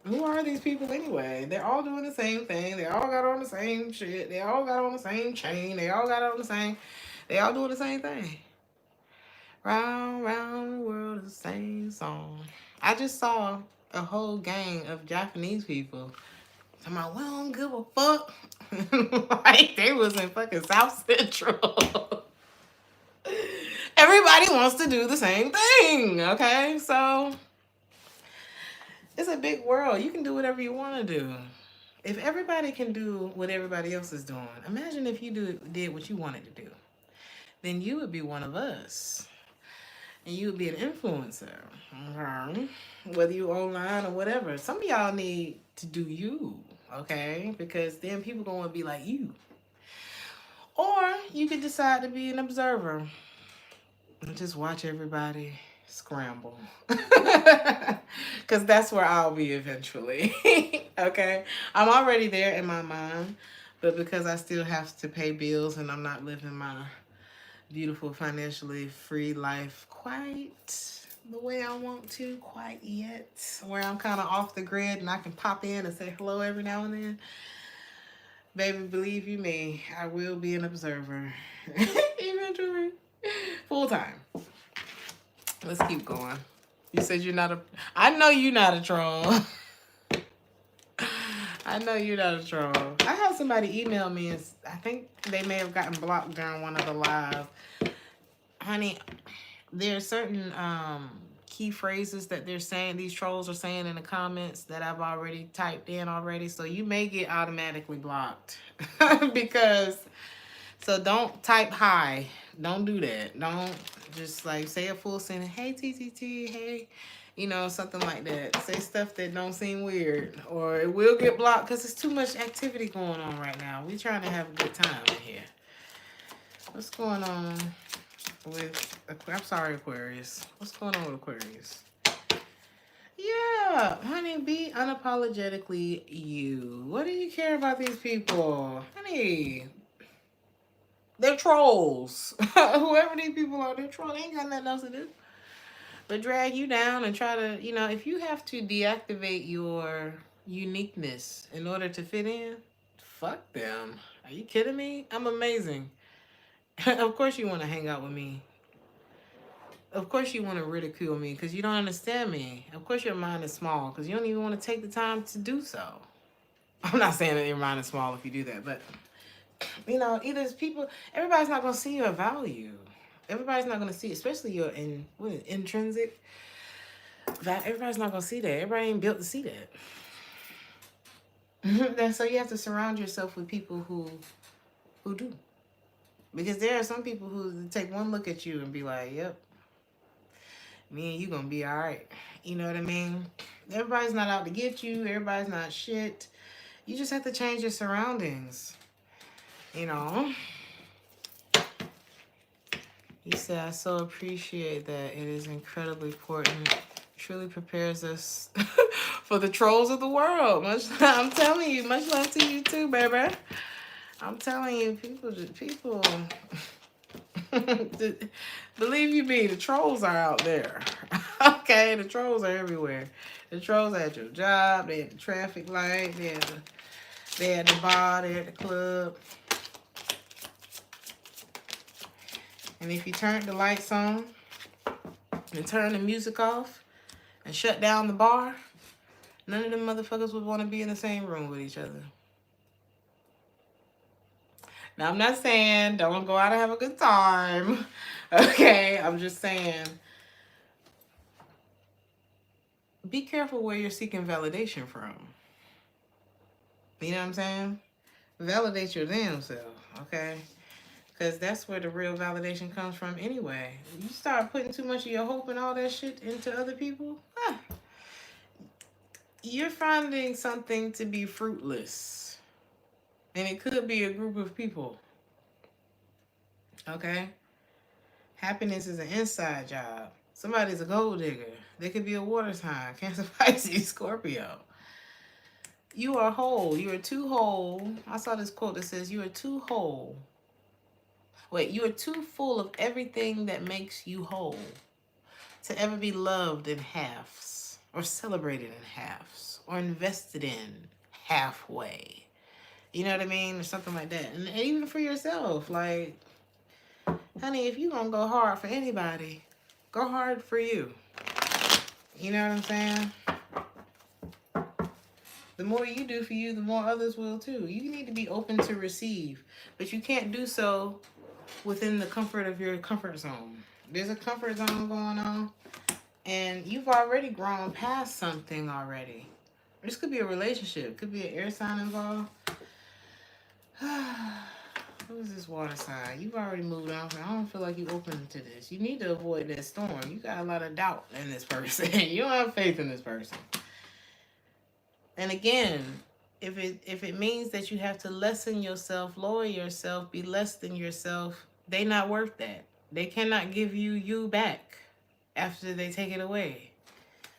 Who are these people anyway? They're all doing the same thing. They all got on the same shit. They all got on the same chain. They all got on the same. They all doing the same thing. Round, round the world is the same song. I just saw a whole gang of Japanese people. I'm like, we don't give a fuck. Like they was in fucking South Central. Everybody wants to do the same thing, okay? So it's a big world. You can do whatever you want to do. If everybody can do what everybody else is doing, imagine if you did what you wanted to do. Then you would be one of us. And you would be an influencer. Okay? Whether you online or whatever. Some of y'all need to do you, okay? Because then people going to be like you. Or you could decide to be an observer and just watch everybody scramble. Because that's where I'll be eventually. Okay? I'm already there in my mind. But because I still have to pay bills and I'm not living my beautiful, financially free life quite the way I want to quite yet. Where I'm kind of off the grid and I can pop in and say hello every now and then. Baby, believe you me, I will be an observer. Eventually. Full time. Let's keep going. You said you're not a... I know you're not a troll. I know you're not a troll. I had somebody email me and I think they may have gotten blocked during one of the live. Honey, there are certain key phrases that they're saying, these trolls are saying in the comments that I've already typed in already. So you may get automatically blocked because, so don't type hi. Don't do that. Don't just like say a full sentence. Hey, TTT. Hey, you know, something like that. Say stuff that don't seem weird, or it will get blocked because there's too much activity going on right now. We trying to have a good time in here. What's going on with, I'm sorry, Aquarius. What's going on with Aquarius? Yeah, honey, be unapologetically you. What do you care about these people? Honey, they're trolls. Whoever these people are, they're trolls. They ain't got nothing else to do but drag you down and try to, you know, if you have to deactivate your uniqueness in order to fit in, fuck them. Are you kidding me? I'm amazing. Of course you want to hang out with me. Of course you want to ridicule me because you don't understand me. Of course your mind is small because you don't even want to take the time to do so. I'm not saying that your mind is small if you do that, but, you know, either it's people, everybody's not going to see your value. Everybody's not going to see, especially your intrinsic value. Everybody's not going to see that. Everybody ain't built to see that. So you have to surround yourself with people who do. Because there are some people who take one look at you and be like, yep, me and you gonna be all right. You know what I mean? Everybody's not out to get you. Everybody's not shit. You just have to change your surroundings. You know? He said, I so appreciate that. It is incredibly important. It truly prepares us for the trolls of the world. I'm telling you, much love to you too, baby. I'm telling you, people, believe you me, the trolls are out there. Okay, the trolls are everywhere. The trolls are at your job, they at the traffic light, they at the bar, they at the club. And if you turn the lights on and turn the music off and shut down the bar, none of them motherfuckers would want to be in the same room with each other. Now, I'm not saying don't go out and have a good time. Okay, I'm just saying be careful where you're seeking validation from. You know what I'm saying? Validate your damn self, okay? Because that's where the real validation comes from anyway. You start putting too much of your hope and all that shit into other people, you're finding something to be fruitless. And it could be a group of people. Okay? Happiness is an inside job. Somebody's a gold digger. They could be a water sign. Cancer, Pisces, Scorpio. You are whole. You are too whole. I saw this quote that says, you are too whole. Wait, you are too full of everything that makes you whole to ever be loved in halves or celebrated in halves or invested in halfway. You know what I mean? Or something like that. And even for yourself, like, honey, if you gonna go hard for anybody, go hard for you. You know what I'm saying? The more you do for you, the more others will too. You need to be open to receive, but you can't do so within the comfort of your comfort zone. There's a comfort zone going on, and you've already grown past something already. This could be a relationship. Could be an air sign involved. Who's this water sign? You've already moved on. I don't feel like you're open to this. You need to avoid that storm. You got a lot of doubt in this person. You don't have faith in this person. And again, if it means that you have to lessen yourself, lower yourself, be less than yourself, they not worth that. They cannot give you back after they take it away.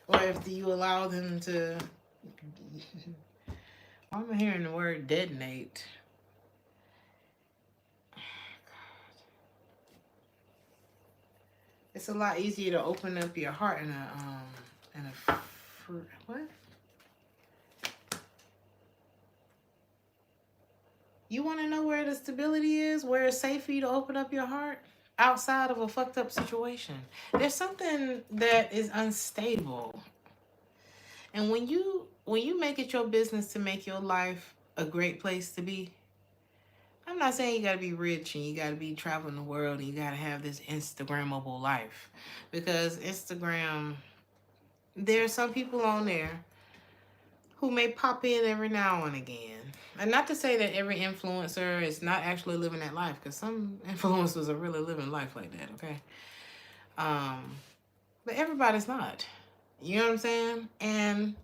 Or if you allow them to... I'm hearing the word detonate. It's a lot easier to open up your heart in a what? You want to know where the stability is? Where it's safe for you to open up your heart? Outside of a fucked up situation. There's something that is unstable. And when you make it your business to make your life a great place to be, I'm not saying you got to be rich and you got to be traveling the world and you got to have this Instagrammable life. Because Instagram there are some people on there who may pop in every now and again. And not to say that every influencer is not actually living that life, because some influencers are really living life like that, okay? But everybody's not. You know what I'm saying? And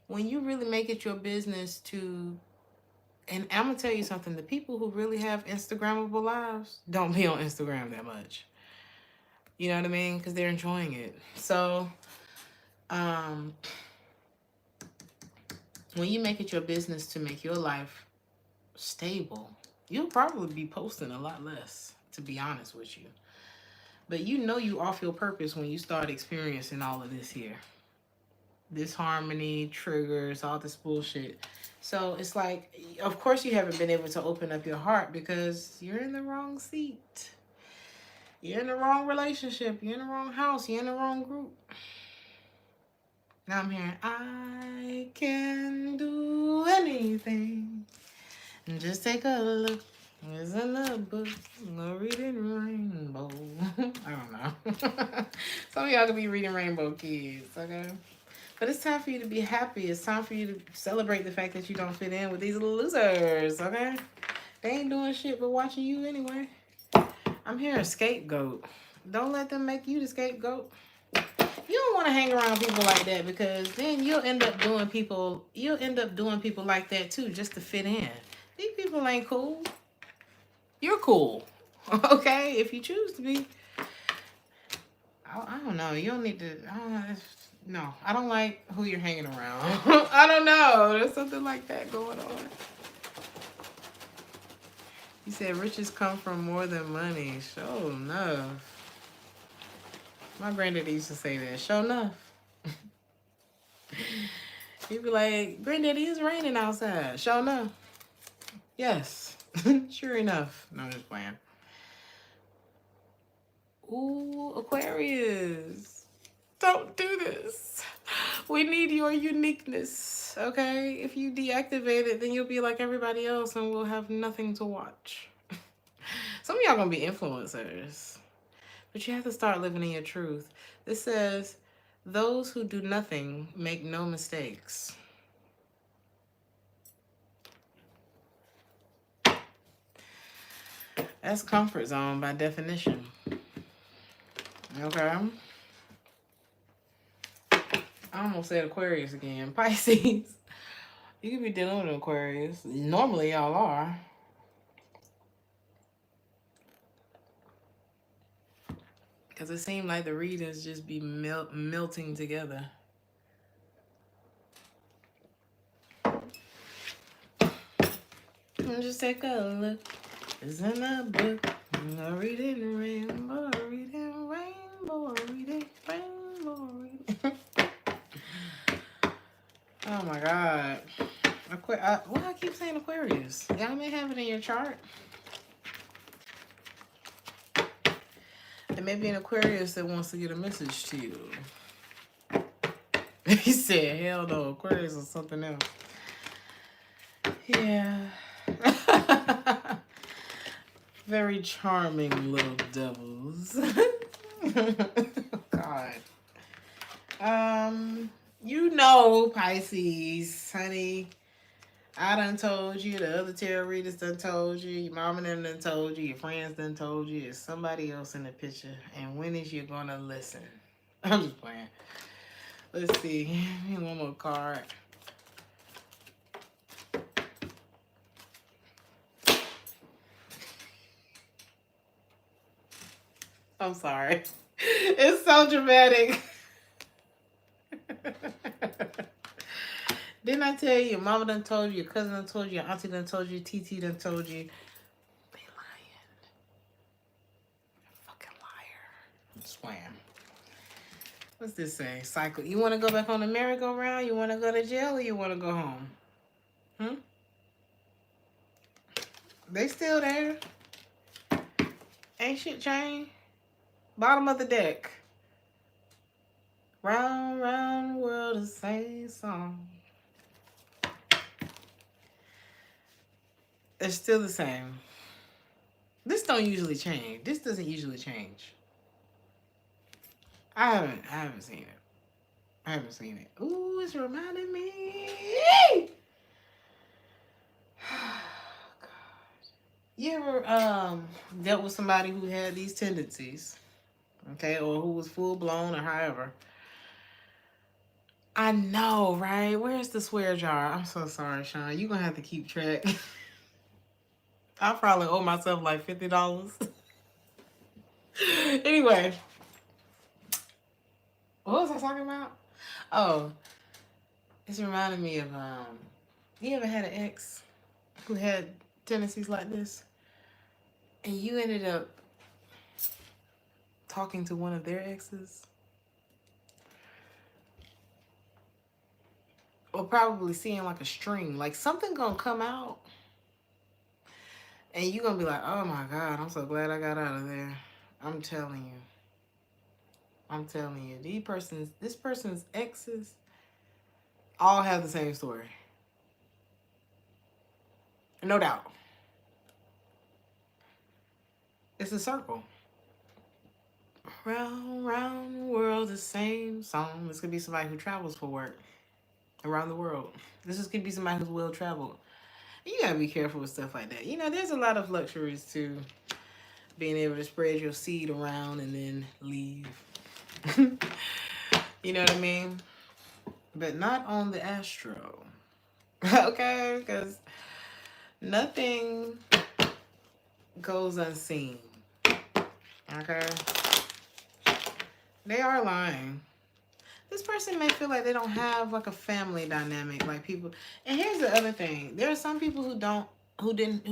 when you really make it your business to, and I'm gonna tell you something, the people who really have Instagrammable lives don't be on Instagram that much. You know what I mean? Because they're enjoying it. So, when you make it your business to make your life stable, you'll probably be posting a lot less, to be honest with you. But you know you off your purpose when you start experiencing all of this here. This harmony, triggers, all this bullshit. So it's like, of course you haven't been able to open up your heart because you're in the wrong seat. You're in the wrong relationship. You're in the wrong house. You're in the wrong group. Now I'm hearing, I can do anything. Just take a look. There's another book. I'm reading Rainbow. I don't know. Some of y'all could be reading Rainbow Kids, okay? But it's time for you to be happy. It's time for you to celebrate the fact that you don't fit in with these little losers, okay? They ain't doing shit but watching you anyway. I'm hearing scapegoat. Don't let them make you the scapegoat. You don't want to hang around people like that, because then you'll end up doing people like that too, just to fit in. These people ain't cool. You're cool. Okay? If you choose to be. I don't know. You don't need to. I don't know. No, I don't like who you're hanging around. I don't know. There's something like that going on. You said riches come from more than money. Sure enough. My granddaddy used to say that. Sure enough. He'd be like, Granddaddy, it's raining outside. Sure enough. Yes. Sure enough. No, I'm just playing. Ooh, Aquarius. Don't do this. We need your uniqueness, okay? If you deactivate it, then you'll be like everybody else and we'll have nothing to watch. Some of y'all gonna be influencers. But you have to start living in your truth. This says, those who do nothing make no mistakes. That's comfort zone by definition. Okay? I almost said Aquarius again. Pisces. You could be dealing with an Aquarius. Normally y'all are. Because it seemed like the readings just be melting together. Just take a look. It's in a book. I'm reading rainbow, reading rainbow, reading rainbow, reading. Oh my God. Why I keep saying Aquarius? Y'all may have it in your chart. There may be an Aquarius that wants to get a message to you. He said, hell no, Aquarius is something else. Yeah. Very charming little devils. God. You know, Pisces, honey. I done told you, the other tarot readers done told you, your mama done told you, your friends done told you, there's somebody else in the picture. And when is you gonna listen? I'm just playing. Let's see. Give me one more card. I'm sorry. It's so dramatic. Didn't I tell you, your mama done told you, your cousin done told you, your auntie done told you, TT done told you. They lying. Fucking liar. I'm just playing. What's this say? Cycle. You want to go back on the merry-go-round? You want to go to jail or you want to go home? They still there. Ain't shit changed. Bottom of the deck. Round, round the world, the same song. It's still the same. This don't usually change. This doesn't usually change. I haven't seen it. I haven't seen it. Ooh, it's reminding me. You ever dealt with somebody who had these tendencies, okay, or who was full blown or however? I know, right? Where's the swear jar? I'm so sorry, Sean. You're gonna have to keep track. I probably owe myself like $50. Anyway, what was I talking about? Oh, it's reminding me of you ever had an ex who had tendencies like this, and you ended up talking to one of their exes, or probably seeing like a string, like something gonna come out, and you gonna be like, "Oh my God, I'm so glad I got out of there." I'm telling you. I'm telling you, this person's exes all have the same story. No doubt. It's a circle. Round, round the world, the same song. This could be somebody who travels for work around the world. Could be somebody who's well traveled. You gotta be careful with stuff like that. You know, there's a lot of luxuries to being able to spread your seed around and then leave. You know what I mean? But not on the astro. Okay? Because nothing goes unseen. Okay? They are lying. This person may feel like they don't have like a family dynamic, like people. And here's the other thing: there are some people who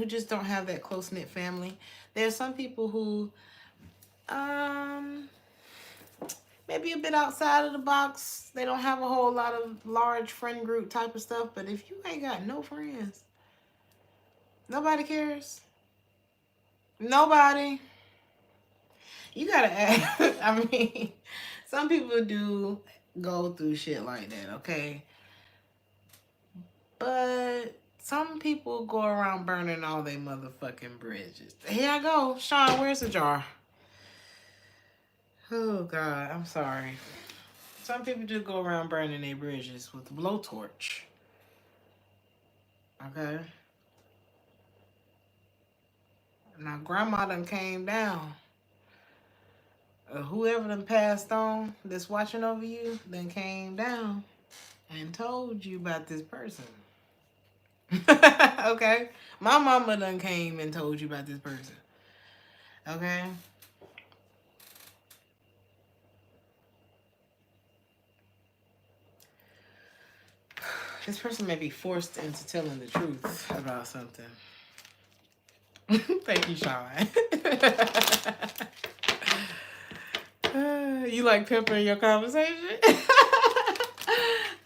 just don't have that close knit family. There are some people who, maybe a bit outside of the box. They don't have a whole lot of large friend group type of stuff. But if you ain't got no friends, nobody cares. Nobody. You gotta ask. I mean, some people do go through shit like that, okay? But some people go around burning all their motherfucking bridges. Here I go. Sean, where's the jar? Oh, God, I'm sorry. Some people just go around burning their bridges with a blowtorch. Okay? Now, grandma done came down. Whoever done passed on that's watching over you then came down and told you about this person. Okay? My mama done came and told you about this person. Okay? This person may be forced into telling the truth about something. Thank you, Sean. You like pepper in your conversation?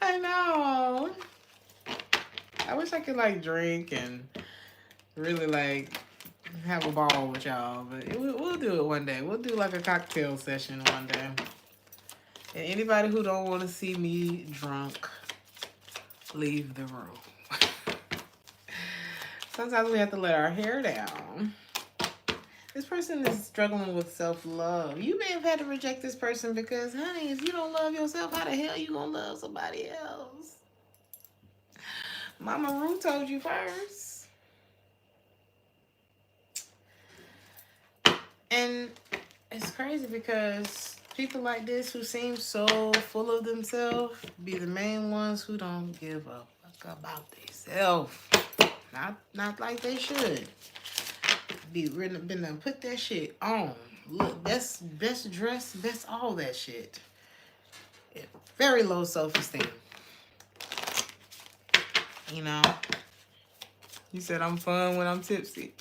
I know. I wish I could like drink and really like have a ball with y'all, but we'll do it one day. We'll do like a cocktail session one day. And anybody who don't want to see me drunk, leave the room. Sometimes we have to let our hair down. This person is struggling with self-love. You may have had to reject this person because, honey, if you don't love yourself, how the hell you gonna love somebody else? Mama Rue told you first. And it's crazy because people like this who seem so full of themselves be the main ones who don't give a fuck about themselves. Not like they should. Been done put that shit on. Look, best dress, best all that shit. Very low self-esteem. You know? You said I'm fun when I'm tipsy.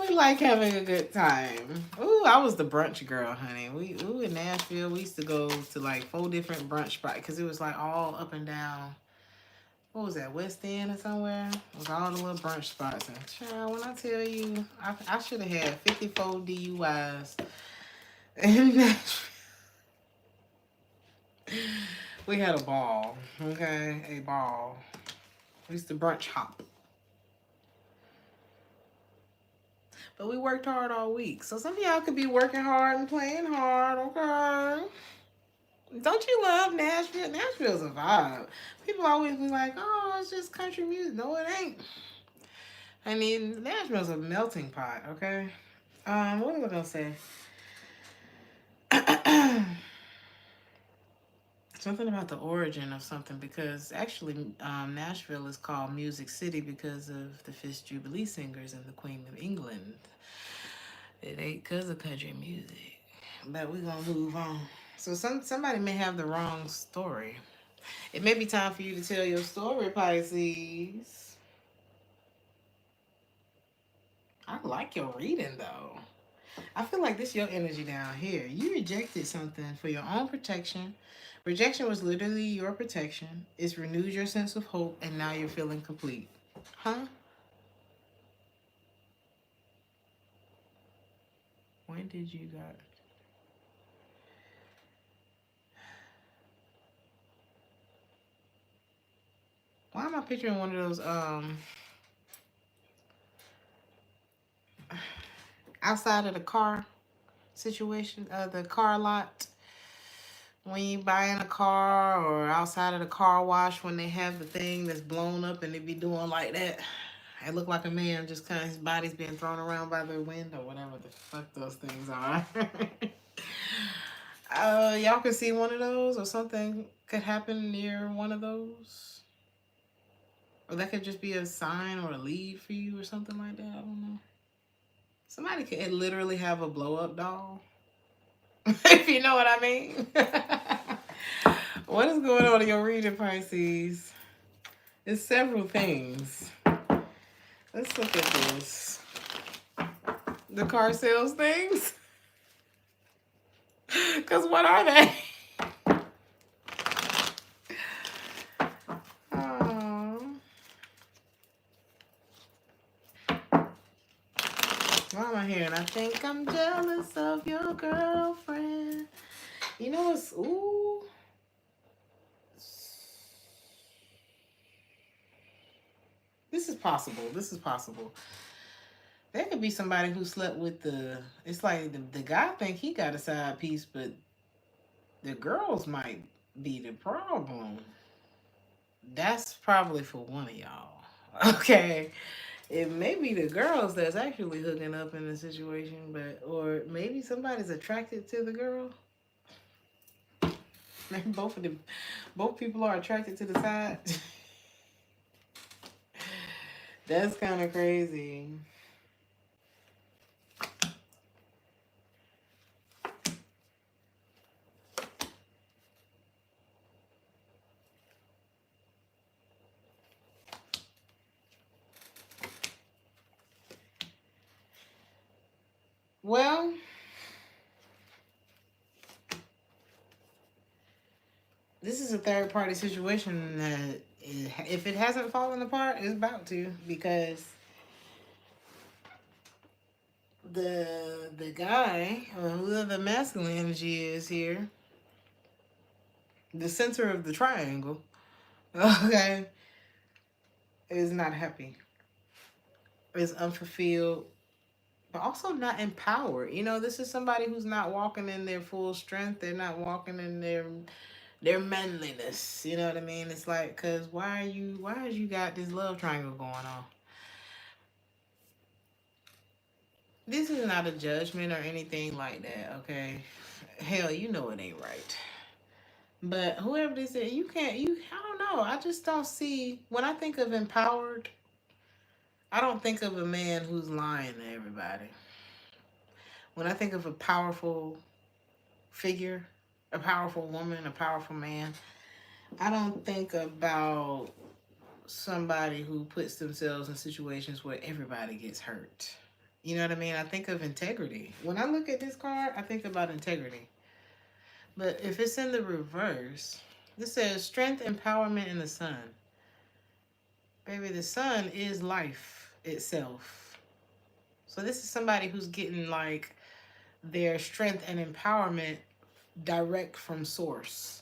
We like having a good time. Ooh, I was the brunch girl, honey. In Nashville, we used to go to like 4 different brunch spots because it was like all up and down. What was that, West End or somewhere? It was all the little brunch spots. And child, when I tell you, I should have had 54 DUIs. We had a ball, okay? A ball. We used to brunch hop. But we worked hard all week. So some of y'all could be working hard and playing hard, okay? Don't you love Nashville? Nashville's a vibe. People always be like, oh, it's just country music. No, it ain't. I mean, Nashville's a melting pot, okay? What was I gonna say? Something about the origin of something, because actually Nashville is called Music City because of the Fifth Jubilee Singers and the Queen of England. It ain't because of country music. But we're gonna move on. So somebody may have the wrong story. It may be time for you to tell your story, Pisces. I like your reading though. I feel like this your energy down here. You rejected something for your own protection. Rejection was literally your protection. It's renewed your sense of hope, and now you're feeling complete. Huh? When did you got? Why am I picturing one of those outside of the car situation, the car lot, when you buying a car, or outside of the car wash when they have the thing that's blown up and they be doing like that? It looked like a man just kind of, his body's being thrown around by the wind or whatever the fuck those things are. Y'all can see one of those, or something could happen near one of those. Or that could just be a sign or a lead for you or something like that. I don't know. Somebody could literally have a blow up doll. If you know what I mean. What is going on in your reading, Pisces? It's several things. Let's look at this. The car sales things? Because what are they? Why am I here? And I think I'm jealous of your girlfriend. You know what's... Ooh. This is possible. This is possible. There could be somebody who slept with the... It's like the guy think he got a side piece, but the girls might be the problem. That's probably for one of y'all. Okay. It may be the girls that's actually hooking up in the situation, but... Or maybe somebody's attracted to the girl. Maybe both people are attracted to the side. That's kind of crazy. Well, this is a third party situation that, if it hasn't fallen apart, it's about to, because the guy, or whoever the masculine energy is here, the center of the triangle, okay, is not happy. Is unfulfilled, but also not empowered. You know, this is somebody who's not walking in their full strength. They're not walking in their manliness. You know what I mean? It's like, cause why has you got this love triangle going on? This is not a judgment or anything like that, okay? Hell, you know it ain't right. But whoever this is, I don't know. I just don't see, when I think of empowered, I don't think of a man who's lying to everybody. When I think of a powerful figure, a powerful woman, a powerful man, I don't think about somebody who puts themselves in situations where everybody gets hurt. You know what I mean? I think of integrity. When I look at this card, I think about integrity. But if it's in the reverse, this says strength, empowerment in the sun. Baby, the sun is life itself. So this is somebody who's getting like their strength and empowerment direct from source.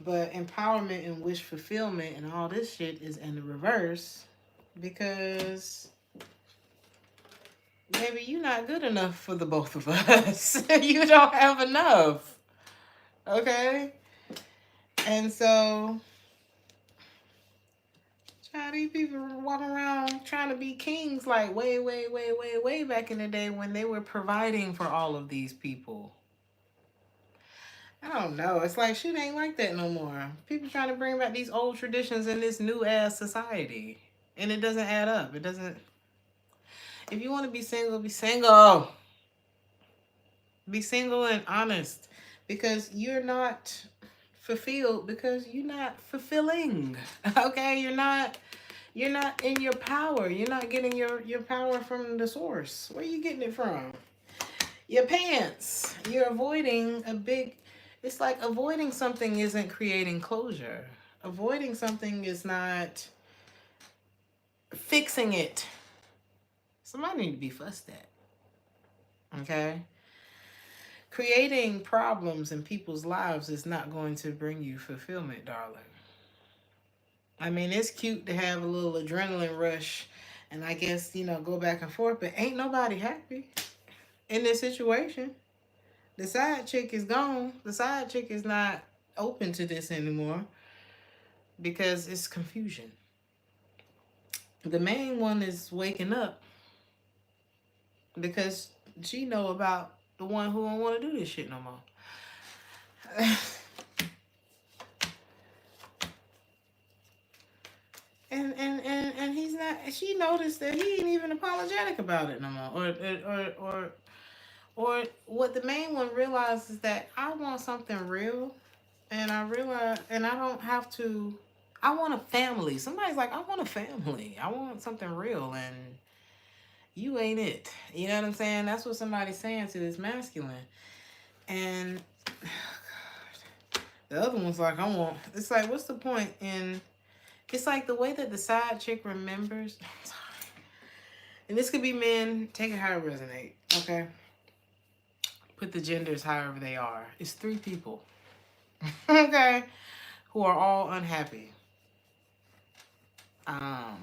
But empowerment and wish fulfillment and all this shit is in the reverse, because maybe you're not good enough for the both of us. You don't have enough. Okay? And so, child, these people were walking around trying to be kings like way back in the day when they were providing for all of these people. I don't know. It's like shit ain't like that no more. People trying to bring back these old traditions in this new ass society. And it doesn't add up. It doesn't. If you want to be single, be single. Be single and honest. Because you're not fulfilled because you're not fulfilling. Okay? You're not in your power. You're not getting your power from the source. Where are you getting it from? Your pants. You're avoiding a big. It's like avoiding something isn't creating closure. Avoiding something is not fixing it. Somebody need to be fussed at. Okay? Creating problems in people's lives is not going to bring you fulfillment, darling. I mean, it's cute to have a little adrenaline rush and I guess, go back and forth, but ain't nobody happy in this situation. The side chick is gone. The side chick is not open to this anymore because it's confusion. The main one is waking up because she know about the one who don't want to do this shit no more. And he's not. She noticed that he ain't even apologetic about it no more. Or what the main one realizes is that I want something real, and I realize, and I don't have to. I want a family. Somebody's like, I want a family. I want something real, and you ain't it. You know what I'm saying? That's what somebody's saying to this masculine. And the other one's like, it's like, what's the point in, it's like the way that the side chick remembers. Sorry. And this could be men, take it how it resonates, okay? Put the genders however they are. It's 3 people, okay, who are all unhappy. And,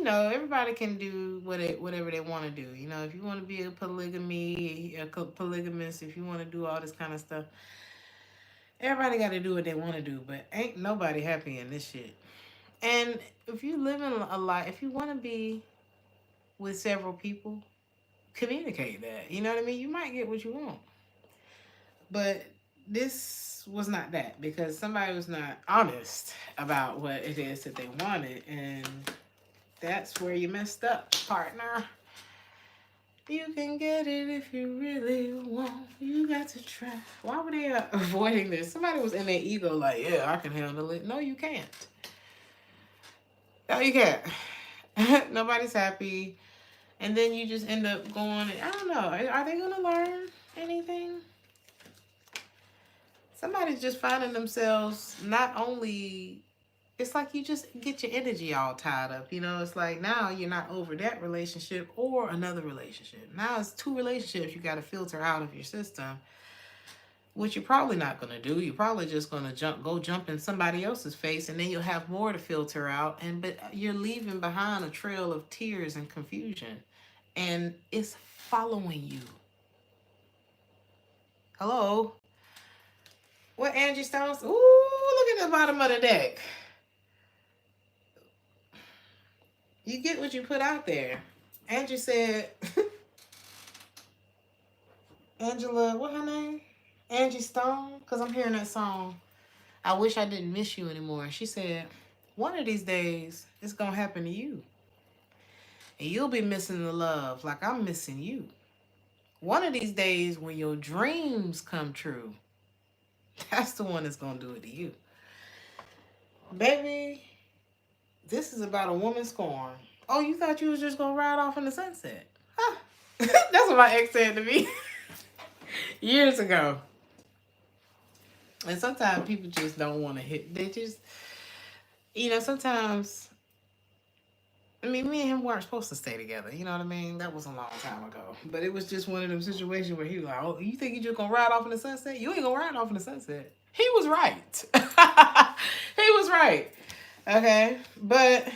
everybody can do whatever they want to do. If you want to be a polygamist, if you want to do all this kind of stuff, everybody got to do what they want to do. But ain't nobody happy in this shit. And if you live in a life, if you want to be with several people, communicate that. You know what I mean? You might get what you want. But this was not that because somebody was not honest about what it is that they wanted. And that's where you messed up, partner. You can get it if you really want. You got to try. Why were they avoiding this? Somebody was in their ego like, yeah, I can handle it. No, you can't. No, you can't. Nobody's happy. And then you just end up going, I don't know. Are they going to learn anything? Somebody's just finding themselves not only, it's like you just get your energy all tied up. It's like now you're not over that relationship or another relationship. Now it's 2 relationships you got to filter out of your system, which you're probably not going to do. You're probably just going to go jump in somebody else's face, and then you'll have more to filter out. But you're leaving behind a trail of tears and confusion, and it's following you. Hello? What Angie Stones? Ooh, look at the bottom of the deck. You get what you put out there. Angie said, Angela, what her name? Angie Stone? Because I'm hearing that song, I Wish I Didn't Miss You Anymore. She said, one of these days, it's going to happen to you. And you'll be missing the love like I'm missing you. One of these days when your dreams come true, that's the one that's going to do it to you. Baby, this is about a woman scorn. Oh, you thought you was just going to ride off in the sunset? Huh. That's what my ex said to me years ago. And sometimes people just don't want to hit. They just, sometimes, me and him weren't supposed to stay together. You know what I mean? That was a long time ago. But it was just one of them situations where he was like, oh, you think you just going to ride off in the sunset? You ain't going to ride off in the sunset. He was right. He was right. Okay? But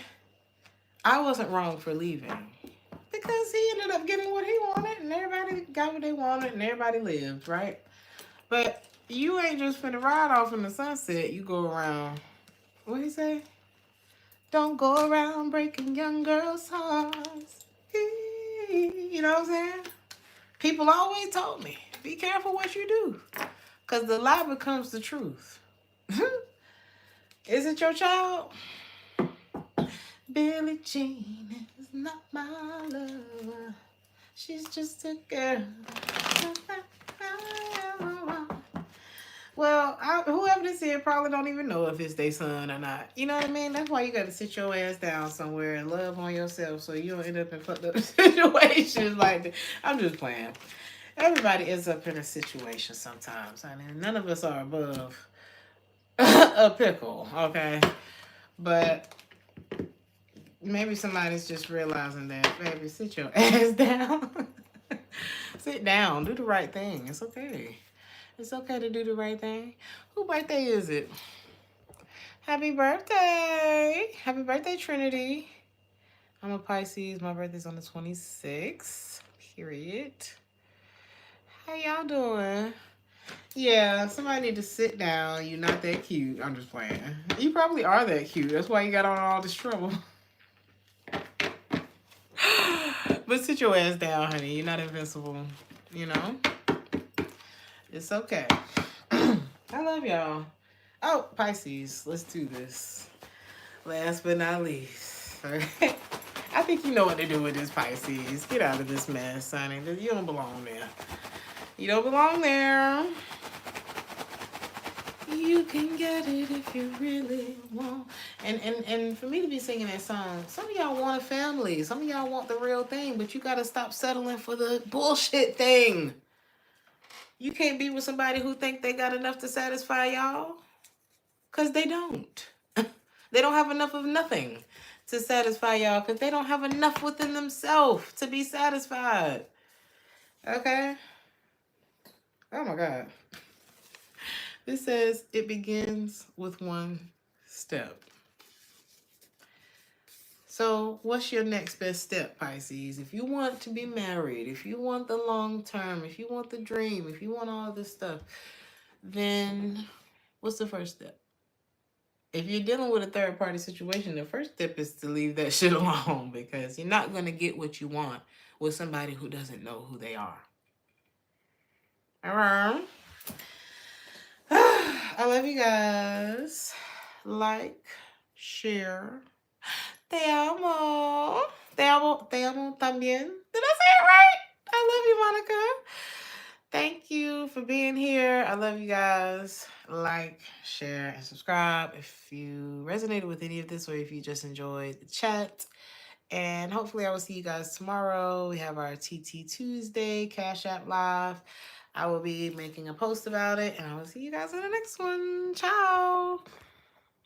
I wasn't wrong for leaving. Because he ended up getting what he wanted, and everybody got what they wanted, and everybody lived, right? But You ain't just finna ride off in the sunset. You go around. What he say? Don't go around breaking young girls' hearts. You know what I'm saying? People always told me, be careful what you do. Because the lie becomes the truth. Is it your child? Billie Jean is not my lover. She's just a girl. Well, whoever this is probably don't even know if it's their son or not. You know what I mean? That's why you got to sit your ass down somewhere and love on yourself so you don't end up in fucked up situations like that. I'm just playing. Everybody ends up in a situation sometimes. I mean, none of us are above a pickle, okay? But maybe somebody's just realizing that, baby, sit your ass down. Sit down. Do the right thing. It's okay. It's okay to do the right thing. Whose birthday is it? Happy birthday. Happy birthday, Trinity. I'm a Pisces. My birthday's on the 26th. Period. How y'all doing? Yeah, somebody need to sit down. You're not that cute. I'm just playing. You probably are that cute. That's why you got on all this trouble. But sit your ass down, honey. You're not invincible. You know? It's okay. I love y'all. Oh, Pisces. Let's do this. Last but not least. I think you know what to do with this, Pisces. Get out of this mess, honey. You don't belong there. You don't belong there. You can get it if you really want. And for me to be singing that song, some of y'all want a family. Some of y'all want the real thing, but you got to stop settling for the bullshit thing. You can't be with somebody who think they got enough to satisfy y'all. Because they don't. They don't have enough of nothing to satisfy y'all because they don't have enough within themselves to be satisfied. Okay? Oh my God. This says it begins with one step. So what's your next best step, Pisces? If you want to be married, if you want the long term, if you want the dream, if you want all this stuff, then what's the first step? If you're dealing with a third party situation, the first step is to leave that shit alone because you're not going to get what you want with somebody who doesn't know who they are. All right. I love you guys. Like, share. Te amo. Te amo. Te amo también. Did I say it right? I love you, Monica. Thank you for being here. I love you guys. Like, share, and subscribe if you resonated with any of this or if you just enjoyed the chat. And hopefully I will see you guys tomorrow. We have our TT Tuesday Cash App Live. I will be making a post about it, and I will see you guys in the next one. Ciao.